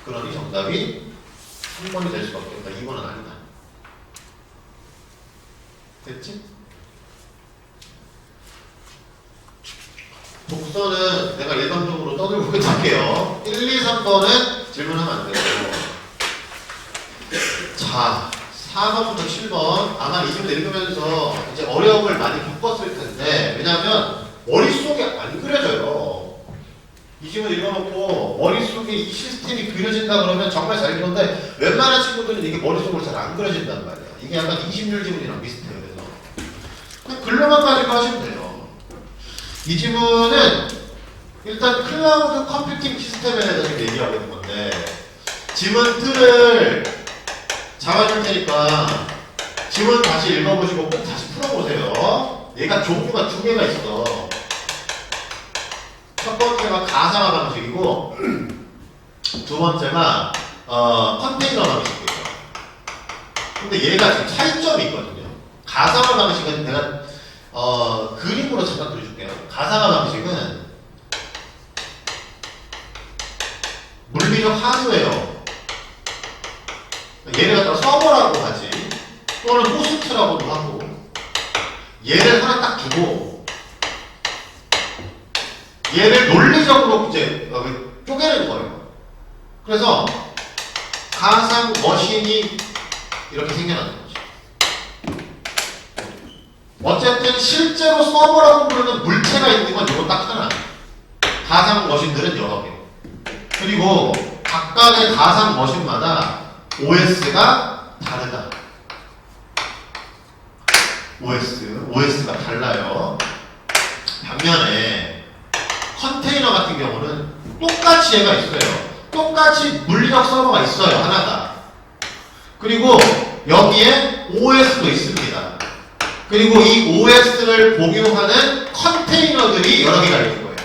그러니 정답이 3번이 될 수밖에 없다. 2번은 아니다. 됐지? 독서는 내가 일방적으로 떠들고 할게요. 1, 2, 3번은 질문하면 안 되고. 자, 4번부터 7번. 아마 이 질문 읽으면서 이제 어려움을 많이 겪었을 텐데, 왜냐하면 머릿속에 안 그려져요. 이 질문 읽어놓고 머릿속에 이 시스템이 그려진다 그러면 정말 잘 그런데 웬만한 친구들은 이게 머릿속으로 잘 안 그려진단 말이야. 이게 약간 20률 지문이랑 비슷해요. 그래서 그냥 글로만 가지고 하시면 돼요. 이 지문은 일단 클라우드 컴퓨팅 시스템에 대해서 얘기하고 있는 건데 지문 틀을 잡아줄 테니까 지문 다시 읽어보시고 꼭 다시 풀어보세요. 얘가 종류가 2개가 있어. 첫 번째가 가상화 방식이고 두 번째가 컨테이너 방식이에요. 근데 얘가 지금 차이점이 있거든요. 가상화 방식은 내가 그림으로 잠깐 그려줄게요. 가상화 방식은 물리적 하드웨어, 얘를 갖다가 서버라고 하지, 또는 호스트라고도 하고, 얘를 하나 딱 두고 얘를 논리적으로 이제 쪼개는 거예요. 그래서 가상 머신이 이렇게 생겨나는 거죠. 어쨌든 실제로 서버라고 부르는 물체가 있는 건 이거 딱 하나. 가상 머신들은 여러 개. 그리고 각각의 가상 머신마다 OS가 다르다. OS가 달라요. 반면에 컨테이너 같은 경우는 똑같이 얘가 있어요. 똑같이 물리적 서버가 있어요. 하나가. 그리고 여기에 OS도 있습니다. 그리고 이 OS를 공유하는 컨테이너들이 여러 개가 있는 거예요.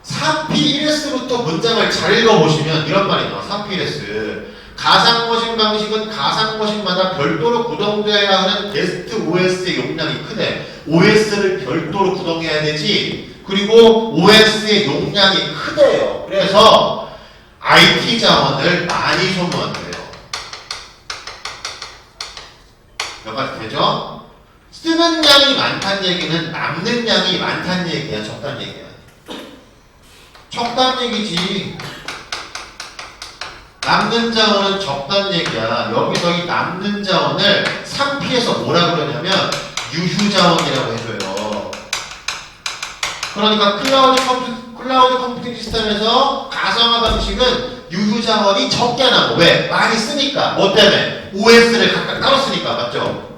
3P1S부터 문장을 잘 읽어보시면 이런 말이 나와요. 3P1S. 가상머신 방식은 가상머신마다 별도로 구동되어야 하는 게스트 OS의 용량이 크대. OS를 별도로 구동해야 되지. 그리고 OS의 용량이 크대요. 그래서 IT 자원을 많이 소모한대요. 몇 가지 되죠? 쓰는 양이 많다는 얘기는 남는 양이 많다는 얘기야, 적다는 얘기야. 적다는 얘기지. 남는 자원은 적다는 얘기야. 여기서 이 남는 자원을 3P에서 뭐라 그러냐면 유휴 자원이라고 해줘요. 그러니까 클라우드 컴퓨팅 시스템에서 가상화 방식은 유휴 자원이 적게 나고, 왜? 많이 쓰니까. 뭐 때문에? OS를 각각 따로 쓰니까. 맞죠?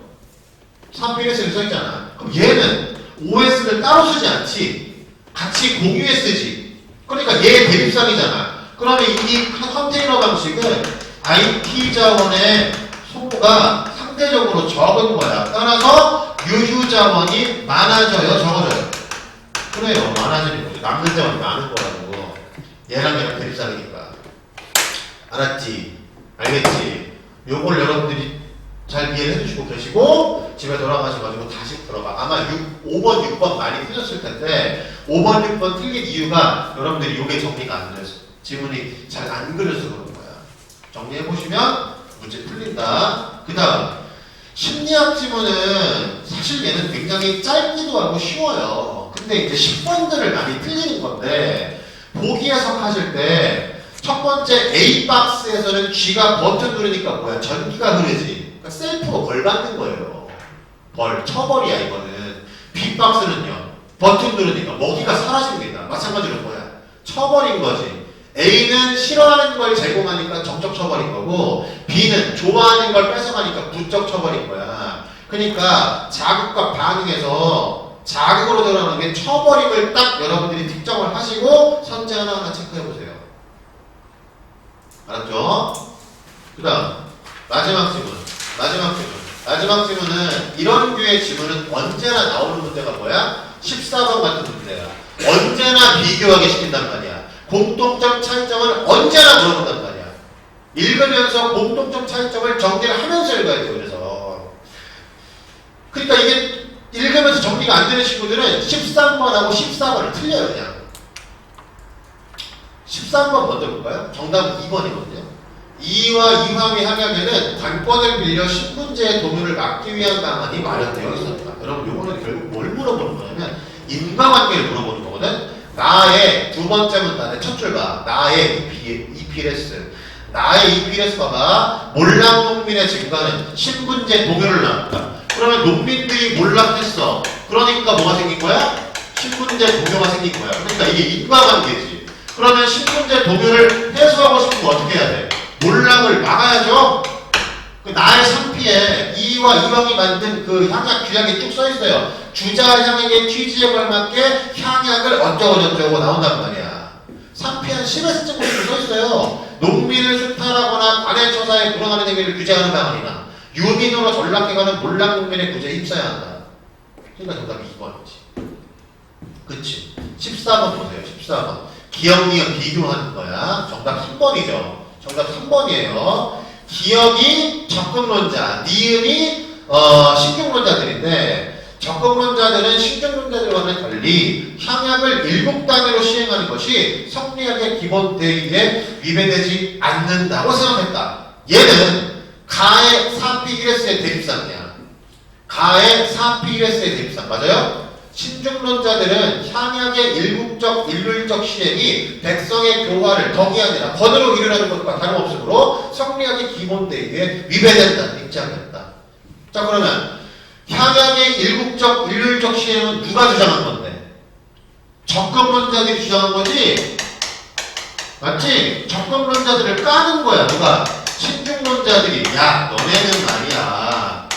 3P에서 써있잖아. 그럼 얘는 OS를 따로 쓰지 않지. 같이 공유해 쓰지. 그러니까 얘 대립상이잖아. 그러면 이 컨테이너 방식은 IT 자원의 소모가 상대적으로 적은 거야. 따라서 유휴 자원이 많아져요, 적어져요? 그래요, 많아지는 거죠. 남는 자원이 많은 거라고. 얘랑 대립상이니까. 알았지? 알겠지? 요걸 여러분들이 잘 이해를 해주시고 계시고 집에 돌아가셔가지고 다시 들어봐. 아마 5번, 6번 많이 틀렸을 텐데 5번, 6번 틀린 이유가 여러분들이 요게 정리가 안 돼서 지문이 잘 안 그려서 그런 거야. 정리해보시면 문제 풀린다. 그 다음 심리학 지문은 사실 얘는 굉장히 짧기도 하고 쉬워요. 근데 이제 10번들을 많이 틀리는 건데 보기 해석하실 때 첫 번째 A박스에서는 G가 버튼 누르니까 뭐야? 전기가 흐르지. 그러니까 셀프로 벌 받는 거예요. 처벌이야 이거는. B박스는요. 버튼 누르니까 먹이가 사라집니다. 마찬가지로 뭐야? 처벌인 거지. A는 싫어하는 걸 제공하니까 정적 처벌인 거고 B는 좋아하는 걸 뺏어가니까 부적 처벌인 거야. 그러니까 자극과 반응에서 자극으로 들어가는 게 처벌임을 딱 여러분들이 특정을 하시고 선제 하나하나 체크해보세요. 알았죠? 그 다음 마지막 지문은 이런 류의 지문은 언제나 나오는 문제가 뭐야? 14번 같은 문제야. 언제나 비교하게 시킨단 말이야. 공통점 차이점을 언제나 물어본단 말이야. 읽으면서 공통점 차이점을 정리를 하면서 읽어야 돼요. 그러니까 이게 읽으면서 정리가 안 되는 친구들은 13번하고 14번을 틀려요. 그냥 13번 먼저 볼까요? 정답은 2번이거든요. 이와 이함의 합약에는 관권을 빌려 신분제의 도움을 막기 위한 방안이 마련되어 있었다. 여러분 요거는 결국 뭘 물어보는 거냐면 인과관계를 물어보는 거거든. 나의 두 번째 문단의 첫 줄 봐. 나의 EPS. 나의 EPS 봐봐. 몰락 농민의 증가는 신분제 동요를 나왔다. 그러면 농민들이 몰락했어. 그러니까 뭐가 생긴 거야? 신분제 동요가 생긴 거야. 그러니까 이게 인과관계지. 그러면 신분제 동요를 해소하고 싶으면 어떻게 해야 돼? 몰락을 막아야죠. 그 나의 상피에 이와 이왕이 만든 그 향약 규약이 쭉 써있어요. 주자향에게 취지에 걸맞게 향약을 어쩌고저쩌고 나온단 말이야. 상피 한 10에서 쯤 써있어요. 농민을 수탈하거나 관의 처사에 불응하는 행위를 규제하는 방안이나 유민으로 전락해가는 몰락 농민의 구제에 힘써야 한다. 그러니까 정답이 2번이지. 그치? 14번 보세요. 14번. 기억, 니은 비교하는 거야. 정답 3번이죠. 정답 3번이에요. 기억이 적극론자, 니은이 신경론자들인데 적극론자들은 신경론자들과는 달리 향약을 일곱 단위로 시행하는 것이 성리학의 기본 대의에 위배되지 않는다고 생각했다. 얘는 가의 4P1S의 대립상이야. 가의 4P1S의 대립상 맞아요? 신중론자들은 향약의 일국적, 일률적 시행이 백성의 교화를 덕이 아니라 권으로 이루라는 것과 다름없으므로 성리학의 기본 대의에 위배된다는 입장이었다. 자 그러면 향약의 일국적, 일률적 시행은 누가 주장한 건데? 적금론자들이 주장한 거지? 맞지? 적금론자들을 까는 거야 누가? 신중론자들이 야 너네는 말이야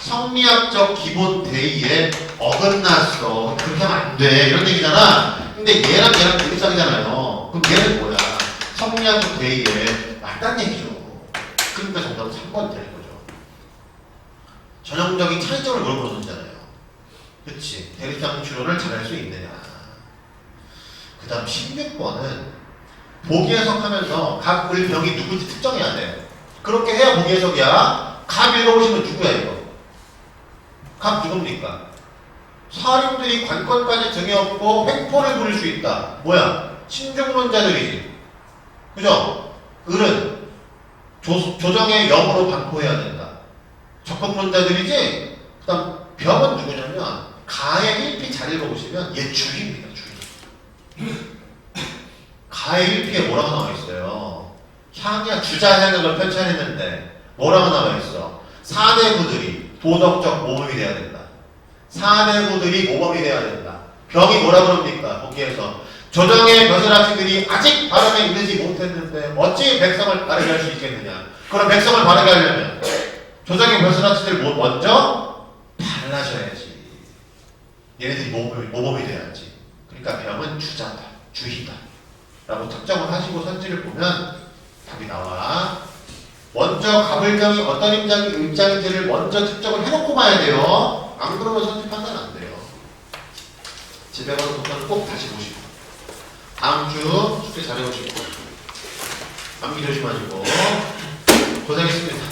성리학적 기본 대의에 어긋났어. 그렇게 하면 안 돼. 이런 얘기잖아. 근데 얘랑 대립상이잖아요. 그럼 얘는 뭐야? 성리학적 대의에 맞다는 얘기죠. 그러니까 정답은 3번이 되는 거죠. 전형적인 차이점을 물어보는 문제잖아요. 그치? 대립상 추론을 잘할 수 있느냐. 그 다음 16번은 보기 해석하면서 각 을병이 누군지 특정해야 돼. 그렇게 해야 보기 해석이야. 각 읽어보시면 누구야 이거? 각 누굽니까? 사림들이 관건까지 등에 업고 횡포를 부릴 수 있다. 뭐야? 신중론자들이지. 그죠? 을은 조정의 영으로 반포해야 된다. 적극론자들이지? 그 다음 병은 누구냐면 가의 1피 잘 읽어보시면 얘 주희입니다. 주희. 가의 1피에 뭐라고 나와 있어요? 향이야 주자향을 펼쳐냈는데 뭐라고 나와 있어? 사대부들이 도덕적 모범이 돼야 된다. 사대부들이 모범이 돼야 된다. 병이 뭐라 그럽니까? 거기에서 조정의 벼슬아치들이 아직 바람에 이르지 못했는데 어찌 백성을 바르게 할 수 있겠느냐. 그럼 백성을 바르게 하려면 조정의 벼슬아치들 먼저 달라져야지. 얘네들이 모범이 돼야지. 그러니까 병은 주자다. 주희다. 라고 특정을 하시고 선지를 보면 답이 나와. 먼저 가불병이 어떤 입장인지를 먼저 특정을 해놓고 봐야 돼요. 안 그러면 선지 판단 안 돼요. 집에 가서 독서는 꼭 다시 보시고 다음 주 숙제 잘해보시고 감기 조심하시고 고생했습니다.